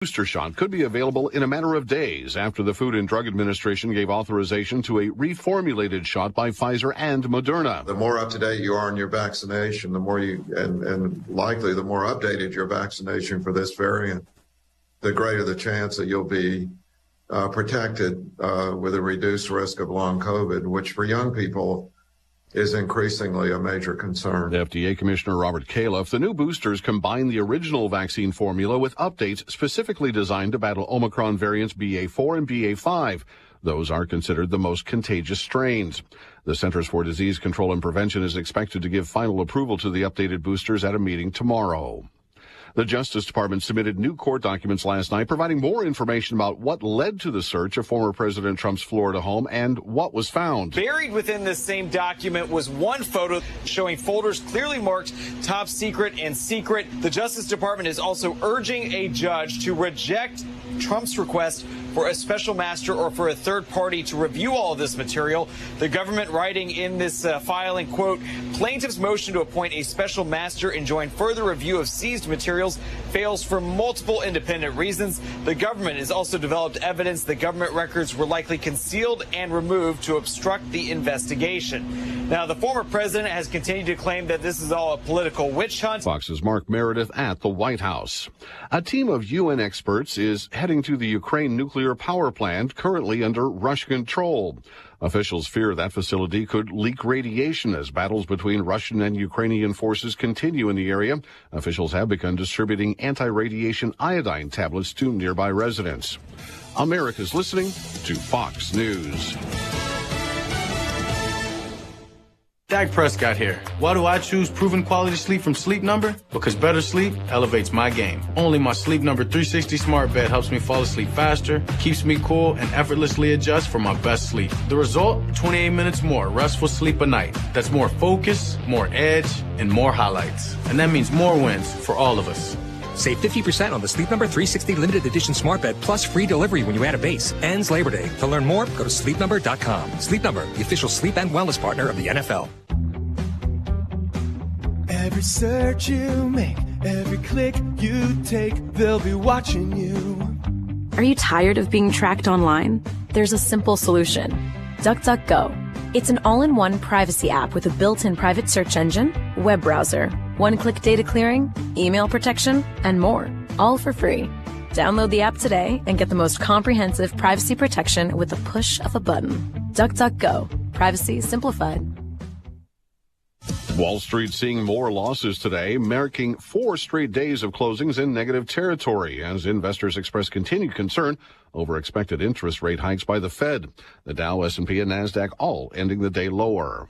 Booster shot could be available in a matter of days after the Food and Drug Administration gave authorization to a reformulated shot by Pfizer and Moderna. The more up to date you are on your vaccination, the more you, and likely the more updated your vaccination for this variant, the greater the chance that you'll be protected with a reduced risk of long COVID, which for young people is increasingly a major concern. FDA Commissioner Robert Califf, the new boosters combine the original vaccine formula with updates specifically designed to battle Omicron variants BA4 and BA5. Those are considered the most contagious strains. The Centers for Disease Control and Prevention is expected to give final approval to the updated boosters at a meeting tomorrow. The Justice Department submitted new court documents last night providing more information about what led to the search of former President Trump's Florida home and what was found. Buried within this same document was one photo showing folders clearly marked top secret and secret. The Justice Department is also urging a judge to reject Trump's request for a special master or for a third party to review all of this material. The government writing in this filing, quote, plaintiff's motion to appoint a special master and join further review of seized materials fails for multiple independent reasons. The government has also developed evidence that government records were likely concealed and removed to obstruct the investigation. Now, the former president has continued to claim that this is all a political witch hunt. Fox's Mark Meredith at the White House. A team of UN experts is heading to the Ukraine nuclear power plant currently under Russian control. Officials fear that facility could leak radiation as battles between Russian and Ukrainian forces continue in the area. Officials have begun distributing anti-radiation iodine tablets to nearby residents. America's listening to Fox News. Dak Prescott here. Why do I choose proven quality sleep from Sleep Number? Because better sleep elevates my game. Only my Sleep Number 360 smart bed helps me fall asleep faster, keeps me cool, and effortlessly adjusts for my best sleep. The result? 28 minutes more restful sleep a night. That's more focus, more edge, and more highlights. And that means more wins for all of us. Save 50% on the Sleep Number 360 limited edition smart bed plus free delivery when you add a base. Ends Labor Day. To learn more, go to sleepnumber.com. Sleep Number, the official sleep and wellness partner of the NFL. Every search you make, every click you take, they'll be watching you. Are you tired of being tracked online? There's a simple solution. DuckDuckGo. It's an all-in-one privacy app with a built-in private search engine, web browser, one-click data clearing, email protection, and more, all for free. Download the app today and get the most comprehensive privacy protection with the push of a button. DuckDuckGo. Privacy simplified. Wall Street seeing more losses today, marking 4 straight days of closings in negative territory as investors express continued concern over expected interest rate hikes by the Fed. The Dow, S&P, and NASDAQ all ending the day lower.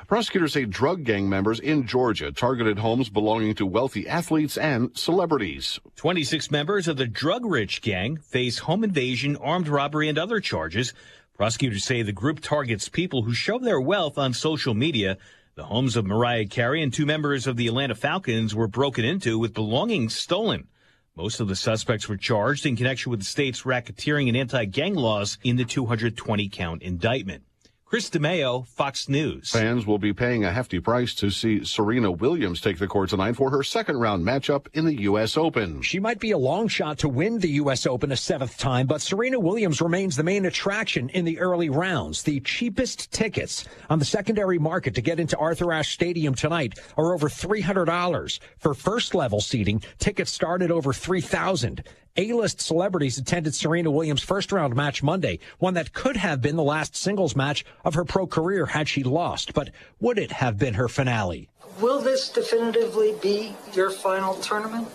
Prosecutors say drug gang members in Georgia targeted homes belonging to wealthy athletes and celebrities. 26 members of the drug-rich gang face home invasion, armed robbery, and other charges. Prosecutors say the group targets people who show their wealth on social media. The homes of Mariah Carey and 2 members of the Atlanta Falcons were broken into with belongings stolen. Most of the suspects were charged in connection with the state's racketeering and anti-gang laws in the 220-count indictment. Chris DeMeo, Fox News. Fans will be paying a hefty price to see Serena Williams take the court tonight for her second-round matchup in the U.S. Open. She might be a long shot to win the U.S. Open a 7th time, but Serena Williams remains the main attraction in the early rounds. The cheapest tickets on the secondary market to get into Arthur Ashe Stadium tonight are over $300. For first-level seating, tickets start at over $3,000. A-list celebrities attended Serena Williams' first-round match Monday, one that could have been the last singles match of her pro career had she lost. But would it have been her finale? Will this definitively be your final tournament?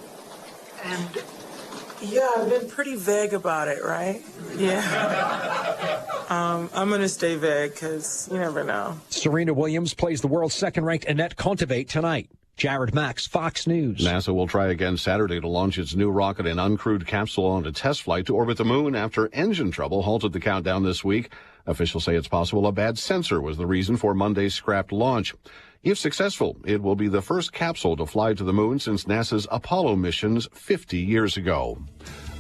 And yeah, I've been pretty vague about it, right? Yeah. I'm going to stay vague because you never know. Serena Williams plays the world's second-ranked Annette Kontaveit tonight. Jared Max, Fox News. NASA will try again Saturday to launch its new rocket and uncrewed capsule on a test flight to orbit the moon after engine trouble halted the countdown this week. Officials say it's possible a bad sensor was the reason for Monday's scrapped launch. If successful, it will be the first capsule to fly to the moon since NASA's Apollo missions 50 years ago.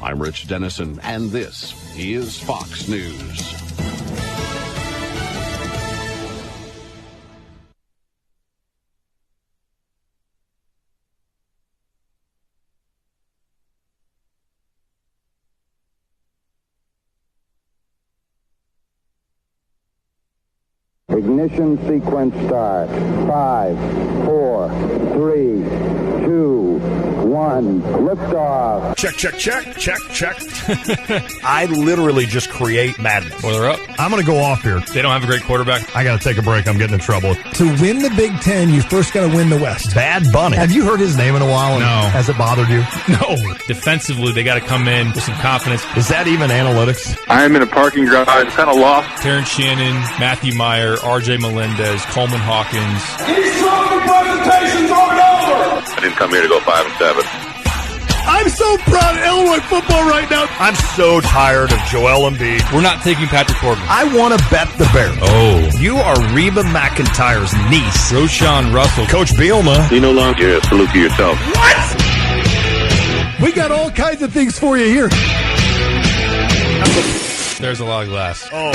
I'm Rich Dennison, and this is Fox News. Ignition sequence start. 5, 4, 3, 2, 1. Liftoff. Check. I literally just create madness. Well, they're up. I'm going to go off here. They don't have a great quarterback. I got to take a break. I'm getting in trouble. To win the Big Ten, you first got to win the West. Bad Bunny. Have you heard his name in a while? No. Has it bothered you? No. Defensively, they got to come in with some confidence. Is that even analytics? I'm in a parking garage, kind of lost. Terrence Shannon, Matthew Meyer, R.J. Melendez, Coleman Hawkins. These trophy presentations aren't over. I didn't come here to go 5-7. I'm so proud of Illinois football right now. I'm so tired of Joel Embiid. We're not taking Patrick Corbin. I want to bet the Bears. Oh. You are Reba McEntire's niece. Roshan Russell. Coach Bielema. You no longer salute to yourself. What? We got all kinds of things for you here. There's a lot of glass. Oh.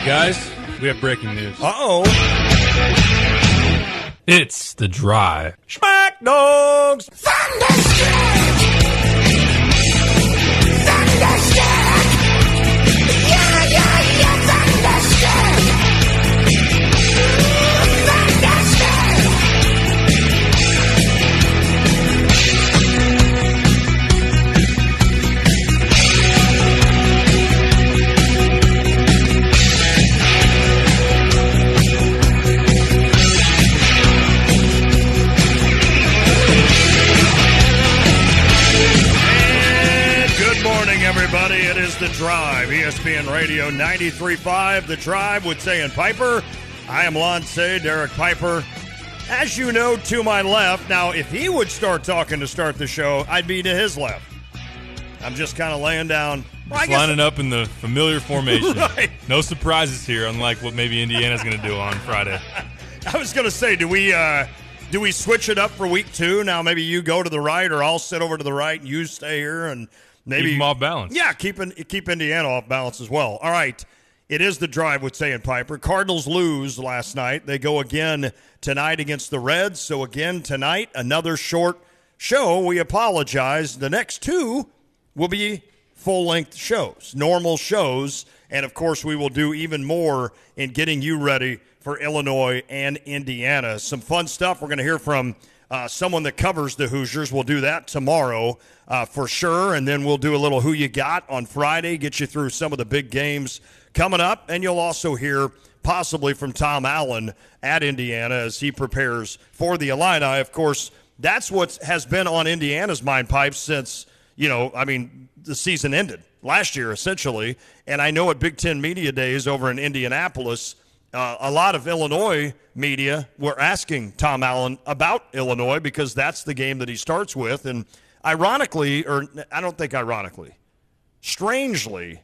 Guys, we have breaking news. Uh-oh. It's The Drive. Smack Dogs. Thunderstruck. Yeah, Thunderstruck. Everybody, it is The Drive, ESPN Radio 93.5, The Drive with Tay and Piper. I am Lance, Derek Piper. As you know, to my left. Now, if he would start talking to start the show, I'd be to his left. I'm just kind of laying down. Well, lining up in the familiar formation. Right. No surprises here, unlike what maybe Indiana's going to do on Friday. I was going to say, do we switch it up for week 2? Now, maybe you go to the right, or I'll sit over to the right and you stay here, and maybe keep them off balance. Yeah, keep Indiana off balance as well. All right, it is The Drive with Tay and Piper. Cardinals lose last night. They go again tonight against the Reds. So again tonight, another short show. We apologize. The next 2 will be full-length shows, normal shows, and of course we will do even more in getting you ready for Illinois and Indiana. Some fun stuff. We're going to hear from someone that covers the Hoosiers. We'll do that tomorrow for sure, and then we'll do a little Who You Got on Friday, get you through some of the big games coming up, and you'll also hear possibly from Tom Allen at Indiana as he prepares for the Illini. Of course, that's what has been on Indiana's mind pipe since, the season ended last year, essentially. And I know at Big Ten Media Days over in Indianapolis, a lot of Illinois media were asking Tom Allen about Illinois because that's the game that he starts with. And ironically, or I don't think ironically, strangely,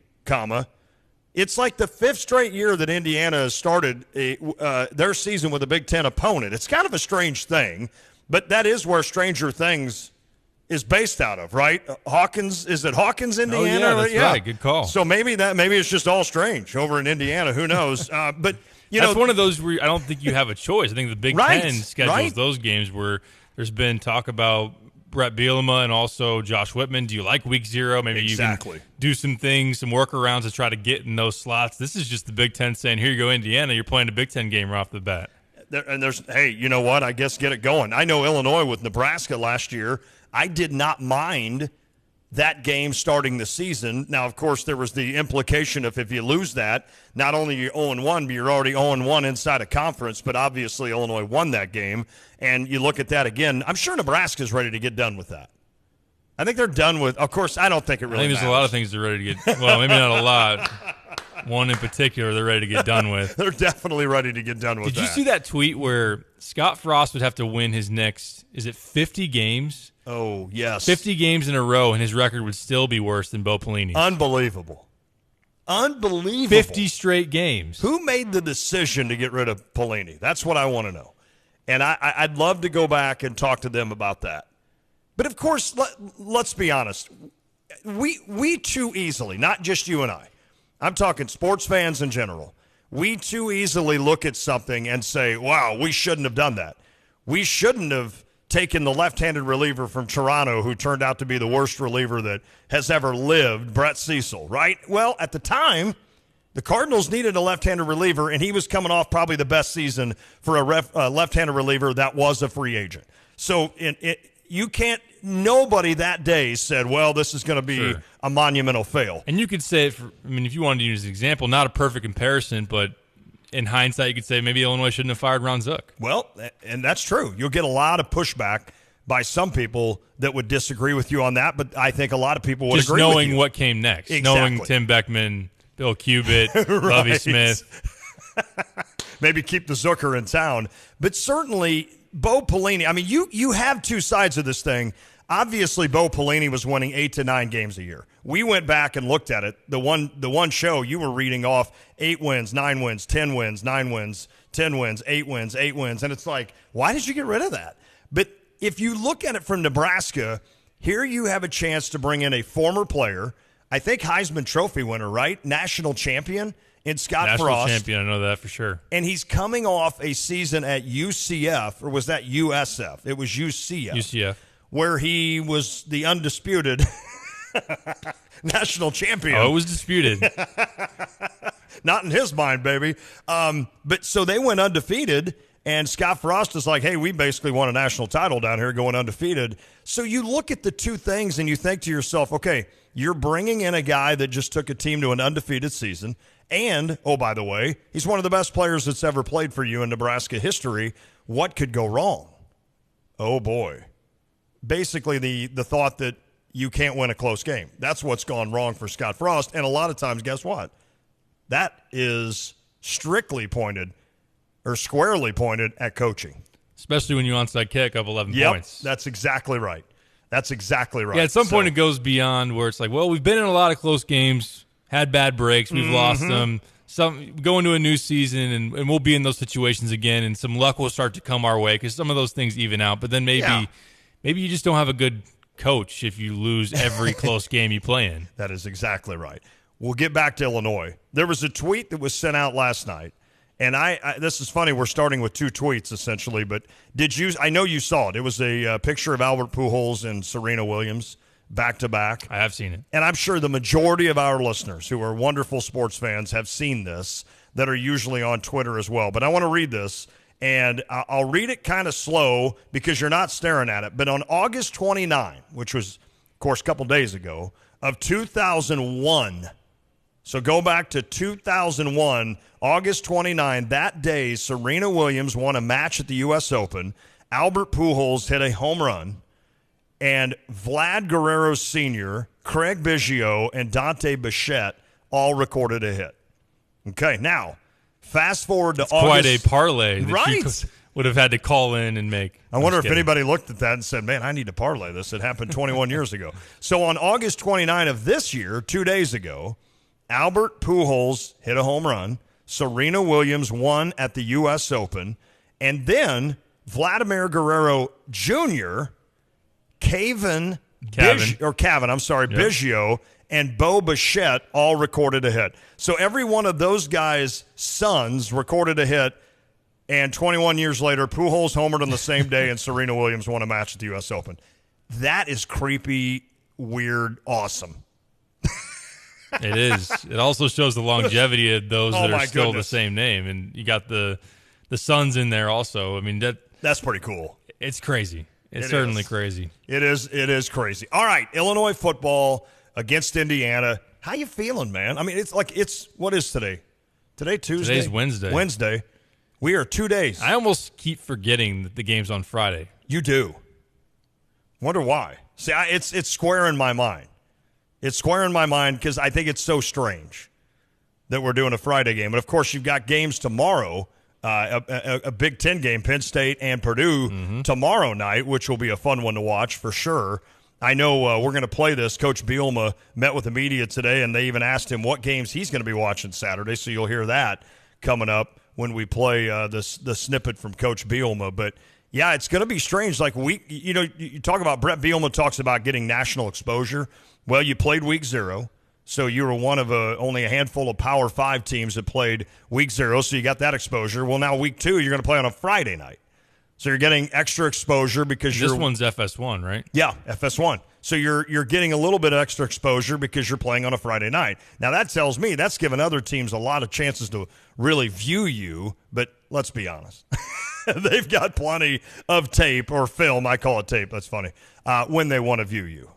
it's like the 5th straight year that Indiana has started their season with a Big Ten opponent. It's kind of a strange thing, but that is where Stranger Things is based out of, right? Hawkins, is it Hawkins, Indiana? Oh, yeah, that's right. Good call. So maybe it's just all strange over in Indiana. Who knows? But that's one of those where I don't think you have a choice. I think the Big Ten schedules those games where there's been talk about Brett Bielema and also Josh Whitman. Do you like Week 0? Maybe you can do some things, some workarounds to try to get in those slots. This is just the Big Ten saying, "Here you go, Indiana. You're playing a Big Ten game right off the bat." Hey, you know what? I guess get it going. I know Illinois with Nebraska last year. I did not mind that game starting the season. Now, of course, there was the implication of if you lose that, not only you're 0-1, but you're already 0-1 inside a conference. But obviously, Illinois won that game. And you look at that again, I'm sure Nebraska's ready to get done with that. I think they're done with – of course, I don't think it really I think there's matters. a lot of things they're ready to get – well, maybe not a lot. One in particular they're ready to get done with. They're definitely ready to get done with that. Did you see that tweet where Scott Frost would have to win his next – is it 50 games? Oh, yes. 50 games in a row, and his record would still be worse than Bo Pelini's. Unbelievable. 50 straight games. Who made the decision to get rid of Pelini? That's what I want to know. And I'd love to go back and talk to them about that. But, of course, let's be honest. We too easily, not just you and I'm talking sports fans in general, we too easily look at something and say, wow, we shouldn't have done that. We shouldn't have taken the left-handed reliever from Toronto who turned out to be the worst reliever that has ever lived, Brett Cecil, right? Well, at the time, The Cardinals needed a left-handed reliever, and he was coming off probably the best season for a left-handed reliever that was a free agent. So you can't – nobody that day said, well, this is going to be a monumental fail. And you could say, if you wanted to use an example, not a perfect comparison, but in hindsight, you could say maybe Illinois shouldn't have fired Ron Zook. Well, and that's true. You'll get a lot of pushback by some people that would disagree with you on that, but I think a lot of people would agree with you. Just knowing what came next. Exactly. Knowing Tim Beckman, Bill Cubitt, Lovie Smith. Maybe keep the Zucker in town. But certainly, Bo Pelini, you have two sides of this thing. Obviously, Bo Pelini was winning 8 to 9 games a year. We went back and looked at it. The one show you were reading off 8 wins, 9 wins, 10 wins, 9 wins, 10 wins, 8 wins, 8 wins. And it's like, why did you get rid of that? But if you look at it from Nebraska, here you have a chance to bring in a former player, I think Heisman Trophy winner, right? National champion in Scott Frost. National champion, I know that for sure. And he's coming off a season at UCF, or was that USF? It was UCF. UCF. Where he was the undisputed national champion. Oh, it was disputed. Not in his mind, baby. But so they went undefeated, and Scott Frost is like, hey, we basically won a national title down here going undefeated. So you look at the two things and you think to yourself, okay, you're bringing in a guy that just took a team to an undefeated season, and, oh, by the way, he's one of the best players that's ever played for you in Nebraska history. What could go wrong? Oh, boy. Basically, the thought that you can't win a close game. That's what's gone wrong for Scott Frost. And a lot of times, guess what? That is strictly pointed or squarely pointed at coaching. Especially when you onside kick up 11 points. That's exactly right. That's exactly right. Yeah, at some point it goes beyond where it's like, well, we've been in a lot of close games, had bad breaks, we've lost them. Some go into a new season, and we'll be in those situations again, and some luck will start to come our way because some of those things even out. But then maybe you just don't have a good coach if you lose every close game you play in. That is exactly right. We'll get back to Illinois. There was a tweet that was sent out last night, and I this is funny. We're starting with two tweets essentially, but I know you saw it. It was a picture of Albert Pujols and Serena Williams back to back. I have seen it, and I'm sure the majority of our listeners who are wonderful sports fans have seen this, that are usually on Twitter as well. But I want to read this. And I'll read it kind of slow because you're not staring at it. But on August 29, which was, of course, a couple days ago, of 2001, so go back to 2001, August 29, that day, Serena Williams won a match at the U.S. Open. Albert Pujols hit a home run. And Vlad Guerrero Sr., Craig Biggio, and Dante Bichette all recorded a hit. Okay, now, fast forward to August. Quite a parlay that right? you would have had to call in and make. I wonder if anybody looked at that and said, man, I need to parlay this. It happened 21 years ago. So on August 29 of this year, 2 days ago, Albert Pujols hit a home run. Serena Williams won at the U.S. Open. And then Vladimir Guerrero Jr., Biggio, and Bo Bichette all recorded a hit. So every one of those guys' sons recorded a hit, and 21 years later, Pujols homered on the same day, and Serena Williams won a match at the U.S. Open. That is creepy, weird, awesome. It is. It also shows the longevity of those that are still the same name, and you got the sons in there also. I mean, that's pretty cool. It's crazy. It's certainly crazy. It is crazy. All right, Illinois football against Indiana. How you feeling, man? I mean, what is today? Today, Tuesday? Today's Wednesday. Wednesday. We are 2 days. I almost keep forgetting that the game's on Friday. You do. Wonder why. See, it's square in my mind. It's square in my mind because I think it's so strange that we're doing a Friday game. But, of course, you've got games tomorrow, a Big Ten game, Penn State and Purdue tomorrow night, which will be a fun one to watch for sure. I know we're going to play this. Coach Bielema met with the media today, and they even asked him what games he's going to be watching Saturday, so you'll hear that coming up when we play the snippet from Coach Bielema. But, yeah, it's going to be strange. Like, you talk about Brett Bielema talks about getting national exposure. Well, you played week 0, so you were one of only a handful of Power 5 teams that played week 0, so you got that exposure. Well, now week 2, you're going to play on a Friday night. So you're getting extra exposure because this one's FS1, right? Yeah, FS1. So you're getting a little bit of extra exposure because you're playing on a Friday night. Now that tells me that's given other teams a lot of chances to really view you, but let's be honest. They've got plenty of tape or film. I call it tape. That's funny. When they want to view you.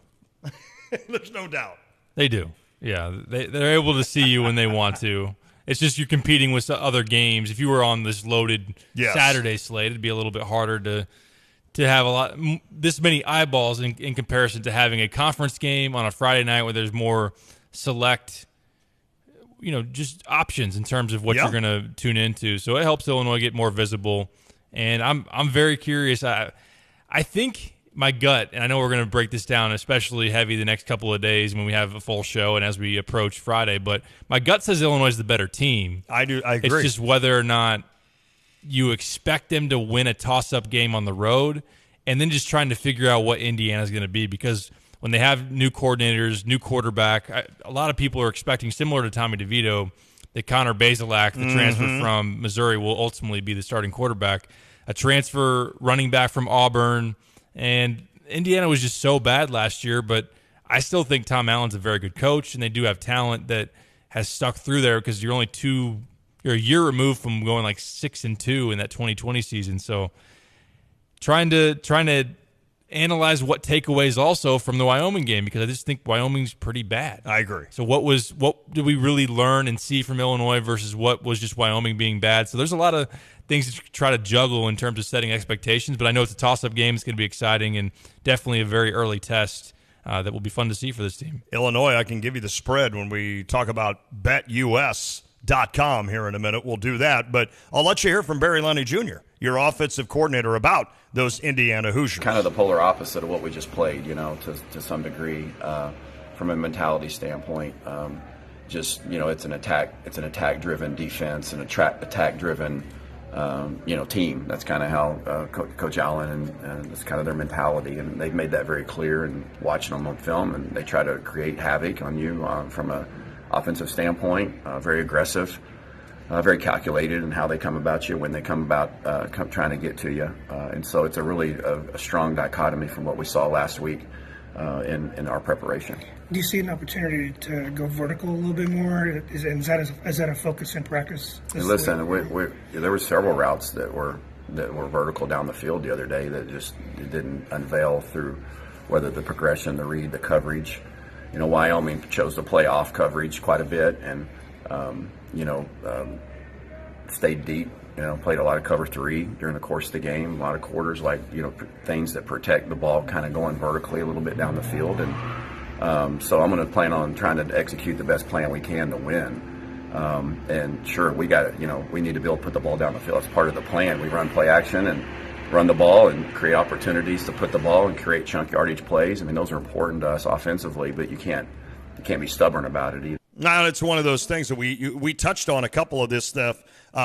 There's no doubt. They do. Yeah, they're able to see you when they want to. It's just you're competing with other games. If you were on this loaded Saturday slate, it'd be a little bit harder to have this many eyeballs in comparison to having a conference game on a Friday night where there's more select, just options in terms of what you're going to tune into. So it helps Illinois get more visible. And I'm very curious. I think my gut, and I know we're going to break this down especially heavy the next couple of days when we have a full show and as we approach Friday, but my gut says Illinois is the better team. I agree. It's just whether or not you expect them to win a toss-up game on the road and then just trying to figure out what Indiana's going to be, because when they have new coordinators, new quarterback, a lot of people are expecting, similar to Tommy DeVito, that Connor Bazelak, the transfer from Missouri, will ultimately be the starting quarterback. A transfer running back from Auburn. And Indiana was just so bad last year, but I still think Tom Allen's a very good coach, and they do have talent that has stuck through there because you're a year removed from going like 6-2 in that 2020 season. So trying to analyze what takeaways also from the Wyoming game, because I just think Wyoming's pretty bad. I agree. So what did we really learn and see from Illinois versus what was just Wyoming being bad? So there's a lot of things to try to juggle in terms of setting expectations, but I know it's a toss-up game. It's going to be exciting and definitely a very early test that will be fun to see for this team. Illinois, I can give you the spread when we talk about BetUS.com here in a minute. We'll do that, but I'll let you hear from Barry Lundy Jr., your offensive coordinator, about those Indiana Hoosiers. Kind of the polar opposite of what we just played, to some degree, from a mentality standpoint. It's an attack-driven defense and attack-driven team. That's kind of how Coach Allen and it's kind of their mentality, and they've made that very clear. And watching them on film, and they try to create havoc on you from a offensive standpoint. Very aggressive, very calculated in how they come about you when they come about trying to get to you. And so it's a really a strong dichotomy from what we saw last week in our preparation. Do you see an opportunity to go vertical a little bit more? Is that a focus in practice? Listen, there were several routes that were vertical down the field the other day that just didn't unveil through whether the progression, the read, the coverage. Wyoming chose to play off coverage quite a bit and stayed deep. Played a lot of cover 3 during the course of the game. A lot of quarters, things that protect the ball, kind of going vertically a little bit down the field. And so I'm going to plan on trying to execute the best plan we can to win. And sure, we need to be able to put the ball down the field. That's part of the plan. We run play action and run the ball and create opportunities to put the ball and create chunk yardage plays. I mean, those are important to us offensively, but you can't be stubborn about it either. No, it's one of those things that we touched on a couple of this stuff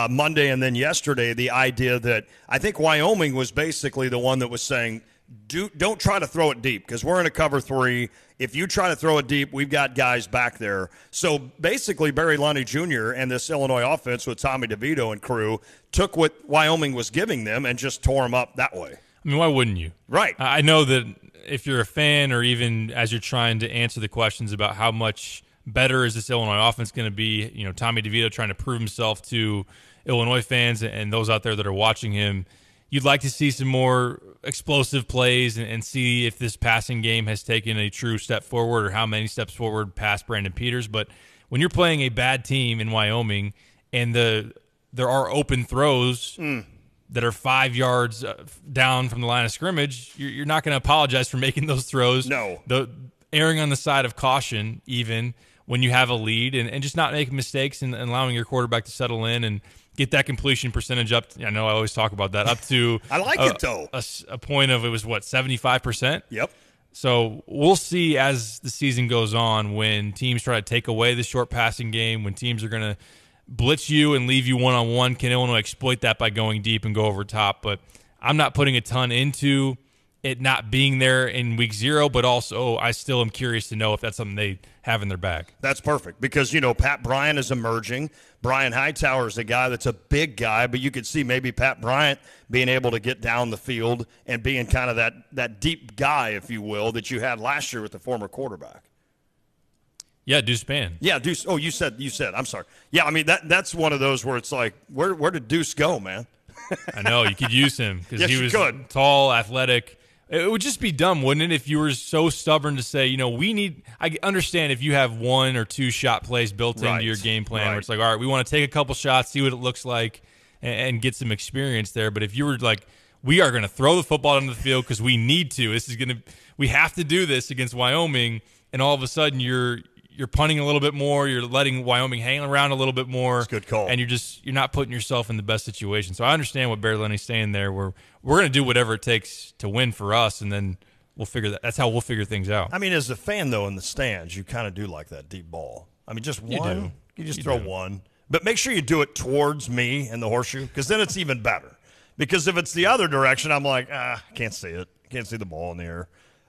Monday and then yesterday, the idea that I think Wyoming was basically the one that was saying, don't try to throw it deep because we're in a cover 3. If you try to throw it deep, we've got guys back there. So basically Barry Lundy Jr. and this Illinois offense with Tommy DeVito and crew took what Wyoming was giving them and just tore them up that way. I mean, why wouldn't you? Right. I know that if you're a fan or even as you're trying to answer the questions about how much better is this Illinois offense going to be, Tommy DeVito trying to prove himself to Illinois fans and those out there that are watching him, you'd like to see some more explosive plays and see if this passing game has taken a true step forward or how many steps forward past Brandon Peters. But when you're playing a bad team in Wyoming and there are open throws that are 5 yards down from the line of scrimmage, you're not going to apologize for making those throws. No. Erring on the side of caution even when you have a lead and just not making mistakes and allowing your quarterback to settle in and get that completion percentage up. I know I always talk about that, up to I like it though. A point of, it was 75%? Yep. So we'll see as the season goes on when teams try to take away the short passing game, when teams are going to blitz you and leave you one-on-one. Can Illinois exploit that by going deep and go over top? But I'm not putting a ton into it not being there in week 0, but also I still am curious to know if that's something they have in their bag. That's perfect because, Pat Bryant is emerging. Brian Hightower is a guy that's a big guy, but you could see maybe Pat Bryant being able to get down the field and being kind of that deep guy, if you will, that you had last year with the former quarterback. Yeah, Deuce Spann. Yeah, Deuce. Oh, you said. I'm sorry. Yeah, I mean, that's one of those where it's like, where did Deuce go, man? I know. You could use him because yes, he was tall, athletic. It would just be dumb, wouldn't it, if you were so stubborn to say, we need – I understand if you have 1 or 2 shot plays built into your game plan where it's like, all right, we want to take a couple shots, see what it looks like, and get some experience there. But if you were like, we are going to throw the football into the field because we need to. We have to do this against Wyoming, and all of a sudden you're punting a little bit more. You're letting Wyoming hang around a little bit more. That's a good call. And you're not putting yourself in the best situation. So I understand what Barry Lenny's saying there. We're going to do whatever it takes to win for us, and then we'll figure that. That's how we'll figure things out. I mean, as a fan, though, in the stands, you kind of do like that deep ball. I mean, just one. You just throw one. But make sure you do it towards me and the horseshoe because then it's even better. Because if it's the other direction, I'm like, I can't see it. Can't see the ball in the air.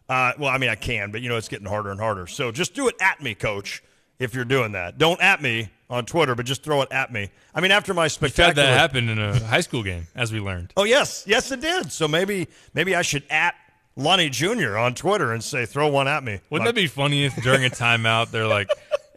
Well, I mean, I can, but, it's getting harder and harder. So just do it at me, Coach, if you're doing that. Don't at me on Twitter, but just throw it at me. I mean, after my spectacular – We've had that happen in a high school game, as we learned. Oh, yes. Yes, it did. So maybe I should at Lonnie Jr. on Twitter and say, throw one at me. Wouldn't that be funny if during a timeout they're like,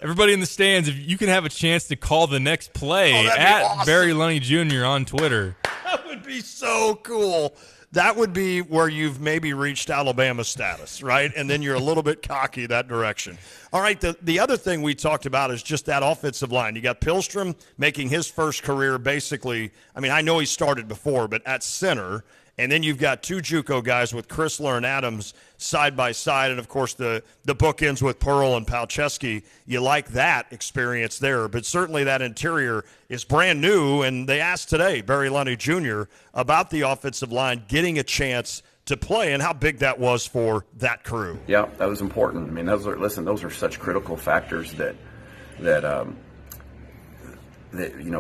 everybody in the stands, if you can have a chance to call the next play at awesome. Barry Lenny Jr. on Twitter. That would be so cool. That would be where you've maybe reached Alabama status, right? And then you're a little bit cocky that direction. All right, the other thing we talked about is just that offensive line. You got Pihlstrom making his first career basically. I mean, I know he started before, but at center. And then you've got 2 JUCO guys with Chrysler and Adams side by side. And, of course, the bookends with Pearl and Palczewski. You like that experience there. But certainly that interior is brand new. And they asked today, Barry Lunny Jr., about the offensive line getting a chance to play and how big that was for that crew. Yeah, that was important. I mean, those are such critical factors that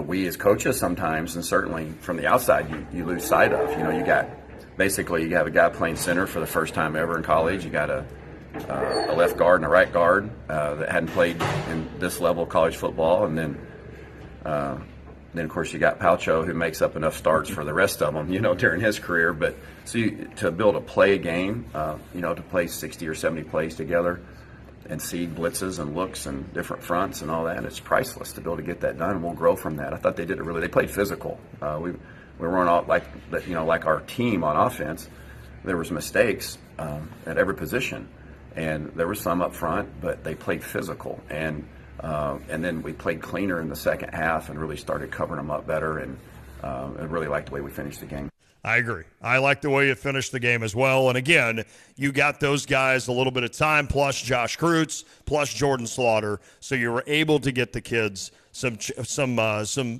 we as coaches sometimes, and certainly from the outside, you lose sight of. You have a guy playing center for the first time ever in college. You got a left guard and a right guard that hadn't played in this level of college football, and then of course you got Palcho, who makes up enough starts for the rest of them, during his career. But to be able to play a game, to play 60 or 70 plays together, and see blitzes and looks and different fronts and all that, it's priceless to be able to get that done, and we'll grow from that. I thought they did it really. They played physical. We weren't all like our team on offense. There was mistakes at every position, and there were some up front, but they played physical, and then we played cleaner in the second half and really started covering them up better, and I really liked the way we finished the game. I agree. I like the way you finished the game as well. And again, you got those guys a little bit of time, plus Josh Kreutz, plus Jordan Slaughter, so you were able to get the kids some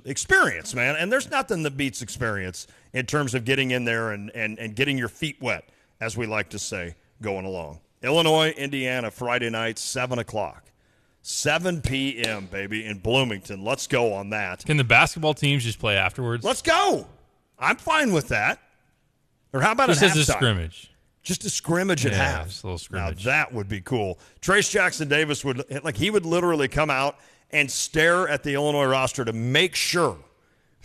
experience, man. And there's nothing that beats experience in terms of getting in there and getting your feet wet, as we like to say, going along. Illinois, Indiana, Friday night, 7 o'clock. 7 p.m., baby, in Bloomington. Let's go on that. Can the basketball teams just play afterwards? Let's go. I'm fine with that. Or how about just as a scrimmage? Just a scrimmage at half. Just a little scrimmage. Now that would be cool. Trace Jackson Davis would literally come out and stare at the Illinois roster to make sure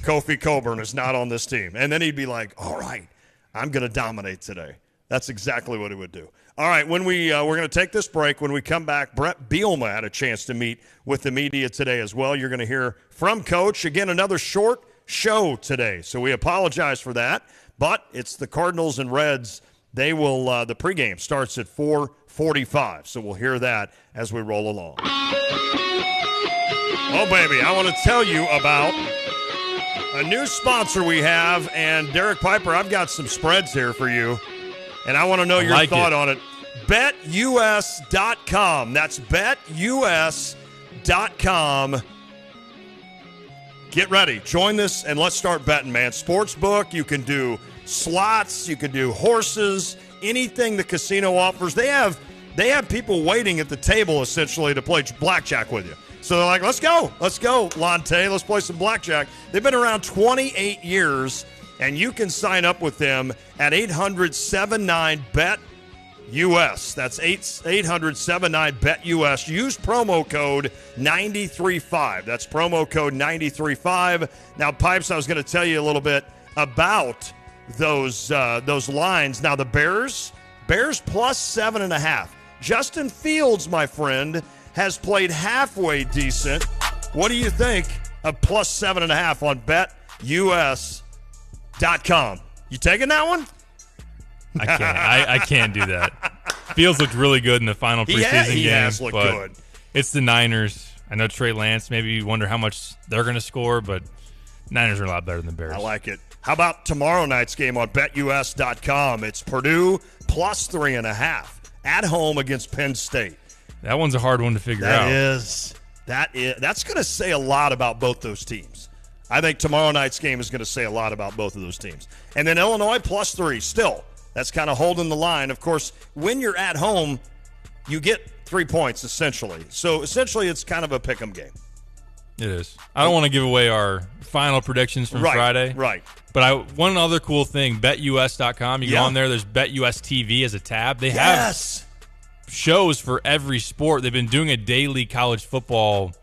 Kofi Coburn is not on this team. And then he'd be like, all right, I'm going to dominate today. That's exactly what he would do. All right, when we're going to take this break. When we come back, Brett Bielema had a chance to meet with the media today as well. You're going to hear from Coach. Again, another short show today, so we apologize for that. But it's the Cardinals and Reds. They will. The pregame starts at 4:45, so we'll hear that as we roll along. Oh, baby, I want to tell you about a new sponsor we have. And Derek Piper, I've got some spreads here for you, and I want to know your thought on it. BetUS.com. That's BetUS.com. Get ready. Join this, and let's start betting, man. Sportsbook, you can do slots, you can do horses, anything the casino offers. They have people waiting at the table, essentially, to play blackjack with you. So they're like, let's go, Lante, let's play some blackjack. They've been around 28 years, And you can sign up with them at 800-79-BET-US. That's 800-79-BET-US. Use promo code 935. That's promo code 935. Now, Pipes, I was going to tell you a little bit about those lines. Now, the Bears plus 7.5. Justin Fields, my friend, has played halfway decent. What do you think of plus 7.5 on BetUS.com? You taking that one? I can't. I can't do that. Fields looked really good in the final preseason game. He has looked but good. It's the Niners. I know Trey Lance, maybe you wonder how much they're going to score, but Niners are a lot better than the Bears. I like it. How about tomorrow night's game on BetUS.com? It's Purdue plus 3.5 at home against Penn State. That one's a hard one to figure out. That's going to say a lot about both those teams. I think tomorrow night's game is going to say a lot about both of those teams. And then Illinois plus 3 still. That's kind of holding the line. Of course, when you're at home, you get 3 points, essentially. So, essentially, it's kind of a pick-em game. It is. I don't want to give away our final predictions from Friday. Right. But one other cool thing, BetUS.com, you go on there, there's BetUS TV as a tab. They have shows for every sport. They've been doing a daily college football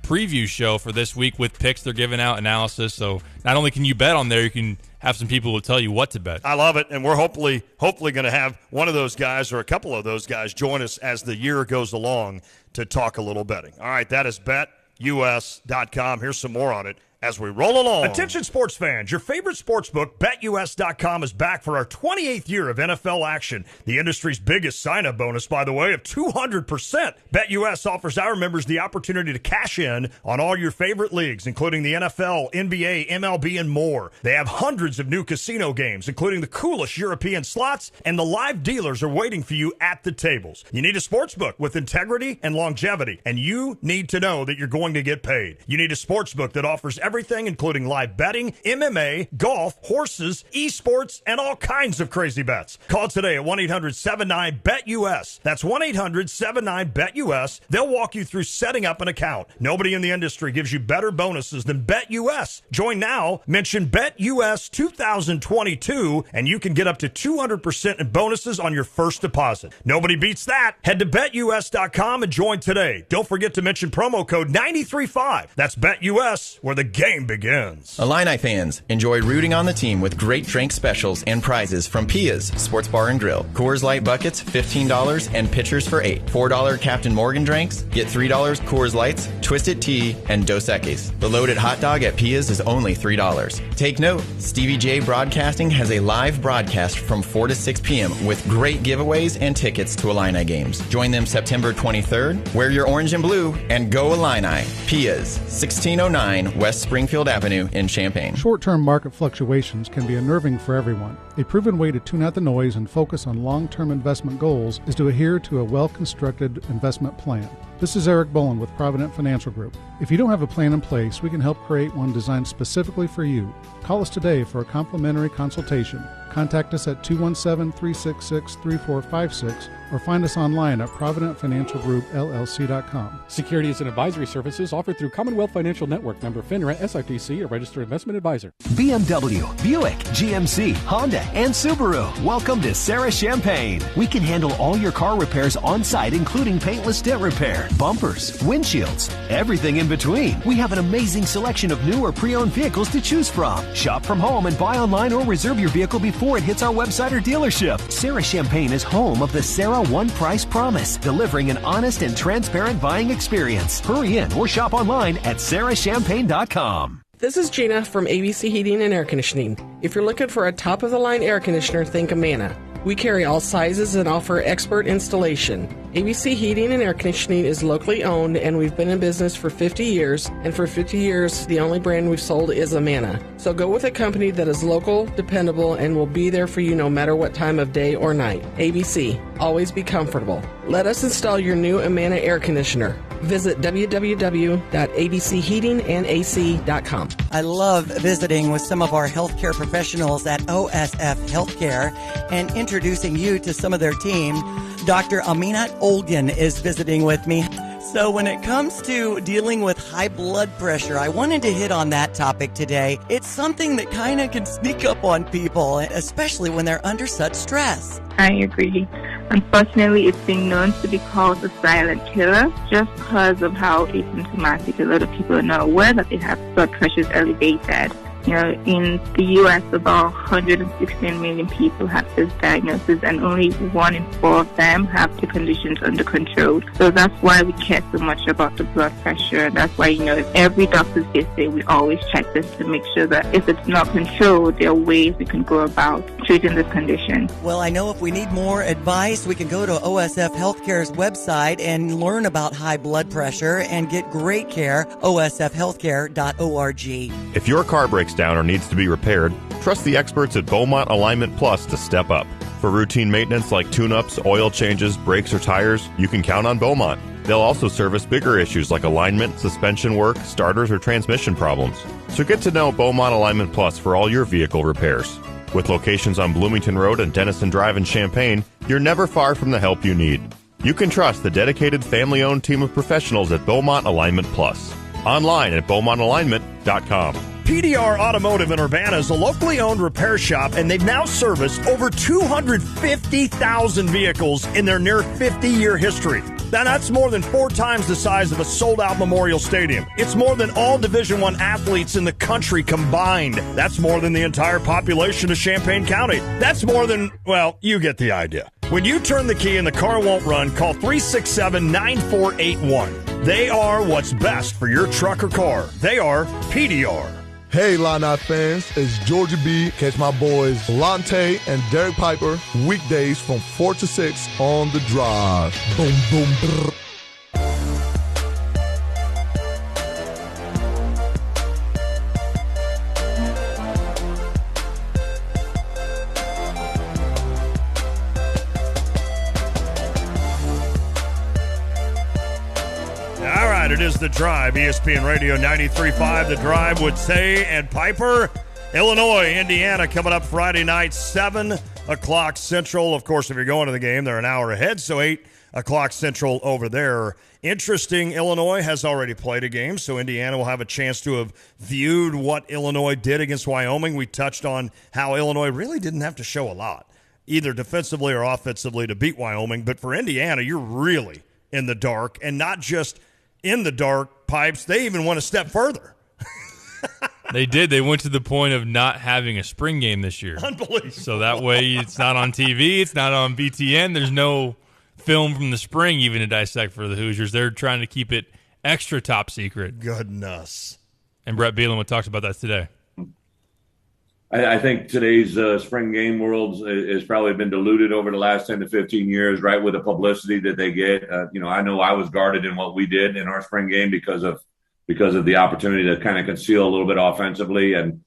preview show for this week with picks. They're giving out analysis. So not only can you bet on there, you can have some people who tell you what to bet. I love it, and we're hopefully going to have one of those guys or a couple of those guys join us as the year goes along to talk a little betting. All right, that is BetUS.com. Here's some more on it as we roll along. Attention sports fans, your favorite sportsbook, BetUS.com, is back for our 28th year of NFL action. The industry's biggest sign-up bonus, by the way, of 200%. BetUS offers our members the opportunity to cash in on all your favorite leagues, including the NFL, NBA, MLB, and more. They have hundreds of new casino games, including the coolest European slots, and the live dealers are waiting for you at the tables. You need a sportsbook with integrity and longevity, and you need to know that you're going to get paid. You need a sportsbook that offers everything, including live betting, MMA, golf, horses, esports, and all kinds of crazy bets. Call today at 1-800-79-BET-US. That's 1-800-79-BET-US. They'll walk you through setting up an account. Nobody in the industry gives you better bonuses than BetUS. Join now, mention BetUS 2022, and you can get up to 200% in bonuses on your first deposit. Nobody beats that. Head to BetUS.com and join today. Don't forget to mention promo code 935. That's BetUS, where the game begins. Illini fans, enjoy rooting on the team with great drink specials and prizes from Pia's Sports Bar and Grill. Coors Light buckets, $15 and pitchers for $8. $4 Captain Morgan drinks, get $3 Coors Lights, Twisted Tea, and Dos Equis. The loaded hot dog at Pia's is only $3. Take note, Stevie J Broadcasting has a live broadcast from 4 to 6 p.m. with great giveaways and tickets to Illini games. Join them September 23rd. Wear your orange and blue and go Illini. Pia's, 1609 West Springfield Avenue in Champaign. Short-term market fluctuations can be unnerving for everyone. A proven way to tune out the noise and focus on long-term investment goals is to adhere to a well-constructed investment plan. This is Eric Bowen with Provident Financial Group. If you don't have a plan in place, we can help create one designed specifically for you. Call us today for a complimentary consultation. Contact us at 217-366-3456 or find us online at ProvidentFinancialGroupLLC.com. Securities and advisory services offered through Commonwealth Financial Network, member FINRA SIPC, a registered investment advisor. BMW, Buick, GMC, Honda, and Subaru. Welcome to Sarah Champagne. We can handle all your car repairs on site, including paintless dent repair, bumpers, windshields, everything in between. We have an amazing selection of new or pre-owned vehicles to choose from. Shop from home and buy online or reserve your vehicle before it hits our website or dealership. Sarah Champagne is home of the Sarah One Price Promise, delivering an honest and transparent buying experience. Hurry in or shop online at sarahchampagne.com. This is Gina from ABC Heating and Air Conditioning. If you're looking for a top-of-the-line air conditioner, think Amana. We carry all sizes and offer expert installation. ABC Heating and Air Conditioning is locally owned, and we've been in business for 50 years. And for 50 years, the only brand we've sold is Amana. So go with a company that is local, dependable, and will be there for you no matter what time of day or night. ABC. Always be comfortable. Let us install your new Amana air conditioner. Visit www.abcheatingandac.com. I love visiting with some of our healthcare professionals at OSF Healthcare and introducing you to some of their team. Dr. Aminat Olgan is visiting with me. So when it comes to dealing with high blood pressure, I wanted to hit on that topic today. It's something that kind of can sneak up on people, especially when they're under such stress. I agree. Unfortunately, it's been known to be called a silent killer just because of how asymptomatic a lot of people are not aware that they have blood pressures elevated. You know, in the U.S., about 116 million people have this diagnosis, and only 1 in 4 of them have the conditions under control. So that's why we care so much about the blood pressure. That's why, you know, every doctor's visit, we always check this to make sure that if it's not controlled, there are ways we can go about treating this condition. Well, I know if we need more advice, we can go to OSF Healthcare's website and learn about high blood pressure and get great care, osfhealthcare.org. If your car breaks down or needs to be repaired, trust the experts at Beaumont Alignment Plus to step up. For routine maintenance like tune-ups, oil changes, brakes, or tires, you can count on Beaumont. They'll also service bigger issues like alignment, suspension work, starters, or transmission problems. So get to know Beaumont Alignment Plus for all your vehicle repairs. With locations on Bloomington Road and Denison Drive in Champaign, you're never far from the help you need. You can trust the dedicated family-owned team of professionals at Beaumont Alignment Plus. Online at BeaumontAlignment.com. PDR Automotive in Urbana is a locally owned repair shop, and they've now serviced over 250,000 vehicles in their near 50-year history. Now, that's more than 4 times the size of a sold-out Memorial Stadium. It's more than all Division I athletes in the country combined. That's more than the entire population of Champaign County. That's more than, well, you get the idea. When you turn the key and the car won't run, call 367-9481. They are what's best for your truck or car. They are PDR. Hey, Line fans, it's Georgia B. Catch my boys Lante and Derek Piper weekdays from 4 to 6 on The Drive. Boom, boom, brr. It is The Drive, ESPN Radio 93.5, The Drive with Tay and Piper. Illinois, Indiana coming up Friday night, 7 o'clock Central. Of course, if you're going to the game, they're an hour ahead, so 8 o'clock Central over there. Interesting, Illinois has already played a game, so Indiana will have a chance to have viewed what Illinois did against Wyoming. We touched on how Illinois really didn't have to show a lot, either defensively or offensively, to beat Wyoming. But for Indiana, you're really in the dark, and not just in the dark, Pipes. They even went a step further. They did. They went to the point of not having a spring game this year. Unbelievable. So that way it's not on TV. It's not on BTN. There's no film from the spring even to dissect for the Hoosiers. They're trying to keep it extra top secret. Goodness. And Brett Bielema talked about that today. I think today's spring game world has probably been diluted over the last 10 to 15 years, right, with the publicity that they get. I know I was guarded in what we did in our spring game because of the opportunity to kind of conceal a little bit offensively. And,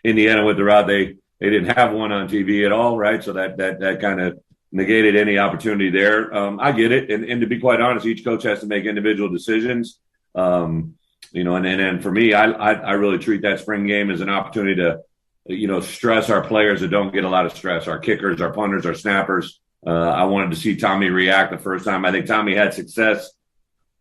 Indiana with the route, they didn't have one on TV at all, right? So that kind of negated any opportunity there. I get it. And to be quite honest, each coach has to make individual decisions. And for me, I really treat that spring game as an opportunity to, stress our players that don't get a lot of stress, our kickers, our punters, our snappers. I wanted to see Tommy react the first time. I think Tommy had success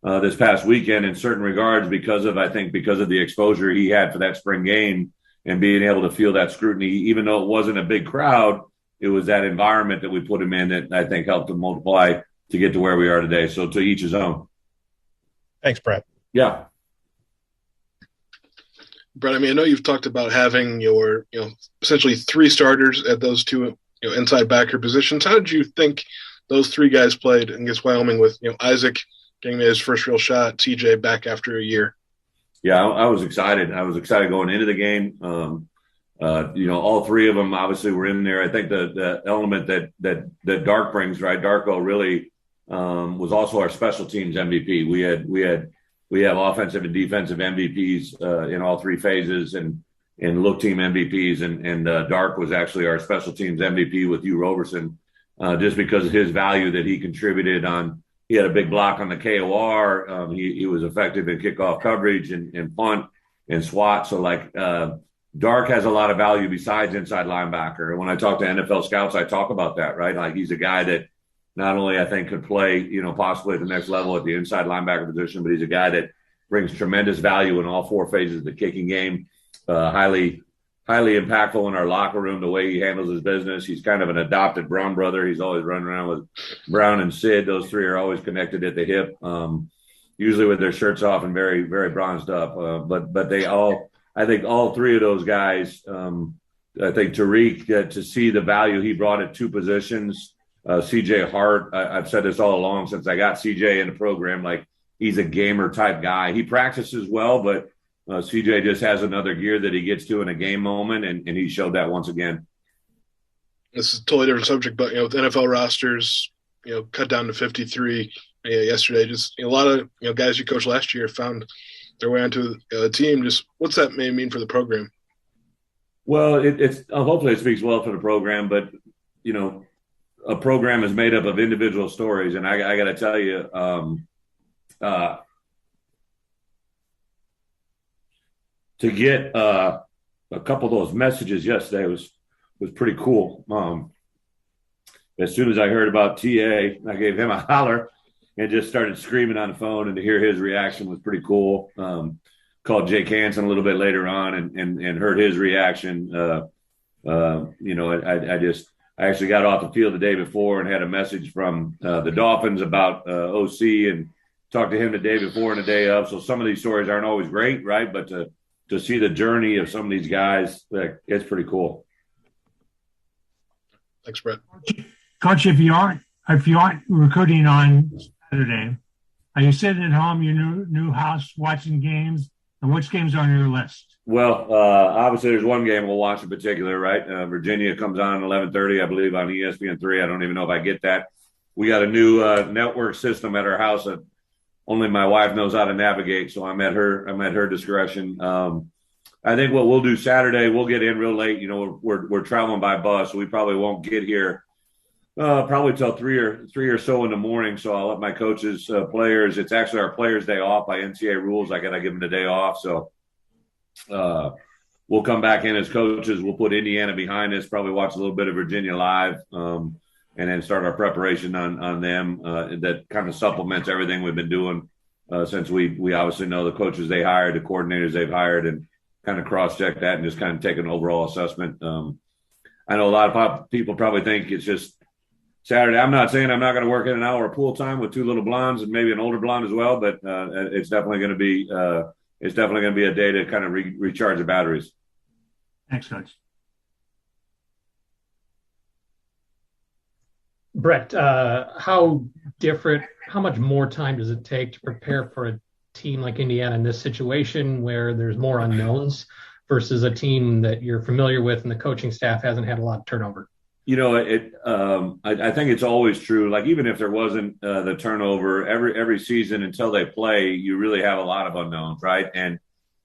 this past weekend in certain regards because of the exposure he had for that spring game and being able to feel that scrutiny, even though it wasn't a big crowd. It was that environment that we put him in that I think helped him multiply to get to where we are today. So to each his own. Thanks, Brett. Yeah. Brett, I know you've talked about having your, essentially 3 starters at those 2, inside backer positions. How did you think those 3 guys played against Wyoming with, Isaac getting his first real shot, TJ back after a year? Yeah, I was excited. I was excited going into the game. All 3 of them obviously were in there. I think the element that Dark brings, right? Darko really was also our special teams MVP. We have offensive and defensive MVPs in all 3 phases and look team MVPs. And Dark was actually our special teams MVP with Hugh Roberson just because of his value that he contributed on. He had a big block on the KOR. He was effective in kickoff coverage and punt and SWAT. So Dark has a lot of value besides inside linebacker. And when I talk to NFL scouts, I talk about that, right? Like he's a guy that not only I think could play, possibly at the next level at the inside linebacker position, but he's a guy that brings tremendous value in all four phases of the kicking game. Highly impactful in our locker room, the way he handles his business. He's kind of an adopted Brown brother. He's always running around with Brown and Sid. Those three are always connected at the hip, usually with their shirts off and very, very bronzed up. But I think all three of those guys, I think Tariq, to see the value he brought at two positions, CJ Hart, I've said this all along since I got CJ in the program, like he's a gamer type guy. He practices well, but CJ just has another gear that he gets to in a game moment, and he showed that once again. This is a totally different subject, but with NFL rosters, cut down to 53 yesterday. Just a lot of guys you coached last year found their way onto a team. Just what's that may mean for the program? Well, it's hopefully it speaks well for the program, but a program is made up of individual stories, and I got to tell you. To get a couple of those messages yesterday was pretty cool. As soon as I heard about TA, I gave him a holler and just started screaming on the phone, and to hear his reaction was pretty cool. Called Jake Hansen a little bit later on and heard his reaction. I actually got off the field the day before and had a message from the Dolphins about OC and talked to him the day before and the day of. So some of these stories aren't always great, right? But to see the journey of some of these guys, it's pretty cool. Thanks, Brett. Coach, if you aren't recruiting on Saturday, are you sitting at home, your new house, watching games? And which games are on your list? Well, obviously there's one game we'll watch in particular, right? Virginia comes on 11:30, I believe, on ESPN3. I don't even know if I get that. We got a new network system at our house that only my wife knows how to navigate, so I'm at her discretion. I think what we'll do Saturday, we'll get in real late. We're traveling by bus, so we probably won't get here probably till three or so in the morning. So I'll let my coaches, players. It's actually our players' day off by NCAA rules. I got to give them the day off. So we'll come back in as coaches. We'll put Indiana behind us. Probably watch a little bit of Virginia live, and then start our preparation on them. That kind of supplements everything we've been doing since we obviously know the coaches they hired, the coordinators they've hired, and kind of cross-check that and just kind of take an overall assessment. I know a lot of people probably think it's just Saturday. I'm not saying I'm not going to work in an hour of pool time with two little blondes and maybe an older blonde as well, but it's definitely going to be a day to kind of recharge the batteries. Thanks, Coach. Brett, how much more time does it take to prepare for a team like Indiana in this situation where there's more unknowns versus a team that you're familiar with and the coaching staff hasn't had a lot of turnover? I think it's always true. Like even if there wasn't the turnover every season until they play, you really have a lot of unknowns, right? And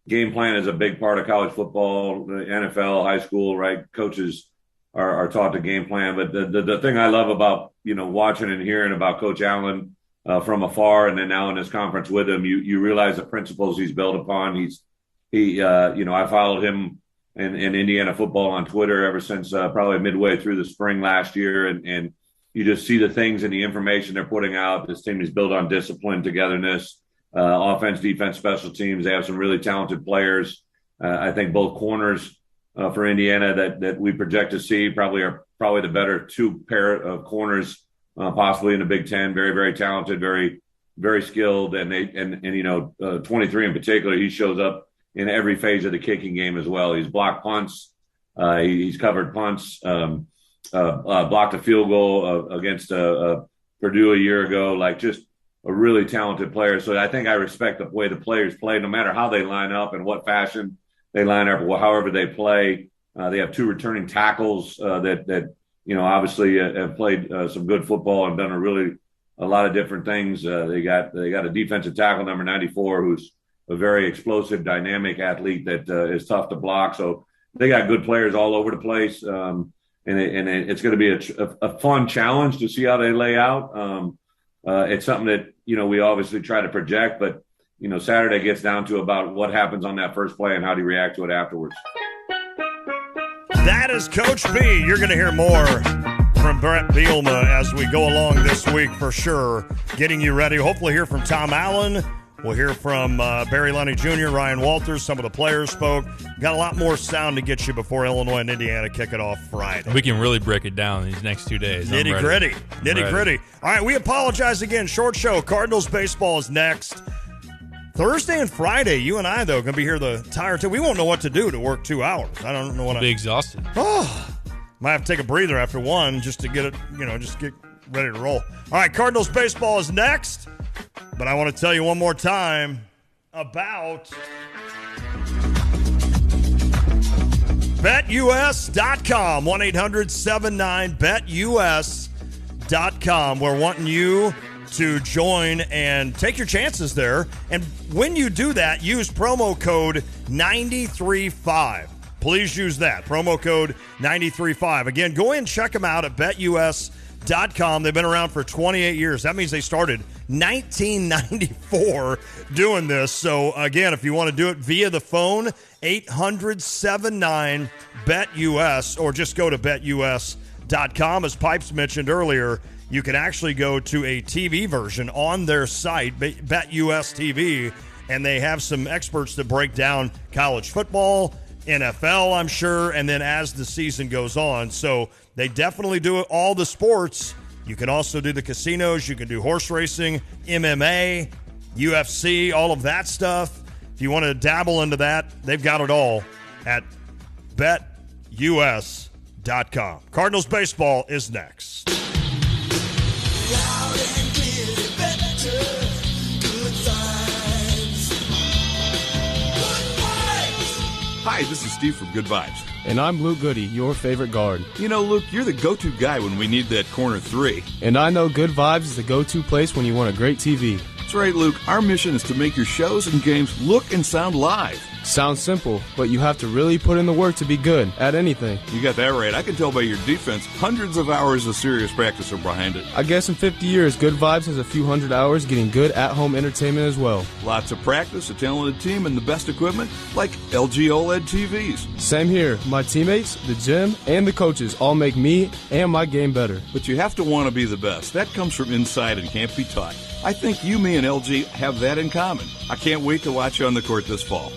game plan is a big part of college football, the NFL, high school, right? Coaches are taught to game plan. But the thing I love about, watching and hearing about Coach Allen from afar and then now in this conference with him, you realize the principles he's built upon. I followed him in Indiana football on Twitter ever since probably midway through the spring last year. And you just see the things and the information they're putting out. This team is built on discipline, togetherness, offense, defense, special teams. They have some really talented players. I think both corners for Indiana that we project to see are probably the better two pair of corners possibly in the Big Ten. Very, very talented, very, very skilled. And 23 in particular, he shows up in every phase of the kicking game as well. He's blocked punts. He's covered punts, blocked a field goal against Purdue a year ago, like just a really talented player. So I think I respect the way the players play, no matter how they line up and what fashion they line up or however they play. They have two returning tackles that obviously have played some good football and done a lot of different things. They got a defensive tackle, number 94, who's a very explosive, dynamic athlete that is tough to block. So they got good players all over the place. And it's going to be a fun challenge to see how they lay out. It's something that, we obviously try to project, but, Saturday gets down to about what happens on that first play and how do you react to it afterwards. That is Coach B. You're going to hear more from Brett Bielema as we go along this week for sure, getting you ready. Hopefully hear from Tom Allen. We'll hear from Barry Lunny Jr., Ryan Walters. Some of the players spoke. Got a lot more sound to get you before Illinois and Indiana kick it off Friday. We can really break it down these next 2 days. Nitty-gritty. Nitty-gritty. All right, we apologize again. Short show. Cardinals baseball is next. Thursday and Friday, you and I, though, going to be here the entire time. We won't know what to do to work 2 hours. I don't know what I'll be exhausted. Oh, might have to take a breather after one just to get it, just get ready to roll. All right, Cardinals baseball is next. But I want to tell you one more time about BetUS.com, 1-800-79-BetUS.com. We're wanting you to join and take your chances there. And when you do that, use promo code 935. Please use that, promo code 935. Again, go and check them out at BetUS.com. They've been around for 28 years. That means they started 1994 doing this. So, again, if you want to do it via the phone, 800-79-BET-US, or just go to BetUS.com. As Pipes mentioned earlier, you can actually go to a TV version on their site, BetUS TV, and they have some experts that break down college football, NFL, I'm sure, and then as the season goes on. So they definitely do it, all the sports. You can also do the casinos. You can do horse racing, MMA, UFC, all of that stuff. If you want to dabble into that, they've got it all at BetUS.com. Cardinals baseball is next. Hi, this is Steve from Good Vibes. And I'm Luke Goody, your favorite guard. You know, Luke, you're the go-to guy when we need that corner three. And I know Good Vibes is the go-to place when you want a great TV. That's right, Luke. Our mission is to make your shows and games look and sound live. Sounds simple, but you have to really put in the work to be good at anything. You got that right. I can tell by your defense, hundreds of hours of serious practice are behind it. I guess in 50 years, Good Vibes has a few hundred hours getting good at-home entertainment as well. Lots of practice, a talented team, and the best equipment, like LG OLED TVs. Same here. My teammates, the gym, and the coaches all make me and my game better. But you have to want to be the best. That comes from inside and can't be taught. I think you, me, and LG have that in common. I can't wait to watch you on the court this fall.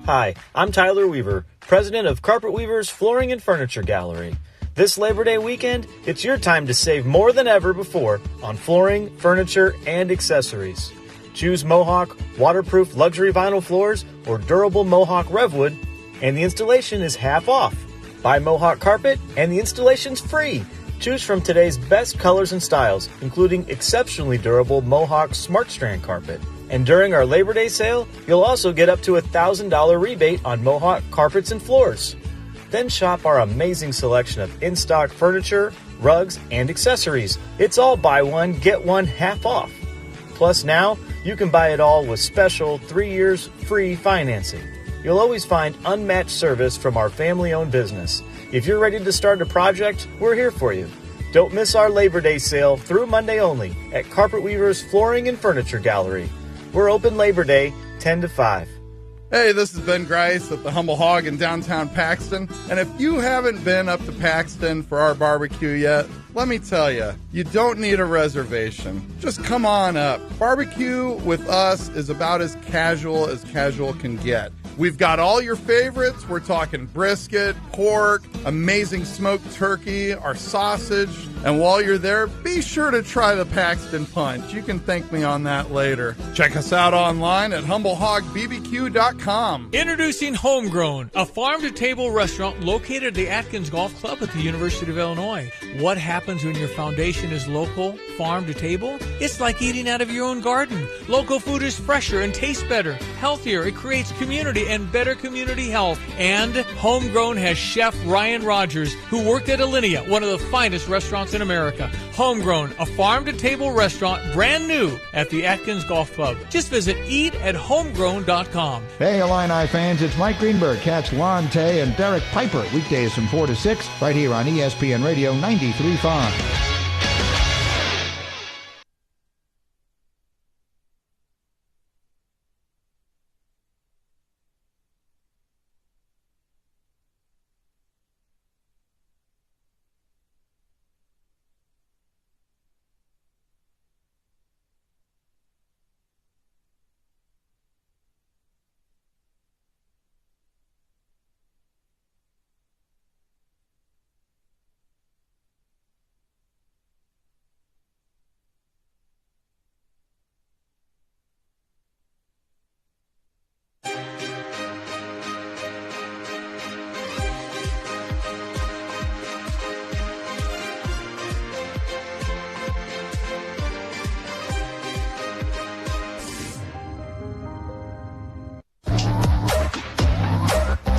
Hi, I'm Tyler Weaver, president of Carpet Weaver's Flooring and Furniture Gallery. This Labor Day weekend, it's your time to save more than ever before on flooring, furniture, and accessories. Choose Mohawk waterproof luxury vinyl floors or durable Mohawk Revwood, and the installation is half off. Buy Mohawk carpet, and the installation's free. Choose from today's best colors and styles, including exceptionally durable Mohawk Smart Strand carpet. And during our Labor Day sale, you'll also get up to a $1,000 rebate on Mohawk carpets and floors. Then shop our amazing selection of in-stock furniture, rugs, and accessories. It's all buy one, get one half off. Plus now, you can buy it all with special 3 years free financing. You'll always find unmatched service from our family-owned business. If you're ready to start a project, we're here for you. Don't miss our Labor Day sale through Monday only at Carpet Weaver's Flooring and Furniture Gallery. We're open Labor Day, 10 to 5. Hey, this is Ben Grice at the Humble Hog in downtown Paxton. And if you haven't been up to Paxton for our barbecue yet, let me tell you, you don't need a reservation. Just come on up. Barbecue with us is about as casual can get. We've got all your favorites. We're talking brisket, pork, amazing smoked turkey, our sausage. And while you're there, be sure to try the Paxton Punch. You can thank me on that later. Check us out online at humbleHogBBQ.com. Introducing Homegrown, a farm-to-table restaurant located at the Atkins Golf Club at the University of Illinois. What happens when your foundation is local, farm-to-table? It's like eating out of your own garden. Local food is fresher and tastes better, healthier. It creates community and better community health. And Homegrown has Chef Ryan Rogers, who worked at Alinea, one of the finest restaurants in America. Homegrown, a farm-to-table restaurant, brand new at the Atkins Golf Club. Just visit eatathomegrown.com. Hey, Illini fans, it's Mike Greenberg. Catch Lon Tay and Derek Piper weekdays from 4 to 6 right here on ESPN Radio 93.5.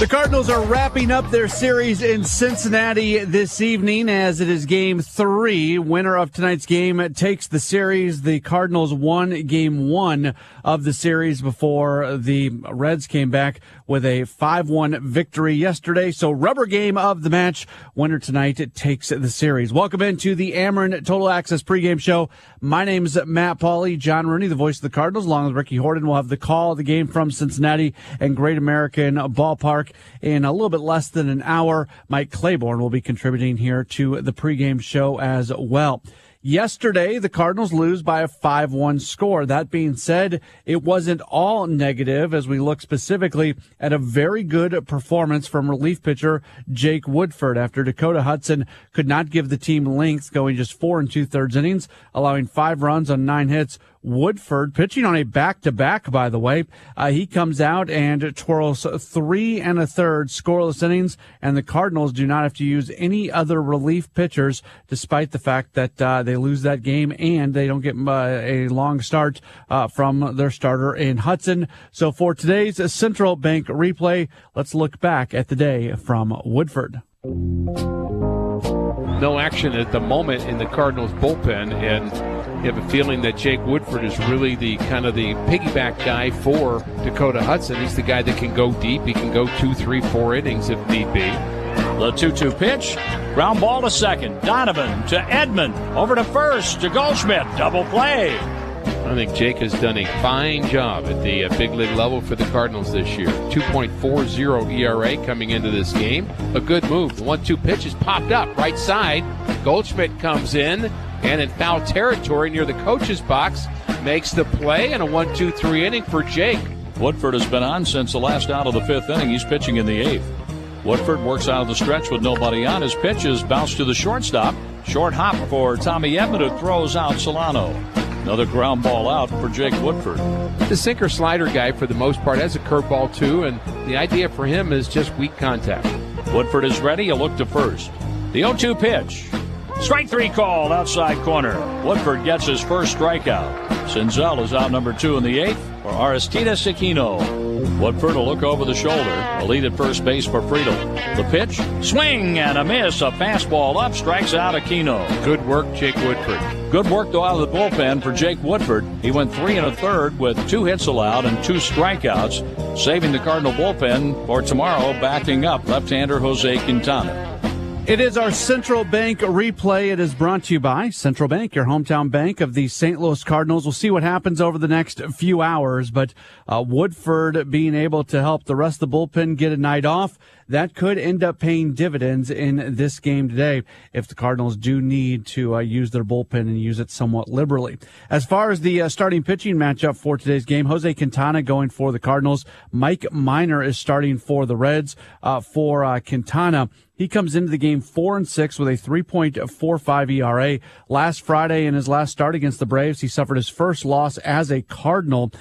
The Cardinals are wrapping up their series in Cincinnati this evening as it is Game 3. Winner of tonight's game takes the series. The Cardinals won Game 1 of the series before the Reds came back with a 5-1 victory yesterday. So rubber game of the match. Winner tonight takes the series. Welcome into the Ameren Total Access pregame show. My name is Matt Pauley. John Rooney, the voice of the Cardinals, along with Ricky Horton, will have the call of the game from Cincinnati and Great American Ballpark in a little bit less than an hour. Mike Claiborne will be contributing here to the pregame show as well. Yesterday, the Cardinals lose by a 5-1 score. That being said, it wasn't all negative as we look specifically at a very good performance from relief pitcher Jake Woodford after Dakota Hudson could not give the team length, going just 4 2/3 innings, allowing 5 runs on 9 hits. Woodford pitching on a back-to-back, by the way. He comes out and twirls 3 1/3 scoreless innings, and the Cardinals do not have to use any other relief pitchers, despite the fact that they lose that game and they don't get a long start from their starter in Hudson. So for today's Central Bank replay, let's look back at the day from Woodford. No action at the moment in the Cardinals bullpen, and you have a feeling that Jake Woodford is really the kind of the piggyback guy for Dakota Hudson. He's the guy that can go deep. He can go 2, 3, 4 innings if need be. The 2-2 pitch. Ground ball to second. Donovan to Edmond. Over to first to Goldschmidt. Double play. I think Jake has done a fine job at the big league level for the Cardinals this year. 2.40 ERA coming into this game. A good move. The 1-2 pitch is popped up right side. Goldschmidt comes in and in foul territory near the coach's box makes the play, and a 1-2-3 inning for Jake. Woodford has been on since the last out of the 5th inning. He's pitching in the 8th. Woodford works out of the stretch with nobody on. His pitch is bounced to the shortstop. Short hop for Tommy Edmond, who throws out Solano. Another ground ball out for Jake Woodford. The sinker slider guy, for the most part, has a curveball too, and the idea for him is just weak contact. Woodford is ready. A look to first. The 0-2 pitch. Strike 3 called outside corner. Woodford gets his first strikeout. Senzel is out number 2 in the 8th for Aristides Aquino. Woodford will look over the shoulder. A lead at first base for Friedel. The pitch, swing and a miss. A fastball up, strikes out Aquino. Good work, Jake Woodford. Good work, though, out of the bullpen for Jake Woodford. He went 3 1/3 with 2 hits allowed and 2 strikeouts, saving the Cardinal bullpen for tomorrow, backing up left-hander Jose Quintana. It is our Central Bank replay. It is brought to you by Central Bank, your hometown bank of the St. Louis Cardinals. We'll see what happens over the next few hours, but Woodford being able to help the rest of the bullpen get a night off, that could end up paying dividends in this game today if the Cardinals do need to use their bullpen and use it somewhat liberally. As far as the starting pitching matchup for today's game, Jose Quintana going for the Cardinals. Mike Minor is starting for the Reds. For Quintana, he comes into the game 4-6 with a 3.45 ERA. Last Friday in his last start against the Braves, he suffered his first loss as a Cardinal.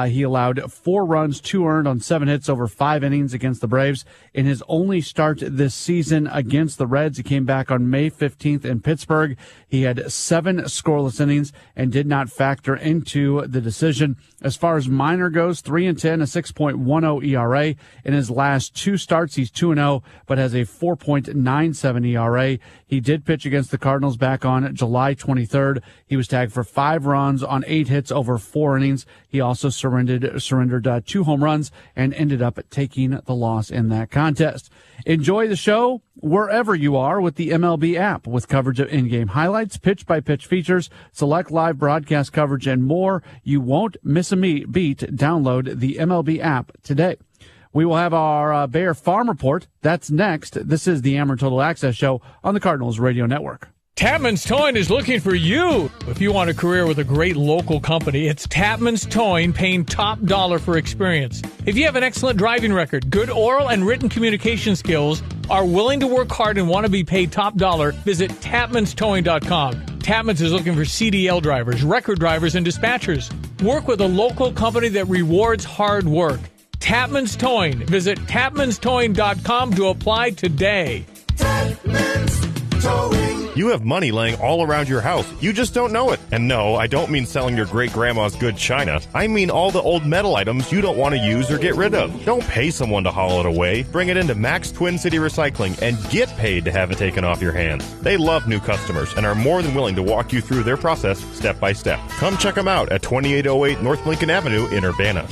He allowed 4 runs, 2 earned on 7 hits over 5 innings against the Braves. In his only start this season against the Reds, he came back on May 15th in Pittsburgh. He had 7 scoreless innings and did not factor into the decision. As far as Minor goes, 3-10, a 6.10 ERA. In his last 2 starts, he's 2-0, but has a 4.97 ERA. He did pitch against the Cardinals back on July 23rd. He was tagged for 5 runs on 8 hits over 4 innings. He also surrendered 2 home runs and ended up taking the loss in that contest. Enjoy the show wherever you are with the MLB app, with coverage of in-game highlights, pitch-by-pitch features, select live broadcast coverage, and more. You won't miss a beat. Download the MLB app today. We will have our Bear Farm Report. That's next. This is the Ameren Total Access Show on the Cardinals Radio Network. Tapman's Towing is looking for you. If you want a career with a great local company, it's Tapman's Towing, paying top dollar for experience. If you have an excellent driving record, good oral and written communication skills, are willing to work hard and want to be paid top dollar, visit tapmanstowing.com. Tapman's is looking for CDL drivers, record drivers, and dispatchers. Work with a local company that rewards hard work. Tapman's Towing. Visit tapmanstowing.com to apply today. Tapman's Towing. You have money laying all around your house. You just don't know it. And no, I don't mean selling your great-grandma's good china. I mean all the old metal items you don't want to use or get rid of. Don't pay someone to haul it away. Bring it into Max Twin City Recycling and get paid to have it taken off your hands. They love new customers and are more than willing to walk you through their process step by step. Come check them out at 2808 North Lincoln Avenue in Urbana.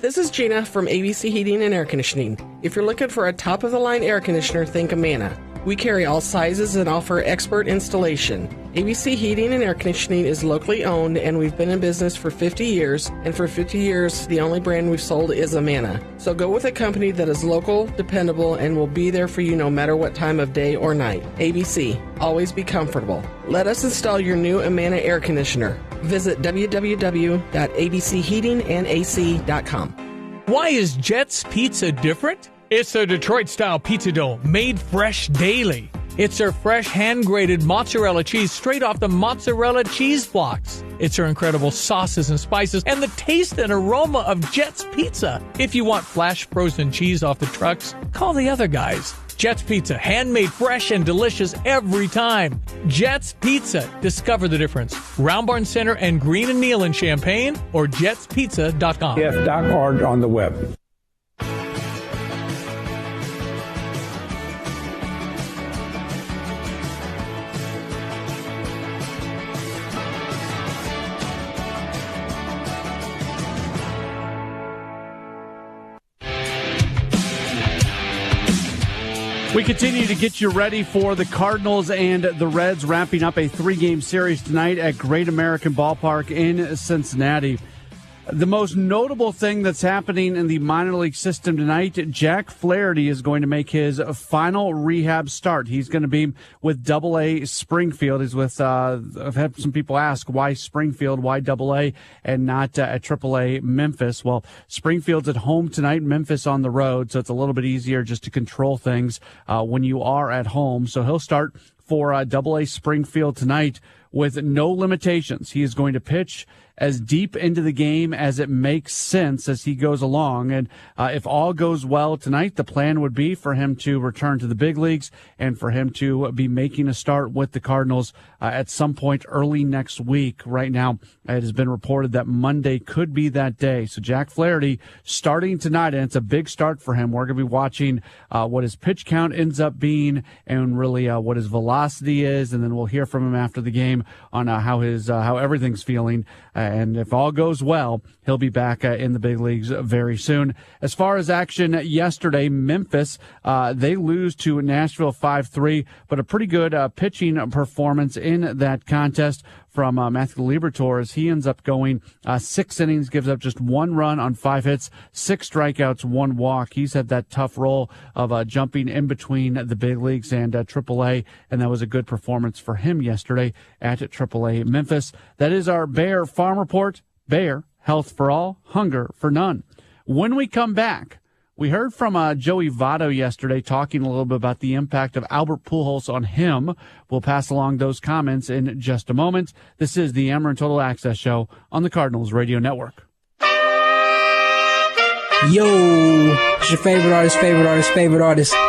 This is Gina from ABC Heating and Air Conditioning. If you're looking for a top-of-the-line air conditioner, think Amana. We carry all sizes and offer expert installation. ABC Heating and Air Conditioning is locally owned, and we've been in business for 50 years. And for 50 years, the only brand we've sold is Amana. So go with a company that is local, dependable, and will be there for you no matter what time of day or night. ABC. Always be comfortable. Let us install your new Amana air conditioner. Visit www.abcheatingandac.com. Why is Jet's Pizza different? It's their Detroit-style pizza dough, made fresh daily. It's their fresh, hand-grated mozzarella cheese straight off the mozzarella cheese blocks. It's their incredible sauces and spices and the taste and aroma of Jet's Pizza. If you want flash frozen cheese off the trucks, call the other guys. Jet's Pizza, handmade fresh and delicious every time. Jet's Pizza. Discover the difference. Round Barn Center and Green and Neal in Champaign or jetspizza.com. F.org on the web. We continue to get you ready for the Cardinals and the Reds wrapping up a 3-game series tonight at Great American Ballpark in Cincinnati. The most notable thing that's happening in the minor league system tonight, Jack Flaherty is going to make his final rehab start. He's going to be with Double-A Springfield. He's with, I've had some people ask, why Springfield, why Double-A, and not at Triple-A Memphis? Well, Springfield's at home tonight, Memphis on the road, so it's a little bit easier just to control things when you are at home. So he'll start for Double-A Springfield tonight with no limitations. He is going to pitch as deep into the game as it makes sense as he goes along. And if all goes well tonight, the plan would be for him to return to the big leagues and for him to be making a start with the Cardinals at some point early next week. Right now, it has been reported that Monday could be that day. So Jack Flaherty starting tonight, and it's a big start for him. We're going to be watching what his pitch count ends up being and really what his velocity is, and then we'll hear from him after the game on how everything's feeling. And if all goes well, he'll be back in the big leagues very soon. As far as action yesterday, Memphis, they lose to Nashville 5-3, but a pretty good pitching performance in that contest from Matthew Liberatore as he ends up going 6 innings, gives up just 1 run on 5 hits, 6 strikeouts, 1 walk. He's had that tough role of jumping in between the big leagues and AAA, and that was a good performance for him yesterday at AAA Memphis. That is our Bear Farm Report. Bear, health for all, hunger for none. When we come back, we heard from Joey Votto yesterday talking a little bit about the impact of Albert Pujols on him. We'll pass along those comments in just a moment. This is the Ameren Total Access Show on the Cardinals Radio Network. Yo, it's your favorite artist,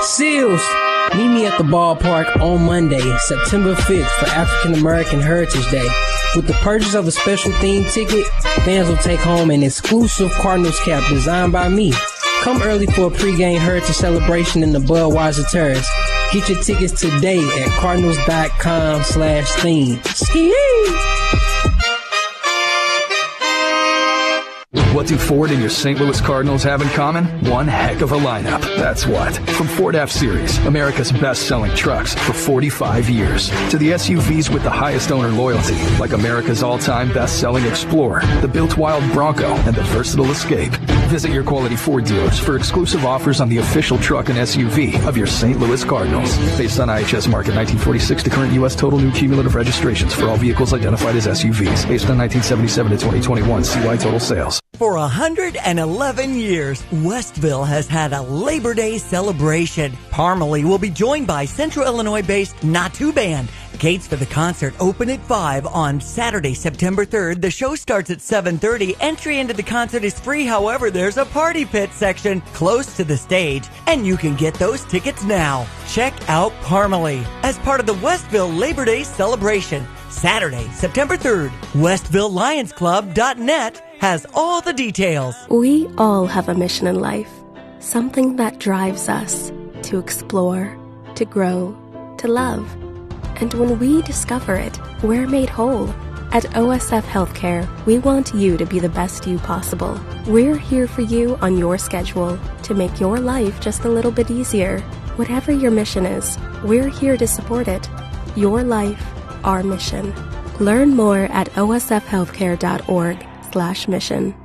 Seals. Meet me at the ballpark on Monday, September 5th for African American Heritage Day. With the purchase of a special themed ticket, fans will take home an exclusive Cardinals cap designed by me. Come early for a pregame Heritage celebration in the Budweiser Terrace. Get your tickets today at cardinals.com/theme. Ski! What do Ford and your St. Louis Cardinals have in common? One heck of a lineup. That's what. From Ford F-Series, America's best-selling trucks for 45 years, to the SUVs with the highest owner loyalty, like America's all-time best-selling Explorer, the built Wild Bronco, and the versatile Escape. Visit your quality Ford dealers for exclusive offers on the official truck and SUV of your St. Louis Cardinals. Based on IHS Market 1946 to current U.S. total new cumulative registrations for all vehicles identified as SUVs. Based on 1977 to 2021 CY total sales. For 111 years, Westville has had a Labor Day celebration. Parmalee will be joined by Central Illinois-based Natu Band. Gates for the concert open at 5 on Saturday, September 3rd. The show starts at 7:30. Entry into the concert is free. However, there's a party pit section close to the stage, and you can get those tickets now. Check out Parmalee as part of the Westville Labor Day celebration. Saturday, September 3rd. WestvilleLionsClub.net has all the details. We all have a mission in life, something that drives us to explore, to grow, to love. And when we discover it, we're made whole. At OSF Healthcare, we want you to be the best you possible. We're here for you on your schedule to make your life just a little bit easier. Whatever your mission is, we're here to support it. Your life, our mission. Learn more at osfhealthcare.org/mission.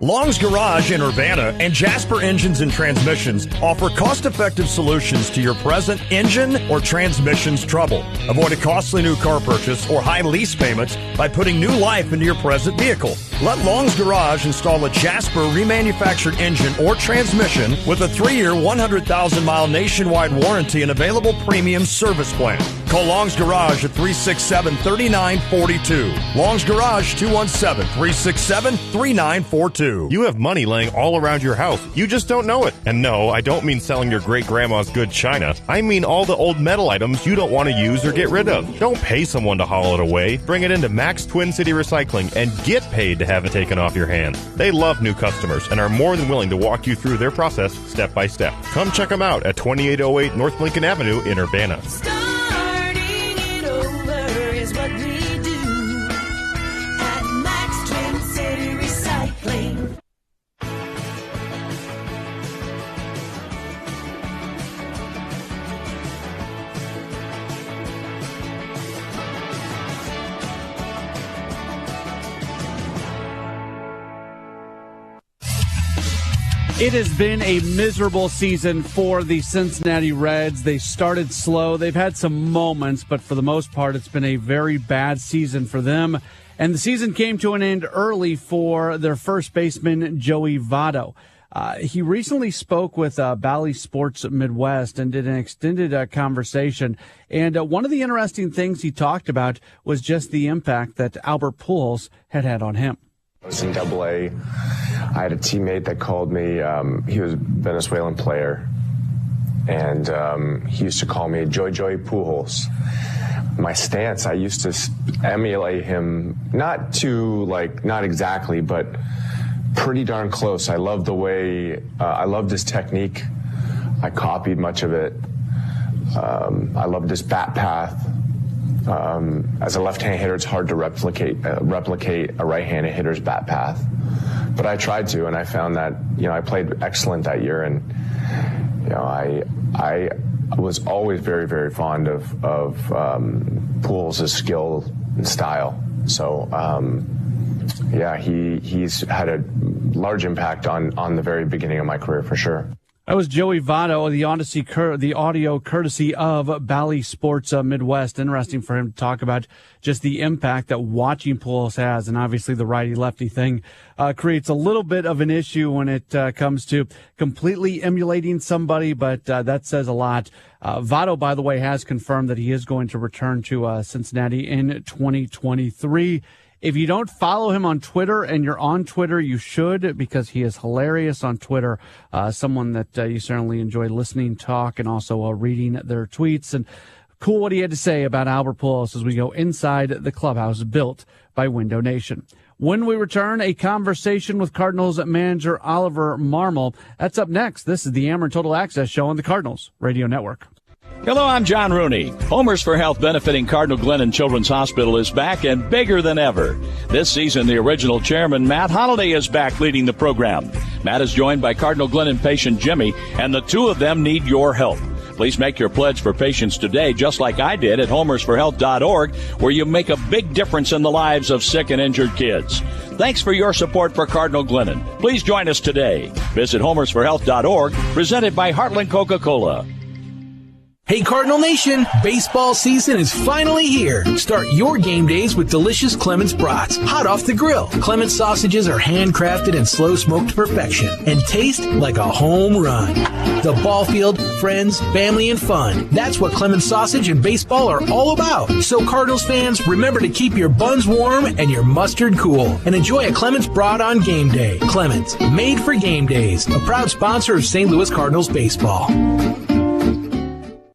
Long's Garage in Urbana and Jasper Engines and Transmissions offer cost-effective solutions to your present engine or transmissions trouble. Avoid a costly new car purchase or high lease payments by putting new life into your present vehicle. Let Long's Garage install a Jasper remanufactured engine or transmission with a 3-year, 100,000-mile nationwide warranty and available premium service plan. Call Long's Garage at 367-3942. Long's Garage, 217-367-3942. You have money laying all around your house. You just don't know it. And no, I don't mean selling your great-grandma's good china. I mean all the old metal items you don't want to use or get rid of. Don't pay someone to haul it away. Bring it into Max Twin City Recycling and get paid to have it taken off your hands. They love new customers and are more than willing to walk you through their process step by step. Come check them out at 2808 North Lincoln Avenue in Urbana. It has been a miserable season for the Cincinnati Reds. They started slow. They've had some moments, but for the most part, it's been a very bad season for them. And the season came to an end early for their first baseman, Joey Votto. He recently spoke with Bally Sports Midwest and did an extended conversation. And one of the interesting things he talked about was just the impact that Albert Pujols had on him. I was in AA. I had a teammate that called me. He was a Venezuelan player, and he used to call me Joy Pujols. My stance, I used to emulate him, not exactly, but pretty darn close. I loved the way, I loved his technique. I copied much of it. I loved his bat path. As a left-hand hitter, it's hard to replicate a right-handed hitter's bat path. But I tried to, and I found that, I played excellent that year, and, I was always very, very fond of Pujols' skill and style. So, he's had a large impact on the very beginning of my career for sure. That was Joey Votto, the audio courtesy of Bally Sports Midwest. Interesting for him to talk about just the impact that watching Pujols has, and obviously the righty-lefty thing creates a little bit of an issue when it comes to completely emulating somebody, but that says a lot. Votto, by the way, has confirmed that he is going to return to Cincinnati in 2023. If you don't follow him on Twitter and you're on Twitter, you should, because he is hilarious on Twitter. Someone that you certainly enjoy listening, talk, and also reading their tweets. And cool what he had to say about Albert Pujols as we go inside the clubhouse built by Window Nation. When we return, a conversation with Cardinals manager Oliver Marmol. That's up next. This is the Ameren Total Access Show on the Cardinals Radio Network. Hello, I'm John Rooney. Homers for Health benefiting Cardinal Glennon Children's Hospital is back and bigger than ever. This season, the original chairman, Matt Holliday, is back leading the program. Matt is joined by Cardinal Glennon patient Jimmy, and the two of them need your help. Please make your pledge for patients today, just like I did at homersforhealth.org, where you make a big difference in the lives of sick and injured kids. Thanks for your support for Cardinal Glennon. Please join us today. Visit homersforhealth.org, presented by Heartland Coca-Cola. Hey Cardinal Nation, baseball season is finally here. Start your game days with delicious Clements brats, hot off the grill. Clements sausages are handcrafted and slow smoked to perfection and taste like a home run. The ball field, friends, family, and fun. That's what Clements sausage and baseball are all about. So Cardinals fans, remember to keep your buns warm and your mustard cool. And enjoy a Clements brat on game day. Clements, made for game days. A proud sponsor of St. Louis Cardinals baseball.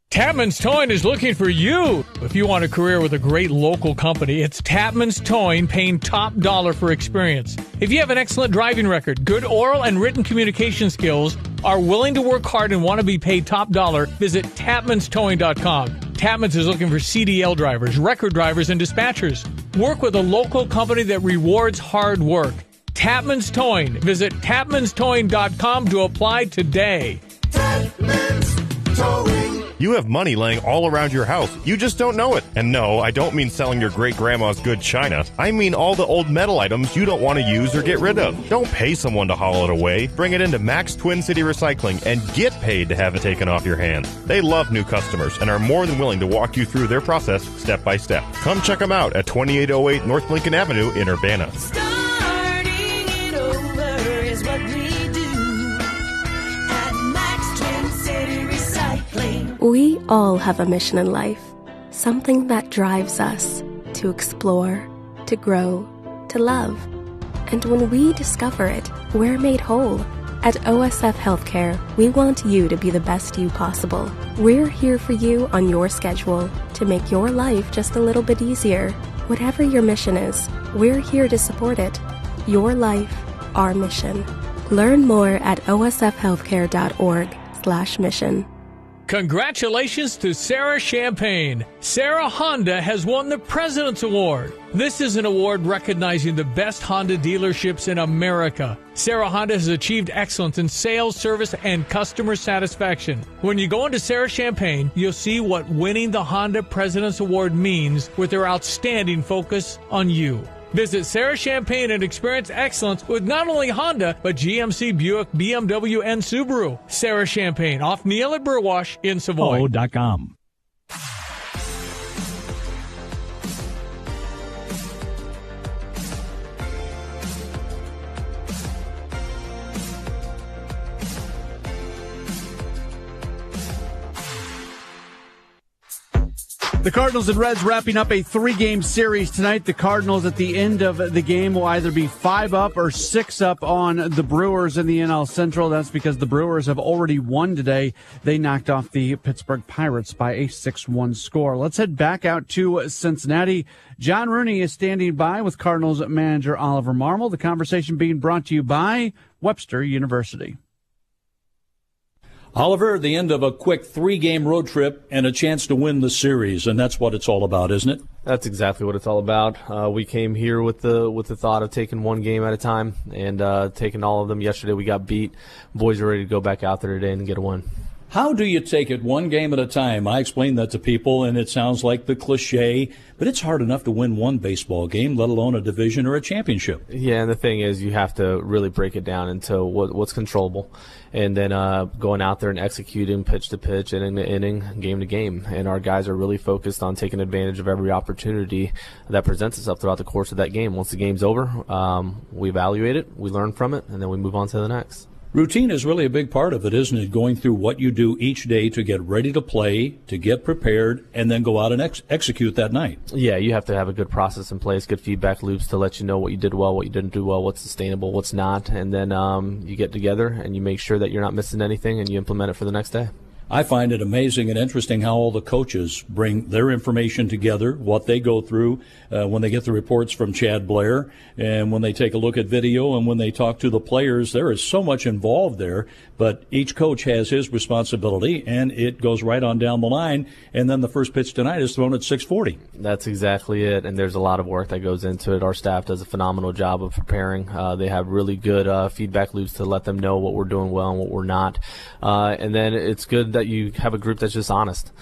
Tapman's Towing is looking for you. If you want a career with a great local company, it's Tapman's Towing, paying top dollar for experience. If you have an excellent driving record, good oral and written communication skills, are willing to work hard and want to be paid top dollar, visit tapmanstowing.com. Tapman's is looking for CDL drivers, record drivers, and dispatchers. Work with a local company that rewards hard work. Tapman's Towing. Visit tapmanstowing.com to apply today. Tapman's Towing. You have money laying all around your house. You just don't know it. And no, I don't mean selling your great-grandma's good china. I mean all the old metal items you don't want to use or get rid of. Don't pay someone to haul it away. Bring it into Max Twin City Recycling and get paid to have it taken off your hands. They love new customers and are more than willing to walk you through their process step by step. Come check them out at 2808 North Lincoln Avenue in Urbana. Starting it over is what we do at Max Twin City Recycling. We all have a mission in life, something that drives us to explore, to grow, to love. And when we discover it, we're made whole. At OSF Healthcare, we want you to be the best you possible. We're here for you on your schedule to make your life just a little bit easier. Whatever your mission is, we're here to support it. Your life, our mission. Learn more at osfhealthcare.org/mission. Congratulations to Sarah Champagne. Sarah Honda has won the President's Award. This is an award recognizing the best Honda dealerships in America. Sarah Honda has achieved excellence in sales, service, and customer satisfaction. When you go into Sarah Champagne, you'll see what winning the Honda President's Award means with their outstanding focus on you. Visit Sarah Champagne and experience excellence with not only Honda, but GMC, Buick, BMW, and Subaru. Sarah Champagne, off Neal at Burwash in Savoy. .com. The Cardinals and Reds wrapping up a 3-game series tonight. The Cardinals at the end of the game will either be 5 up or 6 up on the Brewers in the NL Central. That's because the Brewers have already won today. They knocked off the Pittsburgh Pirates by a 6-1 score. Let's head back out to Cincinnati. John Rooney is standing by with Cardinals manager Oliver Marmol. The conversation being brought to you by Webster University. Oliver, the end of a quick 3-game road trip and a chance to win the series, and that's what it's all about, isn't it? That's exactly what it's all about. We came here with the thought of taking one game at a time and taking all of them. Yesterday we got beat. Boys are ready to go back out there today and get a win. How do you take it one game at a time? I explain that to people, and it sounds like the cliche, but it's hard enough to win one baseball game, let alone a division or a championship. Yeah, and the thing is you have to really break it down into what's controllable, and then going out there and executing pitch to pitch, inning to inning, game to game. And our guys are really focused on taking advantage of every opportunity that presents itself throughout the course of that game. Once the game's over, we evaluate it, we learn from it, and then we move on to the next. Routine is really a big part of it, isn't it? Going through what you do each day to get ready to play, to get prepared, and then go out and execute that night. Yeah, you have to have a good process in place, good feedback loops to let you know what you did well, what you didn't do well, what's sustainable, what's not. And then you get together and you make sure that you're not missing anything and you implement it for the next day. I find it amazing and interesting how all the coaches bring their information together, what they go through when they get the reports from Chad Blair, and when they take a look at video, and when they talk to the players. There is so much involved there, but each coach has his responsibility, and it goes right on down the line, and then the first pitch tonight is thrown at 6:40. That's exactly it, and there's a lot of work that goes into it. Our staff does a phenomenal job of preparing. They have really good feedback loops to let them know what we're doing well and what we're not. And then it's good that you have a group that's just honest.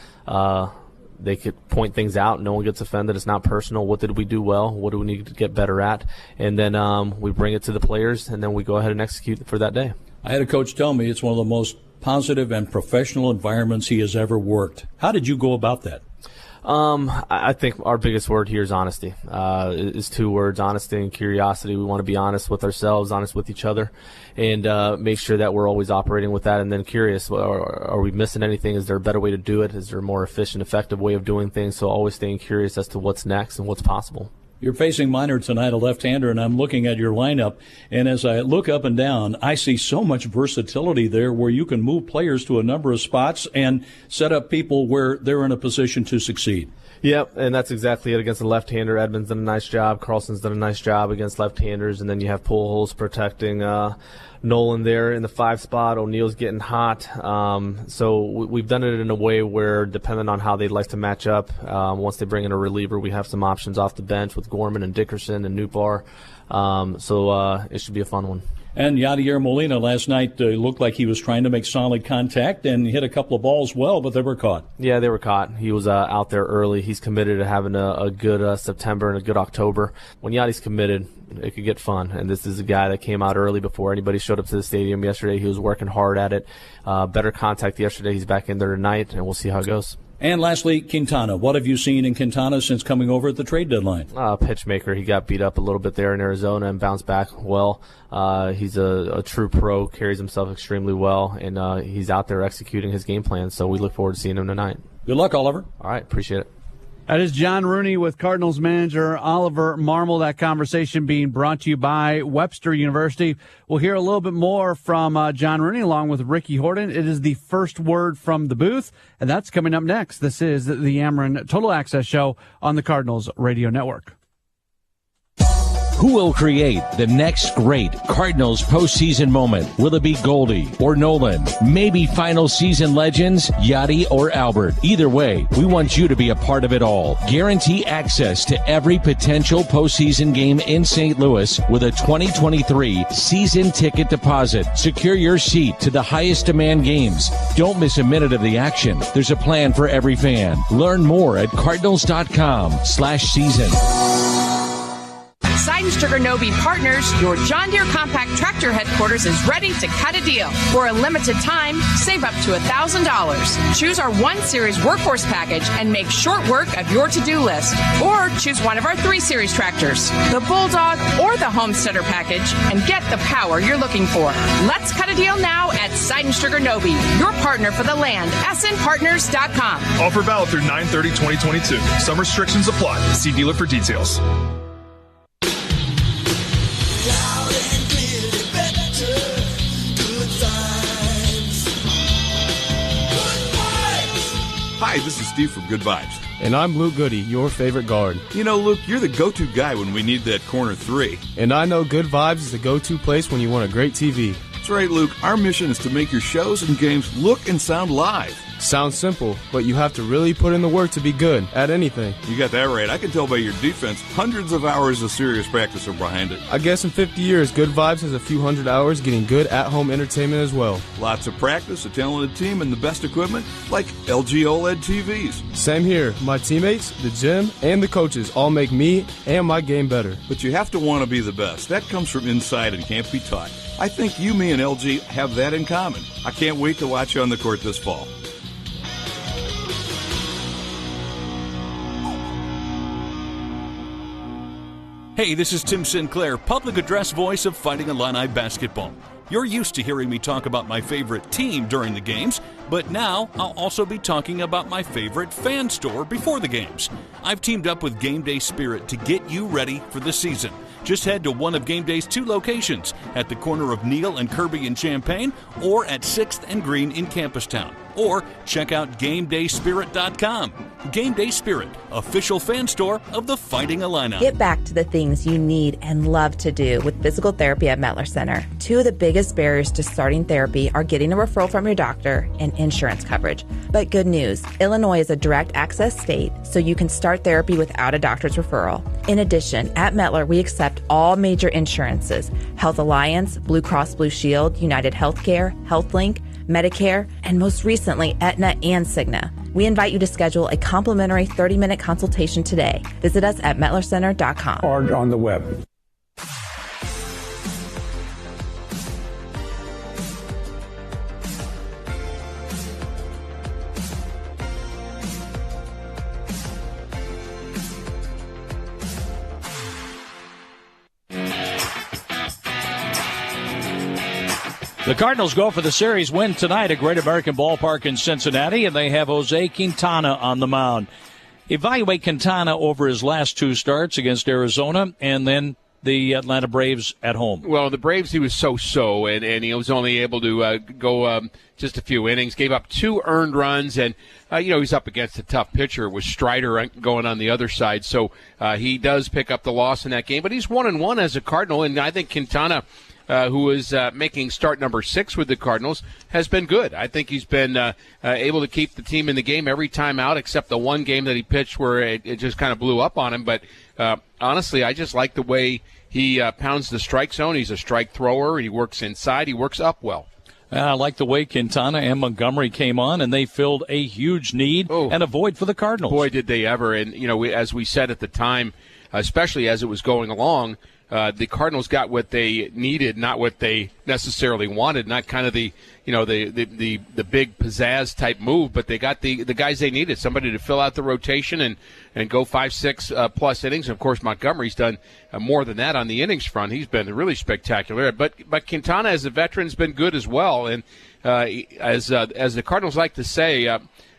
They could point things out. No one gets offended. It's not personal. What did we do well? What do we need to get better at? And then we bring it to the players, and then we go ahead and execute for that day. I had a coach tell me it's one of the most positive, and professional environments he has ever worked. How did you go about that? I think our biggest word here is honesty. Is two words: honesty and curiosity. We want to be honest with ourselves, honest with each other, and make sure that we're always operating with that. And then curious: are we missing anything? Is there a better way to do it? Is there a more efficient, effective way of doing things? So always staying curious as to what's next and what's possible. You're facing Minor tonight, a left-hander, and I'm looking at your lineup, and as I look up and down, I see so much versatility there where you can move players to a number of spots and set up people where they're in a position to succeed. Yep, and that's exactly it against the left-hander. Edmonds done a nice job. Carlson's done a nice job against left-handers, and then you have Pujols protecting Nolan there in the 5 spot. O'Neal's getting hot. So we've done it in a way where, depending on how they'd like to match up, once they bring in a reliever, we have some options off the bench with Gorman and Dickerson and Nootbaar. So it should be a fun one. And Yadier Molina last night looked like he was trying to make solid contact and hit a couple of balls well, but they were caught. Yeah, they were caught. He was out there early. He's committed to having a good September and a good October. When Yadi's committed, it could get fun. And this is a guy that came out early before anybody showed up to the stadium yesterday. He was working hard at it. Better contact yesterday. He's back in there tonight, and we'll see how it goes. And lastly, Quintana. What have you seen in Quintana since coming over at the trade deadline? Pitch maker. He got beat up a little bit there in Arizona and bounced back well. He's a true pro, carries himself extremely well, and he's out there executing his game plan. So we look forward to seeing him tonight. Good luck, Oliver. All right, appreciate it. That is John Rooney with Cardinals manager Oliver Marmol. That conversation being brought to you by Webster University. We'll hear a little bit more from John Rooney along with Ricky Horton. It is the first word from the booth, and that's coming up next. This is the Ameren Total Access Show on the Cardinals Radio Network. Who will create the next great Cardinals postseason moment? Will it be Goldie or Nolan? Maybe final season legends, Yachty or Albert? Either way, we want you to be a part of it all. Guarantee access to every potential postseason game in St. Louis with a 2023 season ticket deposit. Secure your seat to the highest demand games. Don't miss a minute of the action. There's a plan for every fan. Learn more at cardinals.com/season. Seidenstricker Nobe Partners, your John Deere compact tractor headquarters, is ready to cut a deal. For a limited time, save up to $1,000. Choose our 1 Series Workhorse package and make short work of your to-do list. Or choose one of our 3 Series tractors, the Bulldog or the Homesteader package, and get the power you're looking for. Let's cut a deal now at Seidenstricker Nobe, your partner for the land. snpartners.com. Offer valid through 9/30/2022. Some restrictions apply. See dealer for details. Hi, this is Steve from Good Vibes. And I'm Luke Goody, your favorite guard. You know, Luke, you're the go-to guy when we need that corner 3. And I know Good Vibes is the go-to place when you want a great TV. That's right, Luke. Our mission is to make your shows and games look and sound live. Sounds simple, but you have to really put in the work to be good at anything. You got that right. I can tell by your defense, hundreds of hours of serious practice are behind it. I guess in 50 years, Good Vibes has a few hundred hours getting good at-home entertainment as well. Lots of practice, a talented team, and the best equipment, like LG OLED TVs. Same here. My teammates, the gym, and the coaches all make me and my game better. But you have to want to be the best. That comes from inside and can't be taught. I think you, me, and LG have that in common. I can't wait to watch you on the court this fall. Hey, this is Tim Sinclair, public address voice of Fighting Illini basketball. You're used to hearing me talk about my favorite team during the games, but now I'll also be talking about my favorite fan store before the games. I've teamed up with Game Day Spirit to get you ready for the season. Just head to one of Game Day's 2 locations, at the corner of Neal and Kirby in Champaign, or at 6th and Green in Campustown. Or check out GameDaySpirit.com. Game Day Spirit, official fan store of the Fighting Illini. Get back to the things you need and love to do with physical therapy at Mettler Center. 2 of the biggest barriers to starting therapy are getting a referral from your doctor and insurance coverage. But good news, Illinois is a direct access state, so you can start therapy without a doctor's referral. In addition, at Mettler, we accept all major insurances: Health Alliance, Blue Cross Blue Shield, United Healthcare, HealthLink, Medicare, and most recently, Aetna and Cigna. We invite you to schedule a complimentary 30-minute consultation today. Visit us at MettlerCenter.com. Or on the web. The Cardinals go for the series win tonight at Great American Ballpark in Cincinnati, and they have Jose Quintana on the mound. Evaluate Quintana over his last 2 starts against Arizona and then the Atlanta Braves at home. Well, the Braves, he was so-so, and he was only able to go just a few innings, gave up 2 earned runs, and, he's up against a tough pitcher with Strider going on the other side, so he does pick up the loss in that game. But he's 1-1 as a Cardinal, and I think Quintana, who is making start number 6 with the Cardinals, has been good. I think he's been able to keep the team in the game every time out, except the one game that he pitched where it just kind of blew up on him. But honestly, I just like the way he pounds the strike zone. He's a strike thrower. He works inside. He works up well. I like the way Quintana and Montgomery came on, and they filled a huge need and a void for the Cardinals. Boy, did they ever. And, as we said at the time, especially as it was going along, the Cardinals got what they needed, not what they necessarily wanted, not kind of the big pizzazz type move, but they got the guys they needed, somebody to fill out the rotation and go 5-6 plus innings. And of course, Montgomery's done more than that on the innings front. He's been really spectacular. But Quintana as a veteran has been good as well. And as the Cardinals like to say,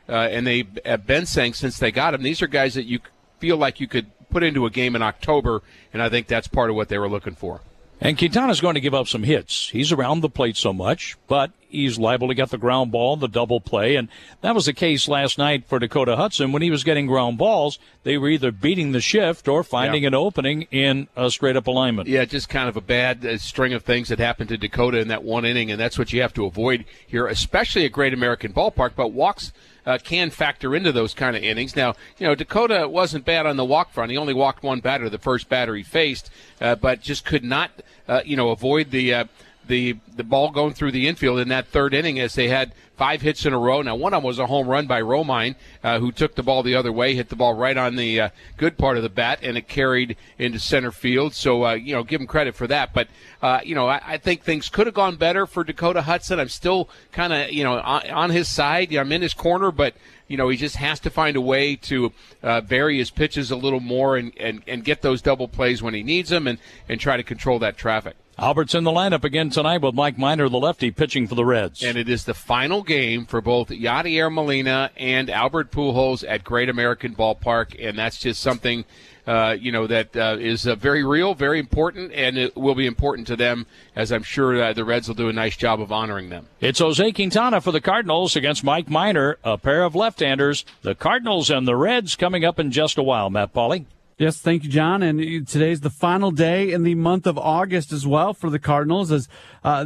and they have been saying since they got him, these are guys that you feel like you could put into a game in October, and I think that's part of what they were looking for. And Quintana's going to give up some hits. He's around the plate so much, but he's liable to get the ground ball, the double play, and that was the case last night for Dakota Hudson. When he was getting ground balls, they were either beating the shift or finding an opening in a straight-up alignment. Yeah, just kind of a bad string of things that happened to Dakota in that one inning, and that's what you have to avoid here, especially at Great American Ballpark, but walks can factor into those kind of innings. Now, Dakota wasn't bad on the walk front. He only walked one batter, the first batter he faced, but just could not, avoid the ball going through the infield in that third inning as they had 5 hits in a row. Now, one of them was a home run by Romine, who took the ball the other way, hit the ball right on the good part of the bat, and it carried into center field. So, give him credit for that. But, I think things could have gone better for Dakota Hudson. I'm still kind of, on his side. I'm in his corner, but, he just has to find a way to vary his pitches a little more and get those double plays when he needs them and try to control that traffic. Albert's in the lineup again tonight with Mike Minor, the lefty, pitching for the Reds. And it is the final game for both Yadier Molina and Albert Pujols at Great American Ballpark, and that's just something, that is very real, very important, and it will be important to them, as I'm sure the Reds will do a nice job of honoring them. It's Jose Quintana for the Cardinals against Mike Minor, a pair of left-handers. The Cardinals and the Reds coming up in just a while. Matt Pauley. Yes, thank you, John. And today's the final day in the month of August as well for the Cardinals, as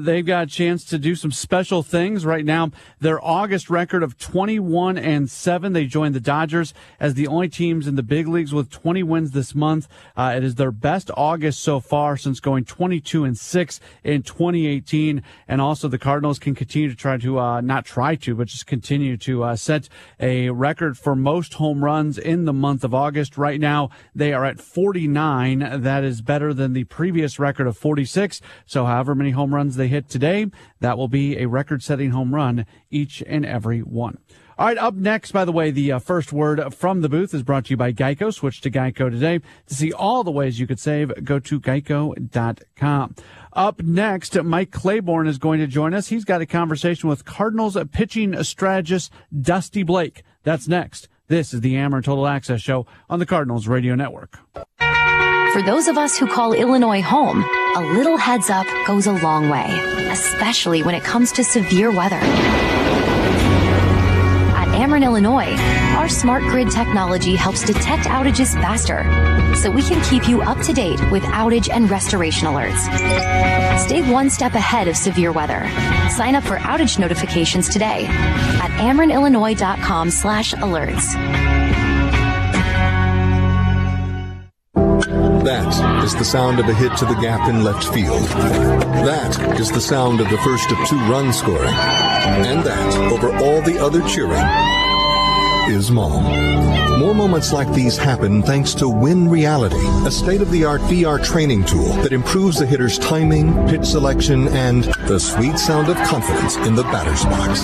they've got a chance to do some special things. Right now, their August record of 21-7. They joined the Dodgers as the only teams in the big leagues with 20 wins this month. It is their best August so far since going 22-6 in 2018. And also the Cardinals can continue to but just continue to set a record for most home runs in the month of August. Right now, they are at 49. That is better than the previous record of 46. So however many home runs they hit today, that will be a record-setting home run each and every one. All right, up next, by the way, the first word from the booth is brought to you by Geico. Switch to Geico today. To see all the ways you could save, go to geico.com. Up next, Mike Claiborne is going to join us. He's got a conversation with Cardinals pitching strategist Dusty Blake. That's next. This is the Ameren Total Access Show on the Cardinals Radio Network. For those of us who call Illinois home, a little heads up goes a long way, especially when it comes to severe weather. At Ameren, Illinois, our smart grid technology helps detect outages faster, so we can keep you up to date with outage and restoration alerts. Stay one step ahead of severe weather. Sign up for outage notifications today at amerenillinois.com/alerts. That is the sound of a hit to the gap in left field. That is the sound of the first of 2 runs scoring. And that, over all the other cheering, is Mom. More moments like these happen thanks to Win Reality, a state-of-the-art VR training tool that improves the hitter's timing, pitch selection, and the sweet sound of confidence in the batter's box.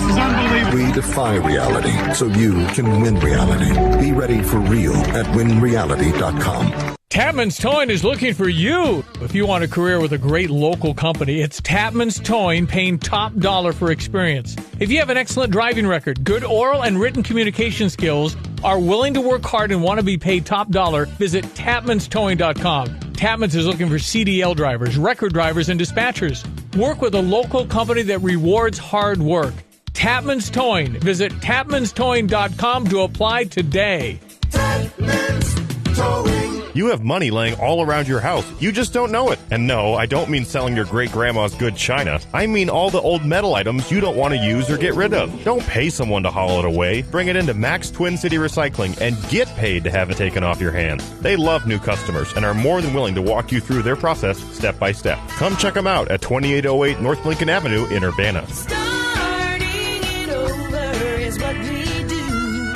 We defy reality so you can win reality. Be ready for real at winreality.com. Tapman's Towing is looking for you. If you want a career with a great local company, it's Tapman's Towing, paying top dollar for experience. If you have an excellent driving record, good oral and written communication skills, are willing to work hard and want to be paid top dollar, visit tapmanstowing.com. Tapman's is looking for CDL drivers, record drivers, and dispatchers. Work with a local company that rewards hard work. Tapman's Towing. Visit tapmanstowing.com to apply today. Tapman's Towing. You have money laying all around your house. You just don't know it. And no, I don't mean selling your great-grandma's good china. I mean all the old metal items you don't want to use or get rid of. Don't pay someone to haul it away. Bring it into Max Twin City Recycling and get paid to have it taken off your hands. They love new customers and are more than willing to walk you through their process step by step. Come check them out at 2808 North Lincoln Avenue in Urbana. Starting it over is what we do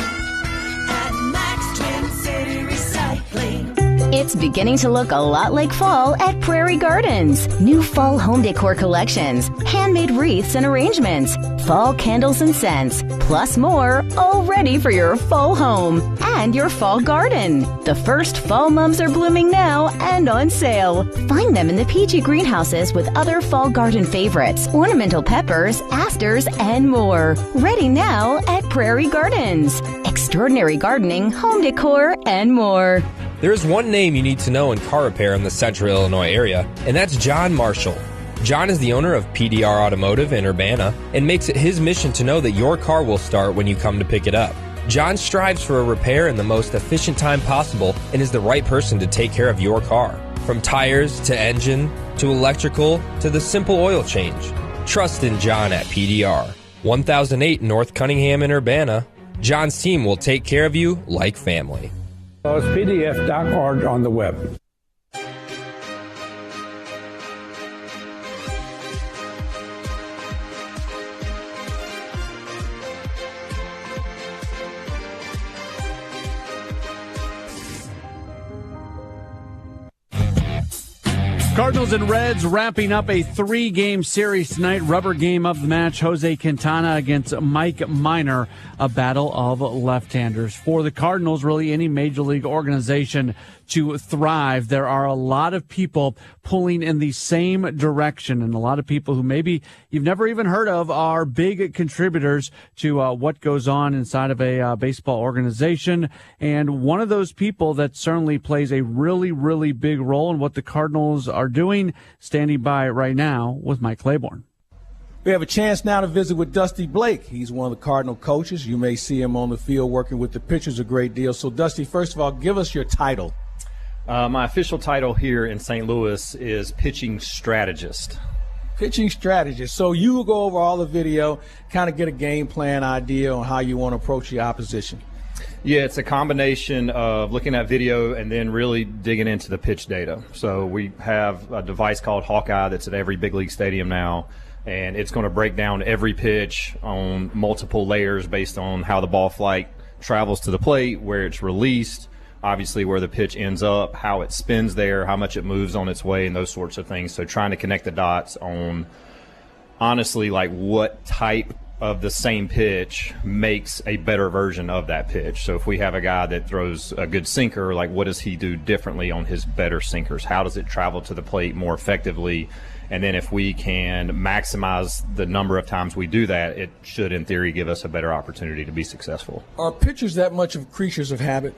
at Max Twin City Recycling. It's beginning to look a lot like fall at Prairie Gardens. New fall home decor collections, handmade wreaths and arrangements, fall candles and scents, plus more, all ready for your fall home and your fall garden. The first fall mums are blooming now and on sale. Find them in the peachy greenhouses with other fall garden favorites, ornamental peppers, asters, and more. Ready now at Prairie Gardens. Extraordinary gardening, home decor, and more. There is one name you need to know in car repair in the central Illinois area, and that's John Marshall. John is the owner of PDR Automotive in Urbana and makes it his mission to know that your car will start when you come to pick it up. John strives for a repair in the most efficient time possible and is the right person to take care of your car. From tires to engine to electrical to the simple oil change. Trust in John at PDR. 1008 North Cunningham in Urbana. John's team will take care of you like family. It's pdf.org on the web. Cardinals and Reds wrapping up a 3-game series tonight. Rubber game of the match, Jose Quintana against Mike Minor, a battle of left-handers. For the Cardinals, really any major league organization to thrive, there are a lot of people pulling in the same direction, and a lot of people who maybe you've never even heard of are big contributors to what goes on inside of a baseball organization. And one of those people that certainly plays a really, really big role in what the Cardinals are doing, standing by right now with Mike Claiborne. We have a chance now to visit with Dusty Blake. He's one of the Cardinal coaches. You may see him on the field working with the pitchers a great deal. So, Dusty, first of all, give us your title. My official title here in St. Louis is pitching strategist. Pitching strategist. So you will go over all the video, kind of get a game plan idea on how you want to approach the opposition. Yeah, it's a combination of looking at video and then really digging into the pitch data. So we have a device called Hawkeye that's at every big league stadium now, and it's going to break down every pitch on multiple layers based on how the ball flight travels to the plate, where it's released, obviously where the pitch ends up, how it spins there, how much it moves on its way, and those sorts of things. So trying to connect the dots on, honestly, like what type of the same pitch makes a better version of that pitch. So if we have a guy that throws a good sinker, like what does he do differently on his better sinkers? How does it travel to the plate more effectively? And then if we can maximize the number of times we do that, it should, in theory, give us a better opportunity to be successful. Are pitchers that much of creatures of habit?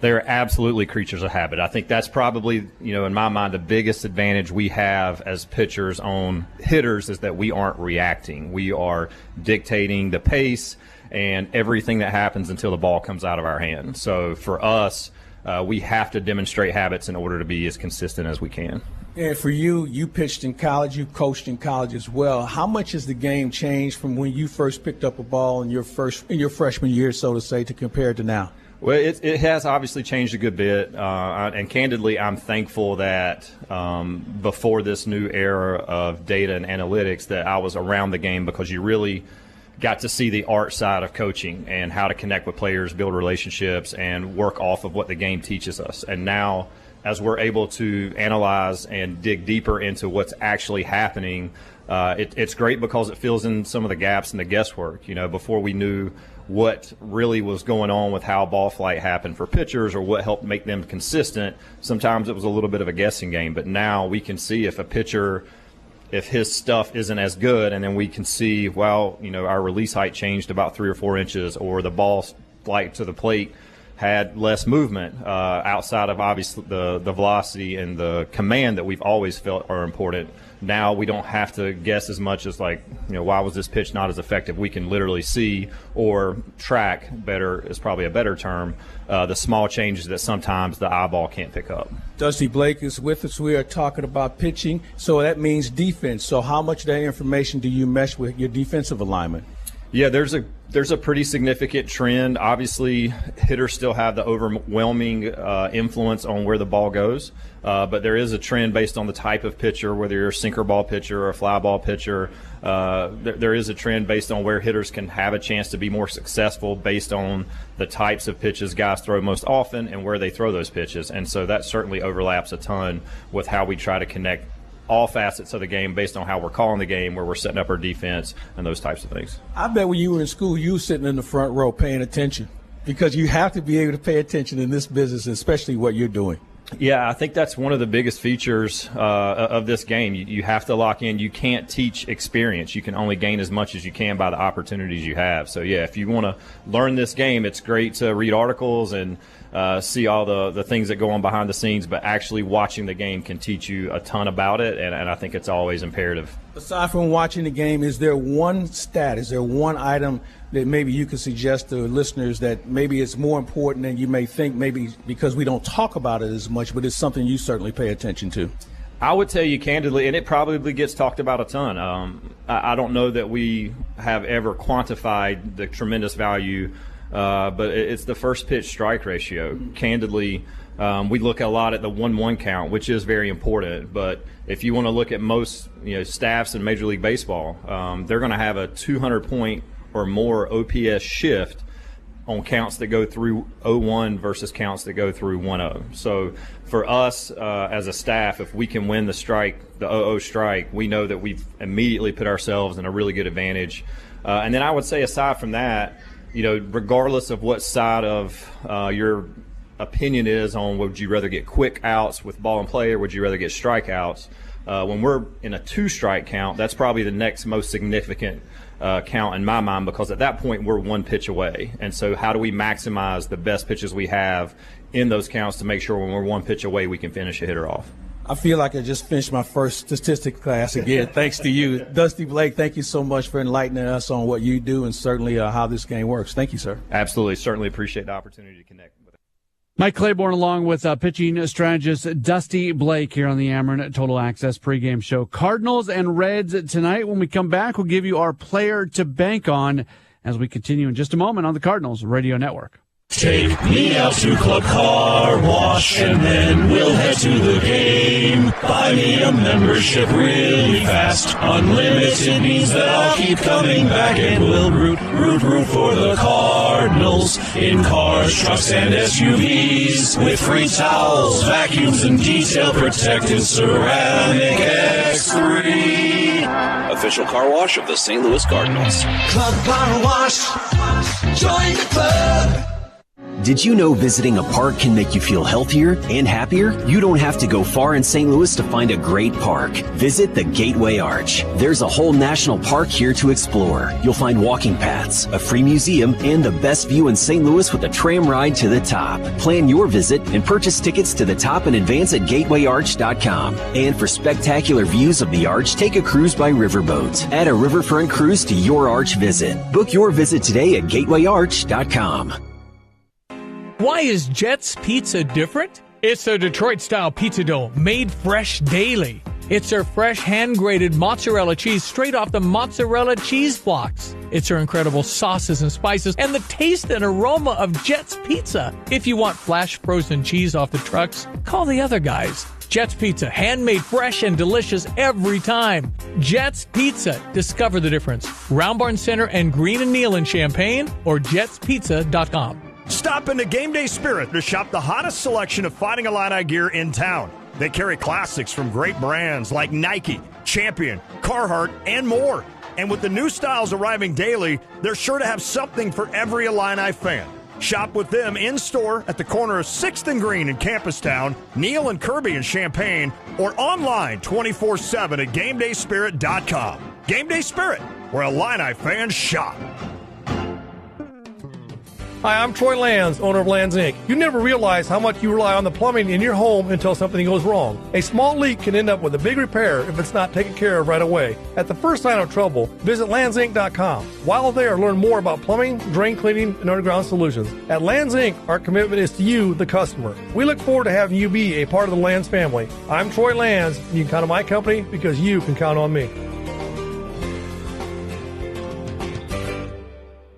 They're absolutely creatures of habit. I think that's probably, in my mind, the biggest advantage we have as pitchers on hitters is that we aren't reacting. We are dictating the pace and everything that happens until the ball comes out of our hand. So for us, we have to demonstrate habits in order to be as consistent as we can. And for you, you pitched in college, you coached in college as well. How much has the game changed from when you first picked up a ball in your freshman year, so to say, to compare it to now? Well, it has obviously changed a good bit, and candidly, I'm thankful that before this new era of data and analytics that I was around the game, because you really got to see the art side of coaching and how to connect with players, build relationships, and work off of what the game teaches us. And now, as we're able to analyze and dig deeper into what's actually happening, It's great because it fills in some of the gaps in the guesswork. Before we knew what really was going on with how ball flight happened for pitchers or what helped make them consistent, sometimes it was a little bit of a guessing game. But now we can see if a pitcher, if his stuff isn't as good, and then we can see, our release height changed about 3 or 4 inches, or the ball flight to the plate had less movement outside of obviously the velocity and the command that we've always felt are important. Now we don't have to guess as much as why was this pitch not as effective? We can literally see or track better is probably a better term, the small changes that sometimes the eyeball can't pick up. Dusty Blake is with us. We are talking about pitching, so that means defense. So how much of that information do you mesh with your defensive alignment? Yeah, there's a pretty significant trend. Obviously, hitters still have the overwhelming influence on where the ball goes, but there is a trend based on the type of pitcher, whether you're a sinker ball pitcher or a fly ball pitcher. There is a trend based on where hitters can have a chance to be more successful based on the types of pitches guys throw most often and where they throw those pitches. And so that certainly overlaps a ton with how we try to connect all facets of the game based on how we're calling the game, where we're setting up our defense, and those types of things. I bet when you were in school, you were sitting in the front row paying attention, because you have to be able to pay attention in this business, especially what you're doing. Yeah, I think that's one of the biggest features of this game. You have to lock in. You can't teach experience. You can only gain as much as you can by the opportunities you have. So, yeah, if you want to learn this game, it's great to read articles and see all the things that go on behind the scenes, but actually watching the game can teach you a ton about it, and I think it's always imperative. Aside from watching the game, is there one stat, is there one item that maybe you could suggest to listeners that maybe it's more important than you may think, maybe because we don't talk about it as much, but it's something you certainly pay attention to? I would tell you candidly, and it probably gets talked about a ton. I don't know that we have ever quantified the tremendous value, but it's the first pitch strike ratio. Candidly, we look a lot at the 1-1 count, which is very important. But if you want to look at most staffs in Major League Baseball, they're going to have a 200-point or more OPS shift on counts that go through 0-1 versus counts that go through 1-0. So for us as a staff, if we can win the strike, the 0-0 strike, we know that we've immediately put ourselves in a really good advantage. And then I would say aside from that, regardless of what side of your opinion is on would you rather get quick outs with ball in play or would you rather get strikeouts, when we're in a 2-strike count, that's probably the next most significant count in my mind, because at that point we're 1 pitch away. And so how do we maximize the best pitches we have in those counts to make sure when we're 1 pitch away we can finish a hitter off? I feel like I just finished my first statistics class again, thanks to you. Dusty Blake, thank you so much for enlightening us on what you do and certainly how this game works. Thank you, sir. Absolutely. Certainly appreciate the opportunity to connect with it. Mike Claiborne along with pitching strategist Dusty Blake here on the Ameren Total Access pregame show. Cardinals and Reds tonight. When we come back, we'll give you our player to bank on as we continue in just a moment on the Cardinals Radio Network. Take me out to Club Car Wash and then we'll head to the game. Buy me a membership really fast. Unlimited means that I'll keep coming back and we'll root for the Cardinals in cars, trucks, and SUVs with free towels, vacuums, and detail protected ceramic X3. Official car wash of the St. Louis Cardinals. Club Car Wash. Join the club. Did you know visiting a park can make you feel healthier and happier? You don't have to go far in St. Louis to find a great park. Visit the Gateway Arch. There's a whole national park here to explore. You'll find walking paths, a free museum, and the best view in St. Louis with a tram ride to the top. Plan your visit and purchase tickets to the top in advance at gatewayarch.com. And for spectacular views of the arch, take a cruise by riverboat. Add a riverfront cruise to your arch visit. Book your visit today at gatewayarch.com. Why is Jet's Pizza different? It's their Detroit-style pizza dough made fresh daily. It's their fresh hand-grated mozzarella cheese straight off the mozzarella cheese blocks. It's their incredible sauces and spices and the taste and aroma of Jet's Pizza. If you want flash frozen cheese off the trucks, call the other guys. Jet's Pizza, handmade fresh and delicious every time. Jet's Pizza. Discover the difference. Round Barn Center and Green and Neal in Champaign or jetspizza.com. Stop in the game day spirit to shop the hottest selection of Fighting Illini gear in town. They carry classics from great brands like Nike, Champion, Carhartt, and more. And with the new styles arriving daily, they're sure to have something for every Illini fan. Shop with them in-store at the corner of 6th and Green in Campustown, Neal and Kirby in Champaign, or online 24/7 at GameDaySpirit.com. Game Day Spirit, where Illini fans shop. Hi, I'm Troy Lands, owner of Lands Inc. You never realize how much you rely on the plumbing in your home until something goes wrong. A small leak can end up with a big repair if it's not taken care of right away. At the first sign of trouble, visit landsinc.com. While there, learn more about plumbing, drain cleaning, and underground solutions. At Lands Inc., our commitment is to you, the customer. We look forward to having you be a part of the Lands family. I'm Troy Lands, and you can count on my company because you can count on me.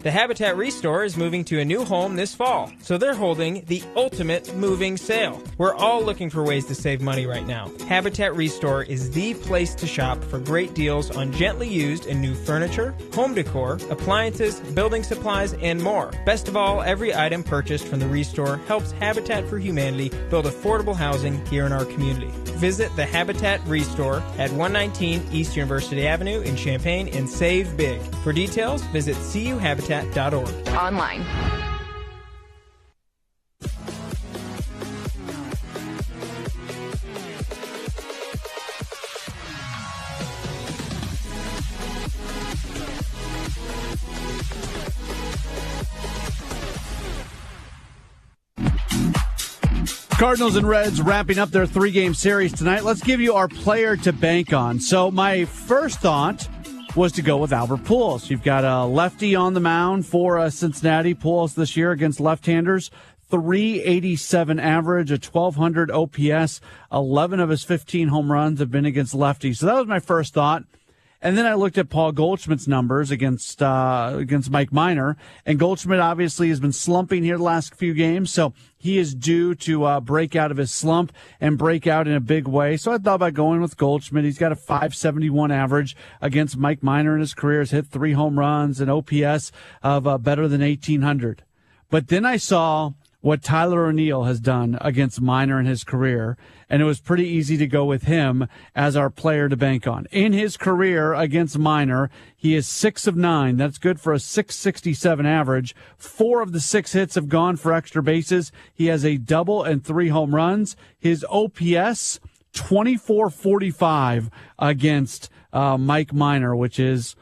The Habitat Restore is moving to a new home this fall, so they're holding the ultimate moving sale. We're all looking for ways to save money right now. Habitat Restore is the place to shop for great deals on gently used and new furniture, home decor, appliances, building supplies, and more. Best of all, every item purchased from the Restore helps Habitat for Humanity build affordable housing here in our community. Visit the Habitat Restore at 119 East University Avenue in Champaign and save big. For details, visit cuhabitat.org. Online. Cardinals and Reds wrapping up their 3-game series tonight. Let's give you our player to bank on. So my first thought was to go with Albert Pujols. You've got a lefty on the mound for Cincinnati. Pujols this year against left-handers, .387 average, a 1,200 OPS. 11 of his 15 home runs have been against lefties. So that was my first thought. And then I looked at Paul Goldschmidt's numbers against Mike Minor, and Goldschmidt obviously has been slumping here the last few games, so he is due to break out of his slump and break out in a big way. So I thought about going with Goldschmidt. He's got a .571 average against Mike Minor in his career. Has hit 3 home runs, an OPS of better than 1,800. But then I saw what Tyler O'Neill has done against Minor in his career, and it was pretty easy to go with him as our player to bank on. In his career against Minor, he is 6 of 9. That's good for a .667 average. 4 of the 6 hits have gone for extra bases. He has a double and 3 home runs. His OPS, 2445 against Mike Minor, which is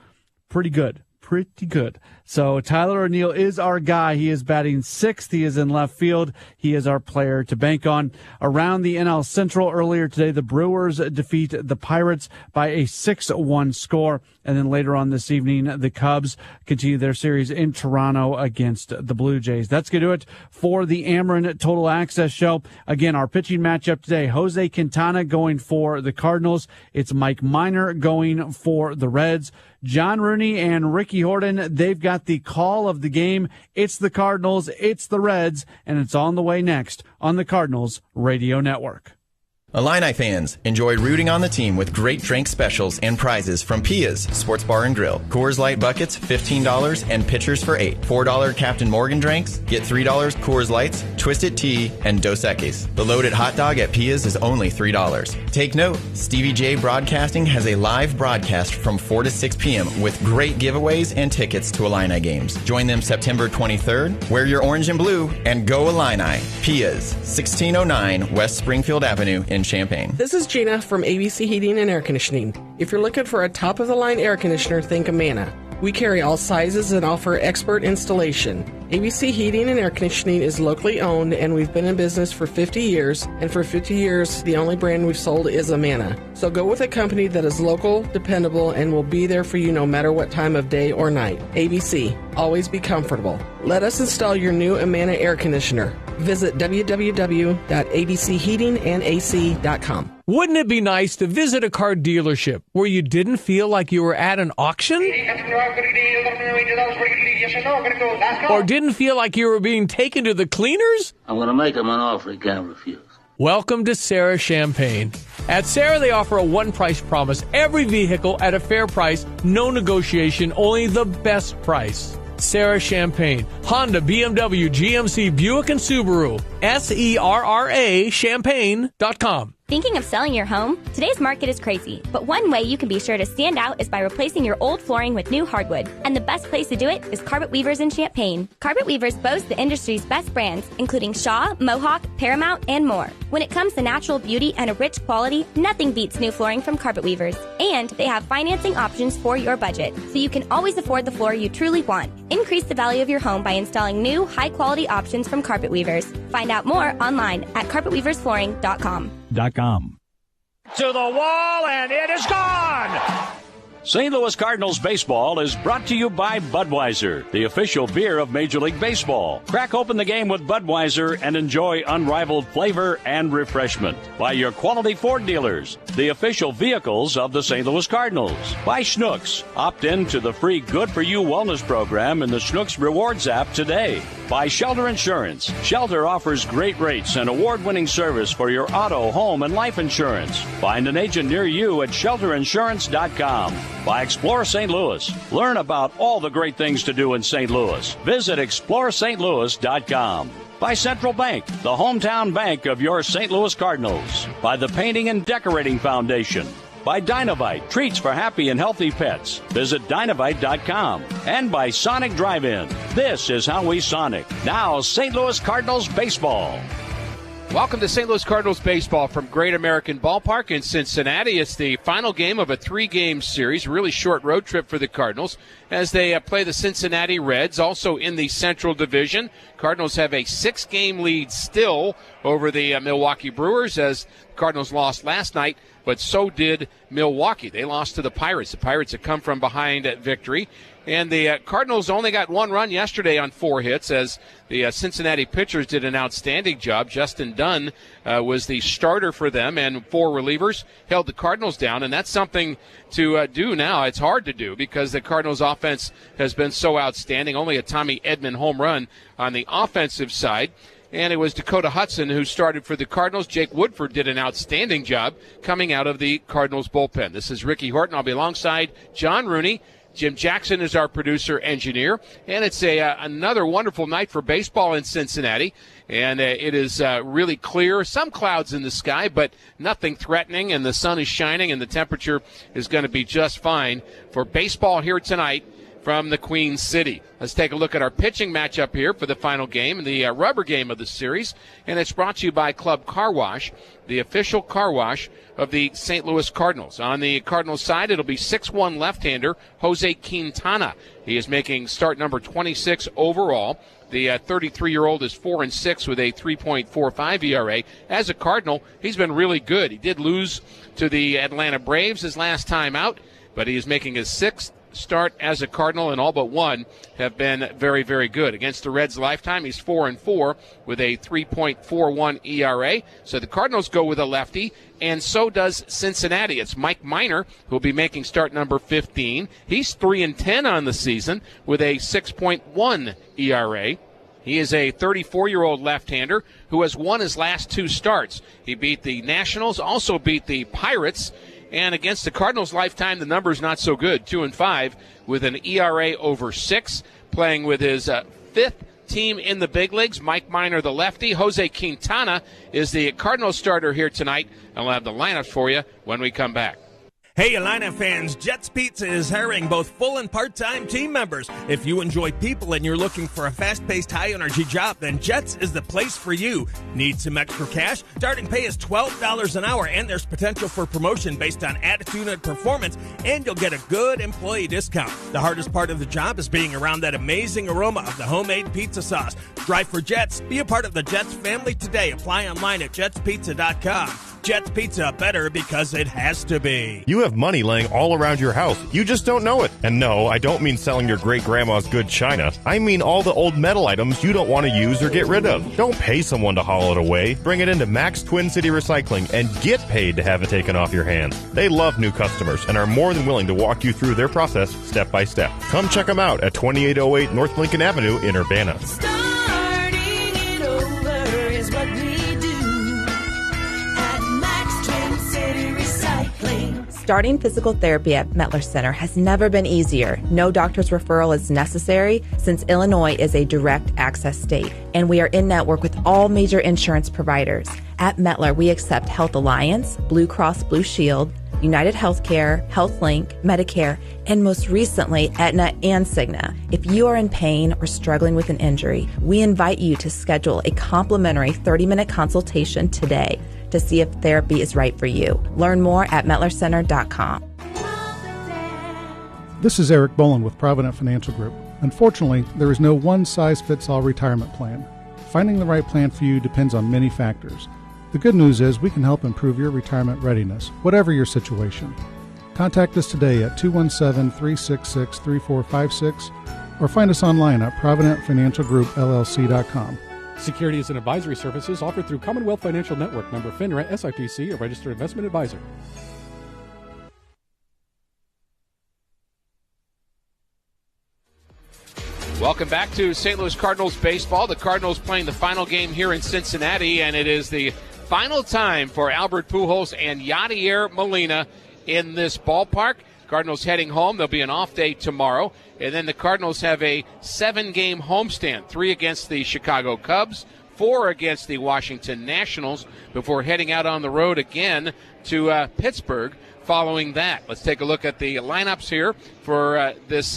pretty good. Pretty good. So Tyler O'Neill is our guy. He is batting 6th. He is in left field. He is our player to bank on. Around the NL Central earlier today, the Brewers defeat the Pirates by a 6-1 score. And then later on this evening, the Cubs continue their series in Toronto against the Blue Jays. That's going to do it for the Ameren Total Access Show. Again, our pitching matchup today, Jose Quintana going for the Cardinals. It's Mike Minor going for the Reds. John Rooney and Ricky Horton, they've got the call of the game. It's the Cardinals, it's the Reds, and it's on the way next on the Cardinals Radio Network. Illini fans, enjoy rooting on the team with great drink specials and prizes from Pia's Sports Bar and Grill. Coors Light buckets, $15 and pitchers for $8. $4 Captain Morgan drinks, get $3 Coors Lights, Twisted Tea, and Dos Equis. The loaded hot dog at Pia's is only $3. Take note, Stevie J Broadcasting has a live broadcast from 4 to 6 p.m. with great giveaways and tickets to Illini games. Join them September 23rd. Wear your orange and blue and go Illini. Pia's, 1609 West Springfield Avenue in Champaign. This is Gina from ABC Heating and Air Conditioning. If you're looking for a top-of-the-line air conditioner, think Amana. We carry all sizes and offer expert installation. ABC Heating and Air Conditioning is locally owned, and we've been in business for 50 years. And for 50 years, the only brand we've sold is Amana. So go with a company that is local, dependable, and will be there for you no matter what time of day or night. ABC. Always be comfortable. Let us install your new Amana air conditioner. Visit www.abcheatingandac.com. Wouldn't it be nice to visit a car dealership where you didn't feel like you were at an auction? Or didn't feel like you were being taken to the cleaners? I'm going to make him an offer he can't refuse. Welcome to Sarah Champagne. At Sarah, they offer a one-price promise. Every vehicle at a fair price, no negotiation, only the best price. Sarah Champagne, Honda, BMW, GMC, Buick, and Subaru. SERRA Champagne.com. Thinking of selling your home? Today's market is crazy, but one way you can be sure to stand out is by replacing your old flooring with new hardwood. And the best place to do it is Carpet Weavers in Champaign. Carpet Weavers boast the industry's best brands, including Shaw, Mohawk, Paramount, and more. When it comes to natural beauty and a rich quality, nothing beats new flooring from Carpet Weavers. And they have financing options for your budget, so you can always afford the floor you truly want. Increase the value of your home by installing new, high-quality options from Carpet Weavers. Find out more online at carpetweaversflooring.com. To the wall, and it is gone! St. Louis Cardinals baseball is brought to you by Budweiser, the official beer of Major League Baseball. Crack open the game with Budweiser and enjoy unrivaled flavor and refreshment. By your quality Ford dealers, the official vehicles of the St. Louis Cardinals. By Schnucks. Opt in to the free Good For You wellness program in the Schnucks Rewards app today. By Shelter Insurance. Shelter offers great rates and award-winning service for your auto, home, and life insurance. Find an agent near you at shelterinsurance.com. By Explore St. Louis. Learn about all the great things to do in St. Louis. Visit ExploreSt.Louis.com. By Central Bank, the hometown bank of your St. Louis Cardinals. By the Painting and Decorating Foundation. By Dynavite, treats for happy and healthy pets. Visit Dynavite.com. And by Sonic Drive-In. This is how we Sonic. Now, St. Louis Cardinals baseball. Welcome to St. Louis Cardinals baseball from Great American Ballpark in Cincinnati. It's the final game of a 3-game series, really short road trip for the Cardinals as they play the Cincinnati Reds, also in the Central Division. Cardinals have a 6-game lead still over the Milwaukee Brewers as the Cardinals lost last night, but so did Milwaukee. They lost to the Pirates. The Pirates have come from behind at victory. And the Cardinals only got 1 run yesterday on 4 hits as the Cincinnati pitchers did an outstanding job. Justin Dunn was the starter for them, and 4 relievers held the Cardinals down, and that's something to do now. It's hard to do because the Cardinals' offense has been so outstanding. Only a Tommy Edman home run on the offensive side. And it was Dakota Hudson who started for the Cardinals. Jake Woodford did an outstanding job coming out of the Cardinals bullpen. This is Ricky Horton. I'll be alongside John Rooney. Jim Jackson is our producer-engineer, and it's another wonderful night for baseball in Cincinnati, and it is really clear. Some clouds in the sky, but nothing threatening, and the sun is shining, and the temperature is going to be just fine for baseball here tonight from the Queen City. Let's take a look at our pitching matchup here for the final game, the rubber game of the series, and it's brought to you by Club Car Wash, the official car wash of the St. Louis Cardinals. On the Cardinals side, it'll be 6'1" left-hander Jose Quintana. He is making start number 26 overall. The 33-year-old is 4-6 with a 3.45 ERA. As a Cardinal, he's been really good. He did lose to the Atlanta Braves his last time out, but he is making his 6th start as a Cardinal, and all but 1 have been very, very good. Against the Reds lifetime, he's 4-4 with a 3.41 ERA. So the Cardinals go with a lefty, and so does Cincinnati. It's Mike Minor who will be making start number 15. He's 3-10 on the season with a 6.1 ERA. He is a 34-year-old left-hander who has won his last 2 starts. He beat the Nationals, also beat the Pirates, and against the Cardinals lifetime, the number's not so good, 2-5 with an ERA over 6, playing with his 5th team in the big leagues. Mike Minor, the lefty. Jose Quintana is the Cardinals starter here tonight, and we'll have the lineups for you when we come back. Hey, Illini fans, Jets Pizza is hiring both full and part-time team members. If you enjoy people and you're looking for a fast-paced, high-energy job, then Jets is the place for you. Need some extra cash? Starting pay is $12 an hour, and there's potential for promotion based on attitude and performance, and you'll get a good employee discount. The hardest part of the job is being around that amazing aroma of the homemade pizza sauce. Drive for Jets. Be a part of the Jets family today. Apply online at jetspizza.com. Jets Pizza, better because it has to be. You have money laying all around your house. You just don't know it. And no, I don't mean selling your great-grandma's good china. I mean all the old metal items you don't want to use or get rid of. Don't pay someone to haul it away. Bring it into Max Twin City Recycling and get paid to have it taken off your hands. They love new customers and are more than willing to walk you through their process step by step. Come check them out at 2808 North Lincoln Avenue in Urbana. Starting it over is what we do at Max Twin City Recycling. Starting physical therapy at Mettler Center has never been easier. No doctor's referral is necessary since Illinois is a direct access state, and we are in network with all major insurance providers. At Metler, we accept Health Alliance, Blue Cross Blue Shield, United Healthcare, HealthLink, Medicare, and most recently, Aetna and Cigna. If you are in pain or struggling with an injury, we invite you to schedule a complimentary 30-minute consultation today to see if therapy is right for you. Learn more at metlercenter.com. This is Eric Boland with Provident Financial Group. Unfortunately, there is no one-size-fits-all retirement plan. Finding the right plan for you depends on many factors. The good news is we can help improve your retirement readiness, whatever your situation. Contact us today at 217-366-3456 or find us online at providentfinancialgroupllc.com. Securities and advisory services offered through Commonwealth Financial Network, member FINRA, SIPC, a registered investment advisor. Welcome back to St. Louis Cardinals baseball. The Cardinals playing the final game here in Cincinnati, and it is the final time for Albert Pujols and Yadier Molina in this ballpark. Cardinals heading home. There'll be an off day tomorrow. And then the Cardinals have a 7-game homestand, 3 against the Chicago Cubs, 4 against the Washington Nationals, before heading out on the road again to Pittsburgh following that. Let's take a look at the lineups here for this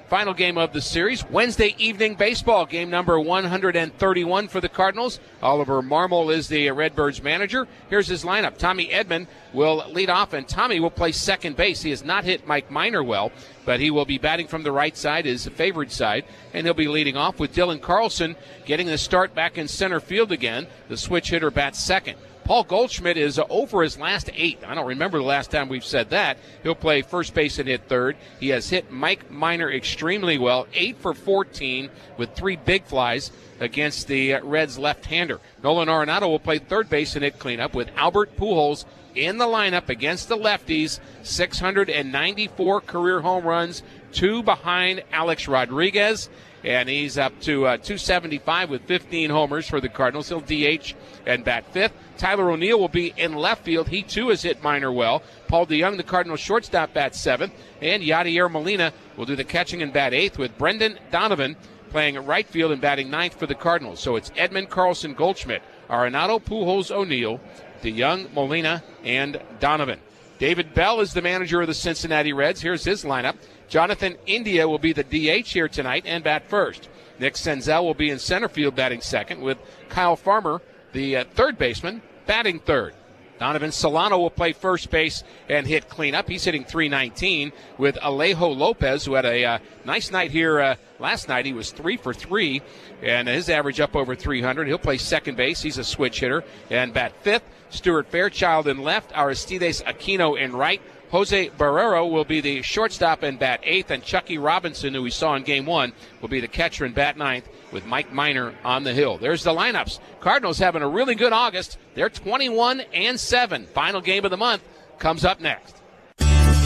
final game of the series. Wednesday evening baseball, game number 131 for the Cardinals. Oliver Marmol is the Redbirds manager. Here's his lineup. Tommy Edman will lead off, and Tommy will play second base. He has not hit Mike Minor well, but he will be batting from the right side, his favored side, and he'll be leading off with Dylan Carlson getting the start back in center field again. The switch hitter bats second. Paul Goldschmidt is over his last 8. I don't remember the last time we've said that. He'll play first base and hit third. He has hit Mike Minor extremely well, 8 for 14 with 3 big flies against the Reds left-hander. Nolan Arenado will play third base and hit cleanup with Albert Pujols in the lineup against the lefties. 694 career home runs, 2 behind Alex Rodriguez. And he's up to 275 with 15 homers for the Cardinals. He'll DH and bat fifth. Tyler O'Neill will be in left field. He, too, has hit Minor well. Paul DeYoung, the Cardinals shortstop, bats seventh. And Yadier Molina will do the catching and bat eighth, with Brendan Donovan playing at right field and batting ninth for the Cardinals. So it's Edman, Carlson, Goldschmidt, Arenado, Pujols, O'Neill, DeYoung, Molina, and Donovan. David Bell is the manager of the Cincinnati Reds. Here's his lineup. Jonathan India will be the DH here tonight and bat first. Nick Senzel will be in center field batting second, with Kyle Farmer, the third baseman, batting third. Donovan Solano will play first base and hit cleanup. He's hitting .319 with Alejo Lopez, who had a nice night here last night. He was 3 for 3, and his average up over 300. He'll play second base. He's a switch hitter and bat fifth. Stuart Fairchild in left. Aristides Aquino in right. Jose Barrero will be the shortstop and bat eighth, and Chucky Robinson, who we saw in Game 1, will be the catcher and bat ninth, with Mike Minor on the hill. There's the lineups. Cardinals having a really good August. They're 21-7. Final game of the month comes up next.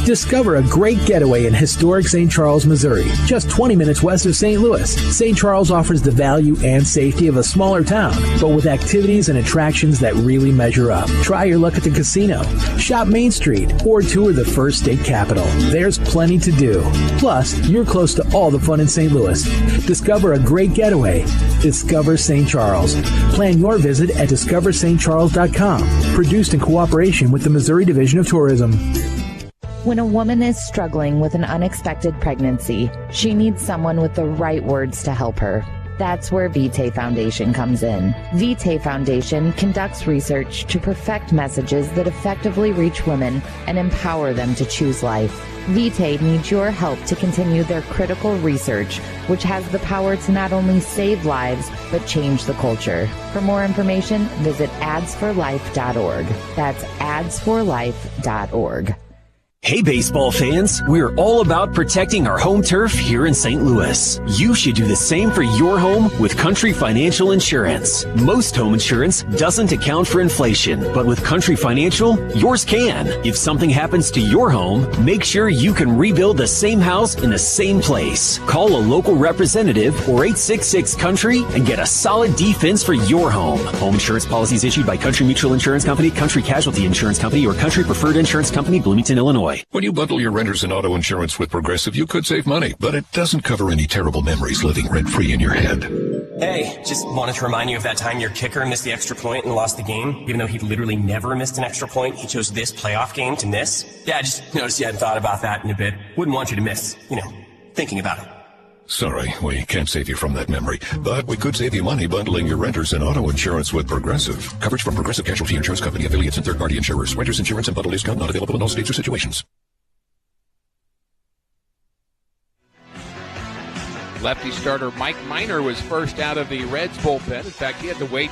Discover a great getaway in historic St. Charles, Missouri, just 20 minutes west of St. Louis. St. Charles offers the value and safety of a smaller town, but with activities and attractions that really measure up. Try your luck at the casino, shop Main Street, or tour the first state capital. There's plenty to do. Plus, you're close to all the fun in St. Louis. Discover a great getaway. Discover St. Charles. Plan your visit at discoverstcharles.com. Produced in cooperation with the Missouri Division of Tourism. When a woman is struggling with an unexpected pregnancy, she needs someone with the right words to help her. That's where Vitae Foundation comes in. Vitae Foundation conducts research to perfect messages that effectively reach women and empower them to choose life. Vitae needs your help to continue their critical research, which has the power to not only save lives, but change the culture. For more information, visit adsforlife.org. That's adsforlife.org. Hey baseball fans, we're all about protecting our home turf here in St. Louis. You should do the same for your home with Country Financial Insurance. Most home insurance doesn't account for inflation, but with Country Financial, yours can. If something happens to your home, make sure you can rebuild the same house in the same place. Call a local representative or 866-COUNTRY and get a solid defense for your home. Home insurance policies issued by Country Mutual Insurance Company, Country Casualty Insurance Company, or Country Preferred Insurance Company, Bloomington, Illinois. When you bundle your renters and auto insurance with Progressive, you could save money, but it doesn't cover any terrible memories living rent-free in your head. Hey, just wanted to remind you of that time your kicker missed the extra point and lost the game. Even though he'd literally never missed an extra point, he chose this playoff game to miss. Yeah, I just noticed you hadn't thought about that in a bit. Wouldn't want you to miss, thinking about it. Sorry, we can't save you from that memory, but we could save you money bundling your renters and auto insurance with Progressive. Coverage from Progressive Casualty Insurance Company, affiliates, and third-party insurers. Renters insurance and bundle discount not available in all states or situations. Lefty starter Mike Minor was first out of the Reds bullpen. In fact, he had to wait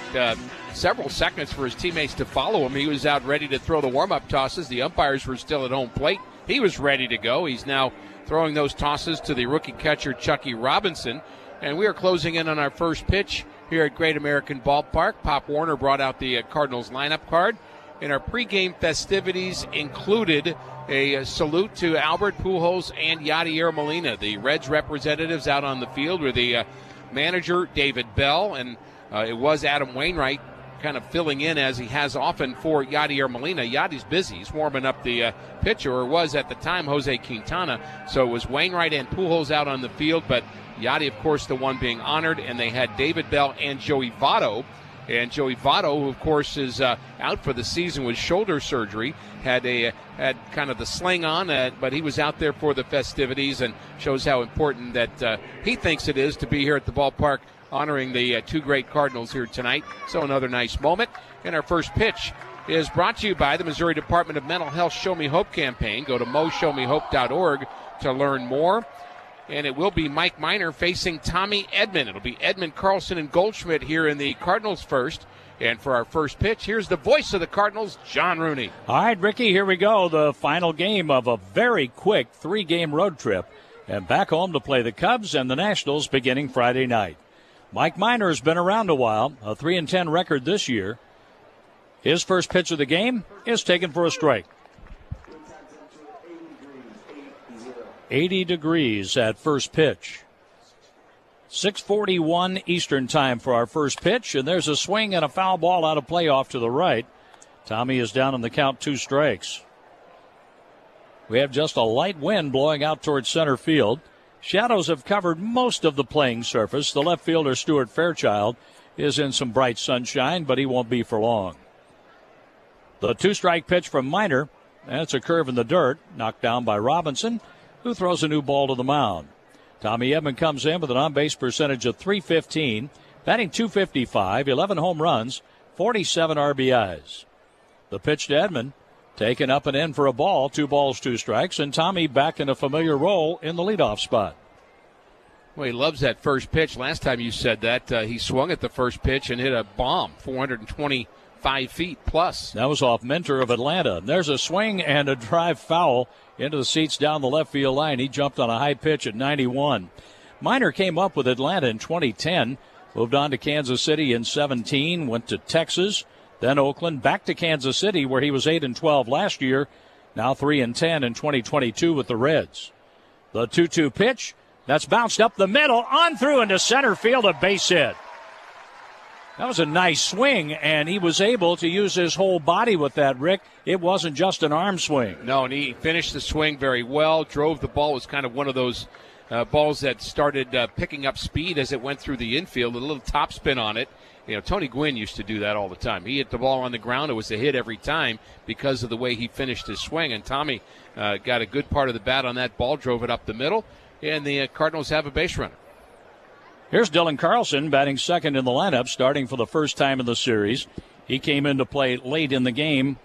several seconds for his teammates to follow him. He was out ready to throw the warm-up tosses. The umpires were still at home plate. He was ready to go. He's now throwing those tosses to the rookie catcher Chucky Robinson. And we are closing in on our first pitch here at Great American Ballpark. Pop Warner brought out the Cardinals lineup card. And our pregame festivities included a salute to Albert Pujols and Yadier Molina. The Reds representatives out on the field were the manager, David Bell, and it was Adam Wainwright kind of filling in as he has often for Yadier Molina. Yadi's busy. He's warming up the pitcher, or was at the time Jose Quintana. So it was Wainwright and Pujols out on the field, but Yadi, of course, the one being honored, and they had David Bell and Joey Votto. And Joey Votto, who, of course, is out for the season with shoulder surgery, had kind of the sling on, but he was out there for the festivities, and shows how important that he thinks it is to be here at the ballpark honoring the two great Cardinals here tonight. So another nice moment. And our first pitch is brought to you by the Missouri Department of Mental Health Show Me Hope campaign. Go to moshowmehope.org to learn more. And it will be Mike Minor facing Tommy Edman. It'll be Edman, Carlson, and Goldschmidt here in the Cardinals first. And for our first pitch, here's the voice of the Cardinals, John Rooney. All right, Ricky, here we go. The final game of a very quick 3-game road trip. And back home to play the Cubs and the Nationals beginning Friday night. Mike Minor has been around a while, a 3-10 record this year. His first pitch of the game is taken for a strike. 80 degrees at first pitch. 6:41 Eastern time for our first pitch, and there's a swing and a foul ball out of play off to the right. Tommy is down on the count, 2 strikes. We have just a light wind blowing out towards center field. Shadows have covered most of the playing surface. The left fielder, Stuart Fairchild, is in some bright sunshine, but he won't be for long. The 2-strike pitch from Minor, that's a curve in the dirt, knocked down by Robinson, who throws a new ball to the mound. Tommy Edman comes in with an on-base percentage of .315, batting .255, 11 home runs, 47 RBIs. The pitch to Edman, taken up and in for a ball, 2 balls, 2 strikes, and Tommy back in a familiar role in the leadoff spot. Well, he loves that first pitch. Last time you said that, he swung at the first pitch and hit a bomb, 425 feet plus. That was off Minter of Atlanta. There's a swing and a drive foul into the seats down the left field line. He jumped on a high pitch at 91. Minor came up with Atlanta in 2010, moved on to Kansas City in 17, went to Texas, then Oakland, back to Kansas City where he was 8-12 last year, now 3-10 in 2022 with the Reds. The 2-2 pitch, that's bounced up the middle, on through into center field, a base hit. That was a nice swing, and he was able to use his whole body with that, Rick. It wasn't just an arm swing. No, and he finished the swing very well, drove the ball. It was kind of one of those balls that started picking up speed as it went through the infield, a little top spin on it. You know, Tony Gwynn used to do that all the time. He hit the ball on the ground. It was a hit every time because of the way he finished his swing, and Tommy got a good part of the bat on that ball, drove it up the middle, and the Cardinals have a base runner. Here's Dylan Carlson batting second in the lineup, starting for the first time in the series. He came into play late in the game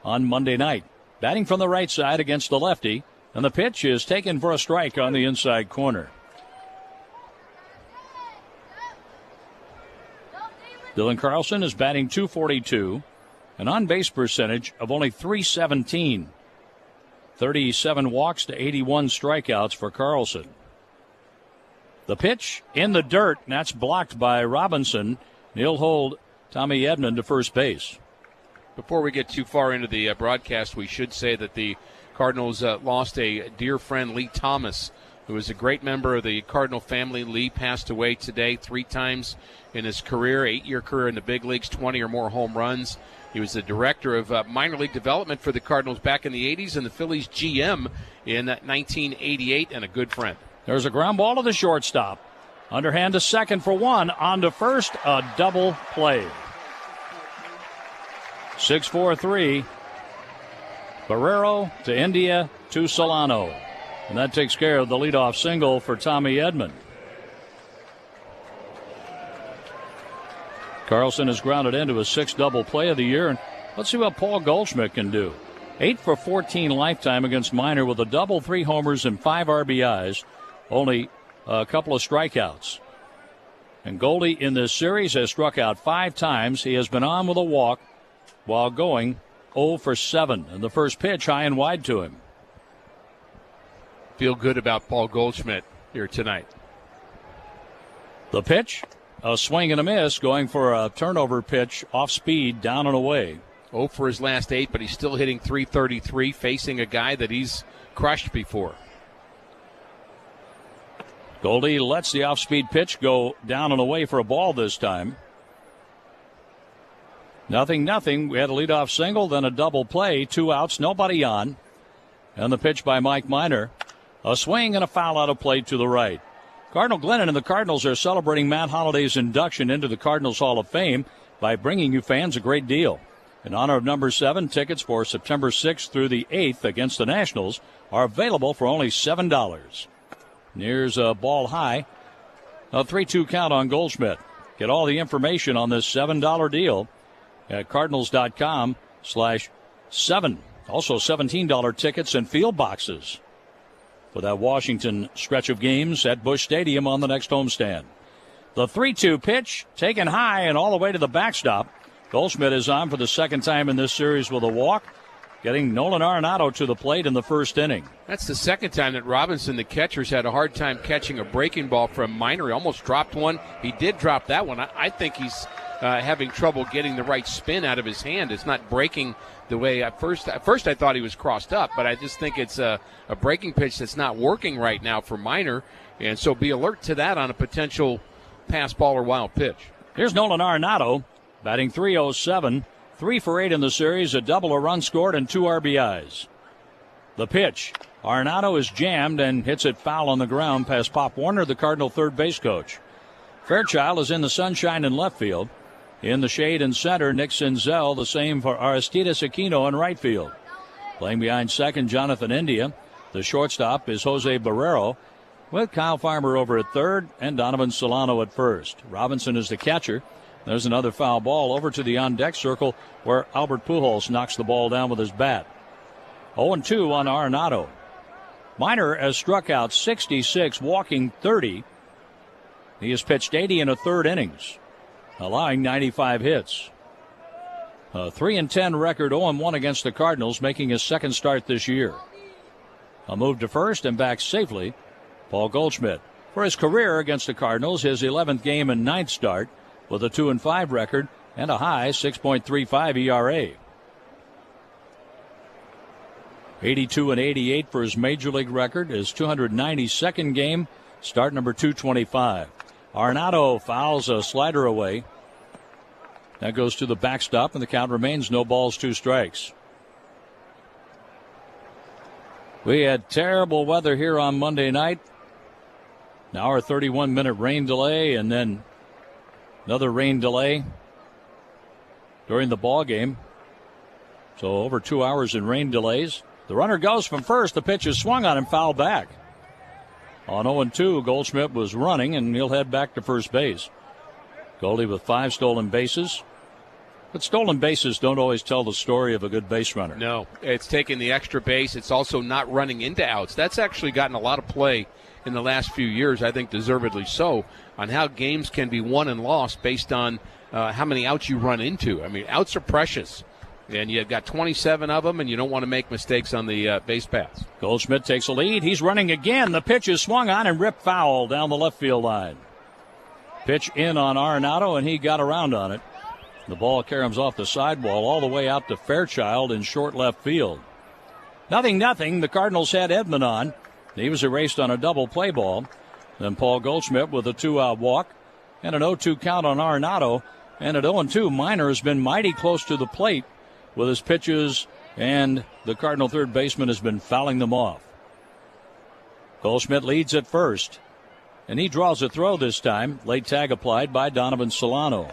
on Monday night. Batting from the right side against the lefty, and the pitch is taken for a strike on the inside corner. Dylan Carlson is batting .242, an on-base percentage of only .317. 37 walks to 81 strikeouts for Carlson. The pitch in the dirt, and that's blocked by Robinson. He'll hold Tommy Edman to first base. Before we get too far into the broadcast, we should say that the Cardinals lost a dear friend, Lee Thomas, who was a great member of the Cardinal family. Lee passed away today 3 times in his career, 8-year career in the big leagues, 20 or more home runs. He was the director of minor league development for the Cardinals back in the 80s and the Phillies GM in 1988, and a good friend. There's a ground ball to the shortstop. Underhand to second for one. On to first, a double play. 6-4-3. Barrero to India to Solano. And that takes care of the leadoff single for Tommy Edman. Carlson has grounded into his 6th double play of the year. And let's see what Paul Goldschmidt can do. 8 for 14 lifetime against Minor with a double, 3 homers, and 5 RBIs. Only a couple of strikeouts. And Goldie in this series has struck out 5 times. He has been on with a walk while going 0 for 7. And the first pitch high and wide to him. Feel good about Paul Goldschmidt here tonight. The pitch, a swing and a miss, going for a turnover pitch off speed, down and away. 0 for his last 8, but he's still hitting .333, facing a guy that he's crushed before. Goldie lets the off-speed pitch go down and away for a ball this time. 0-0. We had a leadoff single, then a double play, 2 outs, nobody on. And the pitch by Mike Minor. A swing and a foul out of play to the right. Cardinal Glennon and the Cardinals are celebrating Matt Holliday's induction into the Cardinals Hall of Fame by bringing you fans a great deal. In honor of number 7, tickets for September 6th through the 8th against the Nationals are available for only $7. Here's a ball high. A 3-2 count on Goldschmidt. Get all the information on this $7 deal at cardinals.com/7. Also $17 tickets and field boxes for that Washington stretch of games at Busch Stadium on the next homestand. The 3-2 pitch taken high and all the way to the backstop. Goldschmidt is on for the 2nd time in this series with a walk, getting Nolan Arenado to the plate in the 1st inning. That's the 2nd time that Robinson, the catcher's had a hard time catching a breaking ball from Minor. He almost dropped one. He did drop that one. I think he's having trouble getting the right spin out of his hand. It's not breaking the way at first I thought he was crossed up, but I just think it's a breaking pitch that's not working right now for Minor, and so be alert to that on a potential pass ball or wild pitch. Here's Nolan Arenado, batting .307, 3 for 8 in the series, a double, a run scored, and 2 RBIs. The pitch. Arenado is jammed and hits it foul on the ground past Pop Warner, the Cardinal third base coach. Fairchild is in the sunshine in left field. In the shade and center, Nick Senzel, the same for Aristides Aquino in right field. Playing behind second, Jonathan India. The shortstop is Jose Barrero, with Kyle Farmer over at third and Donovan Solano at first. Robinson is the catcher. There's another foul ball over to the on-deck circle where Albert Pujols knocks the ball down with his bat. 0-2 on Arenado. Minor has struck out 66, walking 30. He has pitched 80 in a third innings, allowing 95 hits. A 3-10 record, 0-1 against the Cardinals, making his 2nd start this year. A move to first and back safely, Paul Goldschmidt. For his career against the Cardinals, his 11th game and 9th start, with a 2-5 record and a high 6.35 ERA. 82 and 88 for his major league record, his 292nd game, start number 225. Arenado fouls a slider away. That goes to the backstop, and the count remains no balls, 2 strikes. We had terrible weather here on Monday night. An hour 31-minute rain delay, and then another rain delay during the ball game. So over 2 hours in rain delays. The runner goes from first. The pitch is swung on and fouled back. On 0-2, Goldschmidt was running, and he'll head back to first base. Goldie with 5 stolen bases. But stolen bases don't always tell the story of a good base runner. No, it's taking the extra base. It's also not running into outs. That's actually gotten a lot of play in the last few years, I think deservedly so, on how games can be won and lost based on how many outs you run into. I mean, outs are precious, and you've got 27 of them, and you don't want to make mistakes on the base paths. Goldschmidt takes a lead. He's running again. The pitch is swung on and ripped foul down the left field line. Pitch in on Arenado, and he got around on it. The ball caroms off the sidewall all the way out to Fairchild in short left field. 0-0. The Cardinals had Edman on. He was erased on a double play ball. Then Paul Goldschmidt with a 2-out walk and an 0-2 count on Arenado. And at 0-2, Minor has been mighty close to the plate with his pitches, and the Cardinal third baseman has been fouling them off. Goldschmidt leads at first. And he draws a throw this time. Late tag applied by Donovan Solano.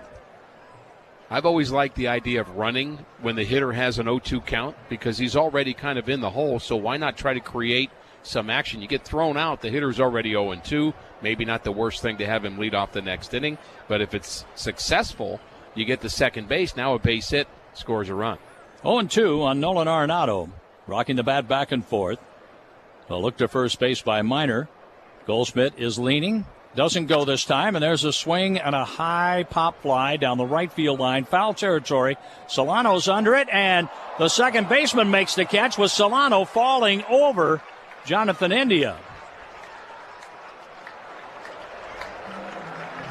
I've always liked the idea of running when the hitter has an 0-2 count because he's already kind of in the hole, so why not try to create some action? You get thrown out, the hitter's already 0-2. Maybe not the worst thing to have him lead off the next inning, but if it's successful, you get the second base. Now a base hit scores a run. 0-2 on Nolan Arenado. Rocking the bat back and forth. A look to first base by Minor. Goldschmidt is leaning. Doesn't go this time, and there's a swing and a high pop fly down the right field line. Foul territory. Solano's under it, and the second baseman makes the catch with Solano falling over Jonathan India.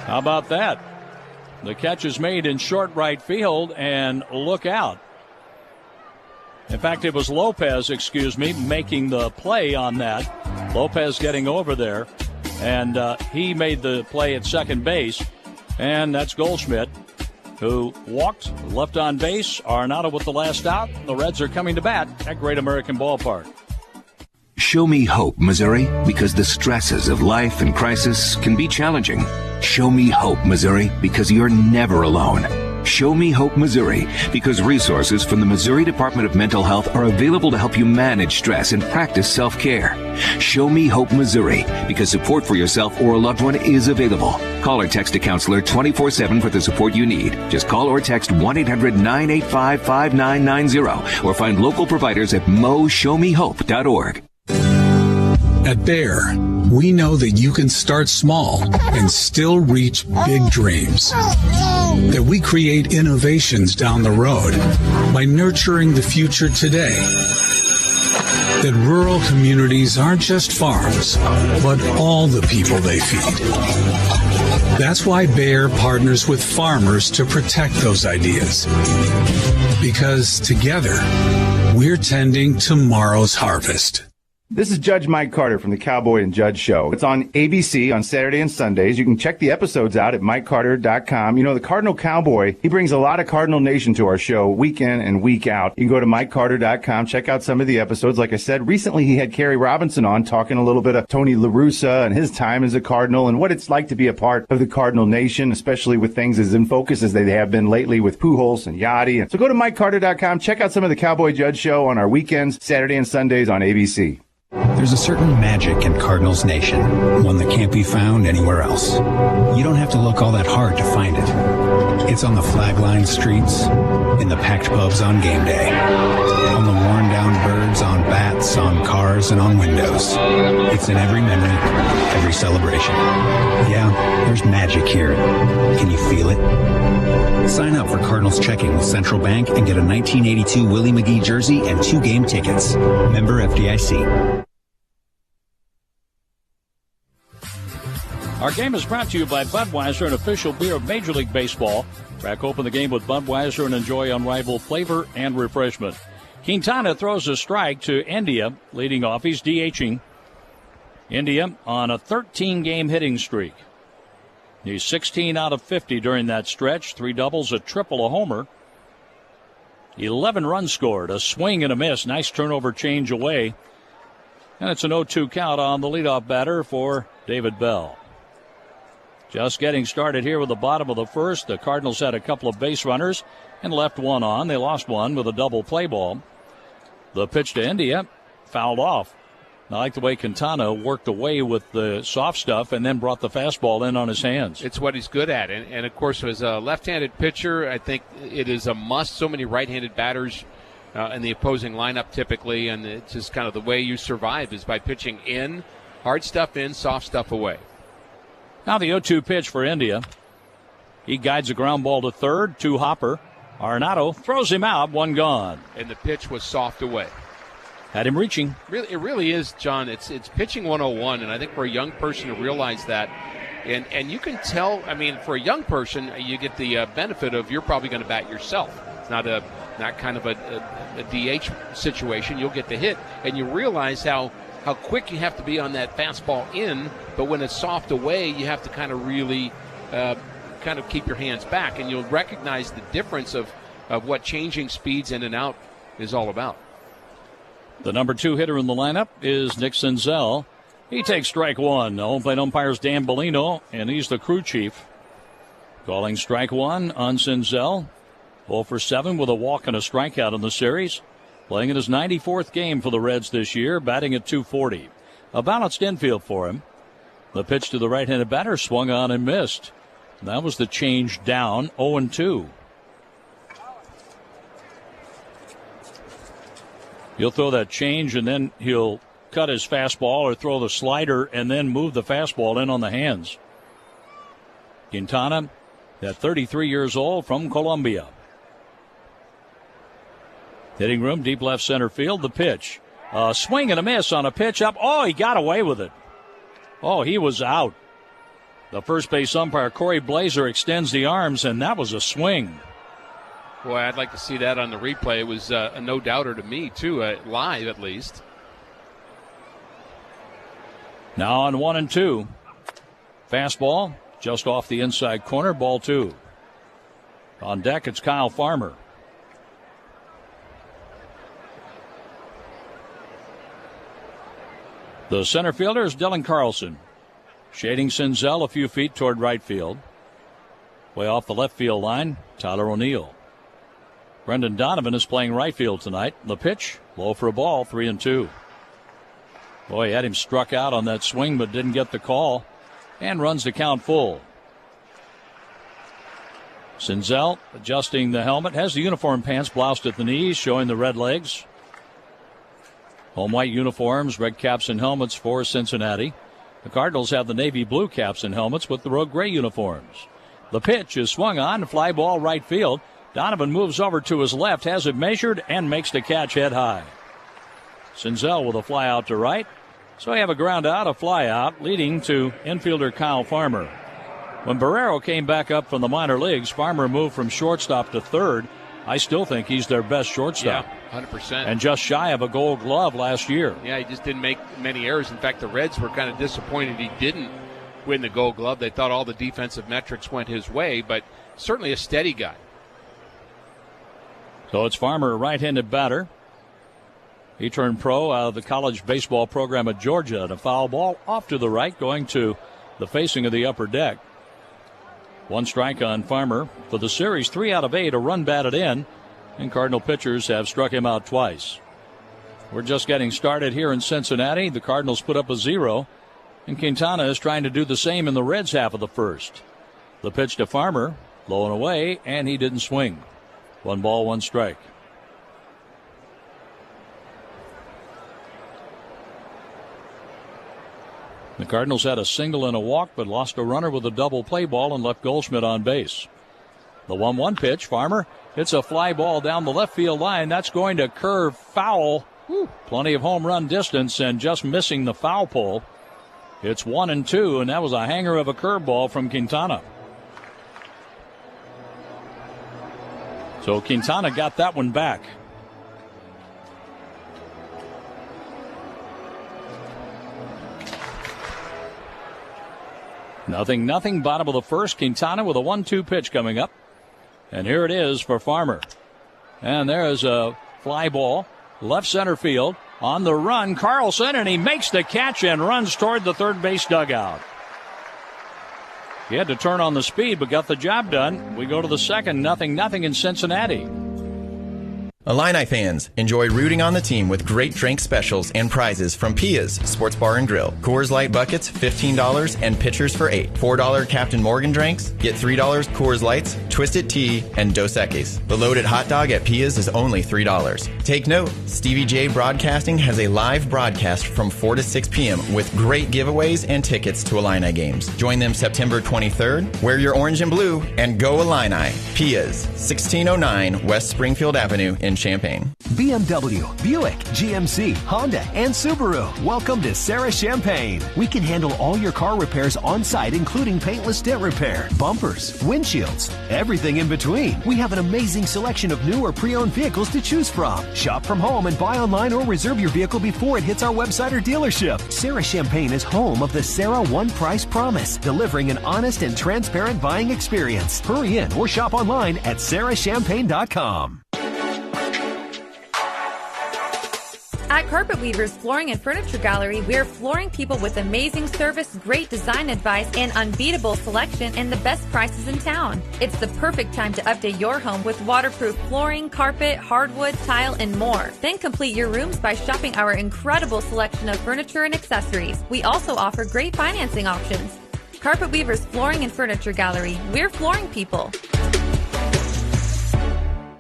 How about that? The catch is made in short right field, and look out. In fact, it was Lopez, making the play on that. Lopez getting over there, and he made the play at second base. And that's Goldschmidt, who walked, left on base. Arenado with the last out. The Reds are coming to bat at Great American Ballpark. Show me hope, Missouri, because the stresses of life and crisis can be challenging. Show me hope, Missouri, because you're never alone. Show me hope, Missouri, because resources from the Missouri Department of Mental Health are available to help you manage stress and practice self-care. Show me hope, Missouri, because support for yourself or a loved one is available. Call or text a counselor 24/7 for the support you need. Just call or text 1-800-985-5990 or find local providers at moshowmehope.org. At Bayer, we know that you can start small and still reach big dreams. That we create innovations down the road by nurturing the future today. That rural communities aren't just farms, but all the people they feed. That's why Bayer partners with farmers to protect those ideas. Because together, we're tending tomorrow's harvest. This is Judge Mike Carter from the Cowboy and Judge Show. It's on ABC on Saturday and Sundays. You can check the episodes out at MikeCarter.com. You know, the Cardinal Cowboy, he brings a lot of Cardinal Nation to our show week in and week out. You can go to MikeCarter.com, check out some of the episodes. Like I said, recently he had Kerry Robinson on talking a little bit of Tony La Russa and his time as a Cardinal and what it's like to be a part of the Cardinal Nation, especially with things as in focus as they have been lately with Pujols and Yachty. So go to MikeCarter.com, check out some of the Cowboy Judge Show on our weekends, Saturday and Sundays on ABC. There's a certain magic in Cardinals Nation, one that can't be found anywhere else. You don't have to look all that hard to find it. It's on the flag-lined streets, in the packed pubs on game day, on the worn-down birds, on bats, on cars, and on windows. It's in every memory, every celebration. Yeah, there's magic here. Can you feel it? Sign up for Cardinals checking with Central Bank and get a 1982 Willie McGee jersey and 2 game tickets. Member FDIC. Our game is brought to you by Budweiser, an official beer of Major League Baseball. Crack open the game with Budweiser and enjoy unrivaled flavor and refreshment. Quintana throws a strike to India, leading off. He's DHing. India on a 13-game hitting streak. He's 16 out of 50 during that stretch. 3 doubles, a triple, a homer. 11 runs scored, a swing and a miss. Nice turnover change away. And it's an 0-2 count on the leadoff batter for David Bell. Just getting started here with the bottom of the first. The Cardinals had a couple of base runners and left one on. They lost one with a double play ball. The pitch to India fouled off. I like the way Quintana worked away with the soft stuff and then brought the fastball in on his hands. It's what he's good at. And of course, as a left-handed pitcher, I think it is a must. So many right-handed batters in the opposing lineup typically, and it's just kind of the way you survive is by pitching in, hard stuff in, soft stuff away. Now the 0-2 pitch for India. He guides a ground ball to third, to Hopper. Arenado throws him out, 1 gone. And the pitch was soft away. Had him reaching. It really is, John. It's pitching 101, and I think for a young person to realize that, and you can tell, I mean, for a young person, you get the benefit of you're probably going to bat yourself. It's not kind of a DH situation. You'll get the hit, and you realize how quick you have to be on that fastball in, but when it's soft away, you have to kind of really kind of keep your hands back, and you'll recognize the difference of what changing speeds in and out is all about. The number 2 hitter in the lineup is Nick Senzel. He takes strike one. The home plate umpire's Dan Bellino, and he's the crew chief. Calling strike one on Senzel. 0 for 7 with a walk and a strikeout in the series. Playing in his 94th game for the Reds this year, batting at .240. A balanced infield for him. The pitch to the right-handed batter swung on and missed. That was the change down, 0-2. He'll throw that change, and then he'll cut his fastball or throw the slider and then move the fastball in on the hands. Quintana, at 33 years old, from Colombia. Hitting room, deep left center field, the pitch. A swing and a miss on a pitch up. Oh, he got away with it. Oh, he was out. The first base umpire, Corey Blazer, extends the arms, and that was a swing. Boy, I'd like to see that on the replay. It was a no-doubter to me, too, live at least. Now on 1-2. Fastball just off the inside corner, ball 2. On deck, it's Kyle Farmer. The center fielder is Dylan Carlson. Shading Senzel a few feet toward right field. Way off the left field line, Tyler O'Neill. Brendan Donovan is playing right field tonight. The pitch, low for a ball, 3-2. Boy, he had him struck out on that swing but didn't get the call. And runs the count full. Senzel adjusting the helmet. Has the uniform pants bloused at the knees, showing the red legs. Home white uniforms, red caps and helmets for Cincinnati. The Cardinals have the navy blue caps and helmets with the road gray uniforms. The pitch is swung on, fly ball right field. Donovan moves over to his left, has it measured, and makes the catch head high. Senzel with a fly out to right. So we have a ground out, a fly out, leading to infielder Kyle Farmer. When Barrero came back up from the minor leagues, Farmer moved from shortstop to third. I still think he's their best shortstop. Yeah, 100%. And just shy of a Gold Glove last year. Yeah, he just didn't make many errors. In fact, the Reds were kind of disappointed he didn't win the Gold Glove. They thought all the defensive metrics went his way, but certainly a steady guy. So it's Farmer, a right-handed batter. He turned pro out of the college baseball program at Georgia, and a foul ball off to the right, going to the facing of the upper deck. One strike on Farmer. For the series, 3 out of 8, a run batted in, and Cardinal pitchers have struck him out twice. We're just getting started here in Cincinnati. The Cardinals put up a 0, and Quintana is trying to do the same in the Reds' half of the first. The pitch to Farmer, low and away, and he didn't swing. 1 ball, 1 strike. The Cardinals had a single and a walk, but lost a runner with a double play ball and left Goldschmidt on base. The 1-1 pitch, Farmer. It's a fly ball down the left field line. That's going to curve foul. Plenty of home run distance and just missing the foul pole. It's 1-2, and that was a hanger of a curveball from Quintana. So Quintana got that one back. Nothing, bottom of the first. Quintana with a 1-2 pitch coming up. And here it is for Farmer. And there's a fly ball, left center field. On the run, Carlson, and he makes the catch and runs toward the third base dugout. He had to turn on the speed, but got the job done. We go to the second, 0-0 in Cincinnati. Illini fans, enjoy rooting on the team with great drink specials and prizes from Pia's Sports Bar and Grill. Coors Light buckets, $15 and pitchers for $8. $4 Captain Morgan drinks, get $3 Coors Lights, Twisted Tea, and Dos Equis. The loaded hot dog at Pia's is only $3. Take note, Stevie J Broadcasting has a live broadcast from 4 to 6 p.m. with great giveaways and tickets to Illini games. Join them September 23rd, wear your orange and blue, and go Illini. Pia's, 1609 West Springfield Avenue in Champaign. BMW, Buick, GMC, Honda, and Subaru. Welcome to Sarah Champagne. We can handle all your car repairs on site, including paintless dent repair, bumpers, windshields, everything in between. We have an amazing selection of new or pre-owned vehicles to choose from. Shop from home and buy online or reserve your vehicle before it hits our website or dealership. Sarah Champagne is home of the Sarah One Price Promise, delivering an honest and transparent buying experience. Hurry in or shop online at sarahchampagne.com. At Carpet Weavers Flooring and Furniture Gallery, we're flooring people with amazing service, great design advice, and unbeatable selection and the best prices in town. It's the perfect time to update your home with waterproof flooring, carpet, hardwood, tile, and more. Then complete your rooms by shopping our incredible selection of furniture and accessories. We also offer great financing options. Carpet Weavers Flooring and Furniture Gallery. We're flooring people.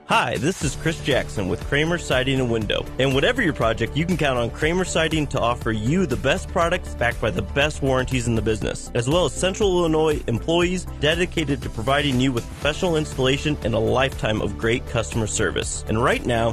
Hi, this is Chris Jackson with Kramer Siding and Window. And whatever your project, you can count on Kramer Siding to offer you the best products backed by the best warranties in the business, as well as Central Illinois employees dedicated to providing you with professional installation and a lifetime of great customer service. And right now,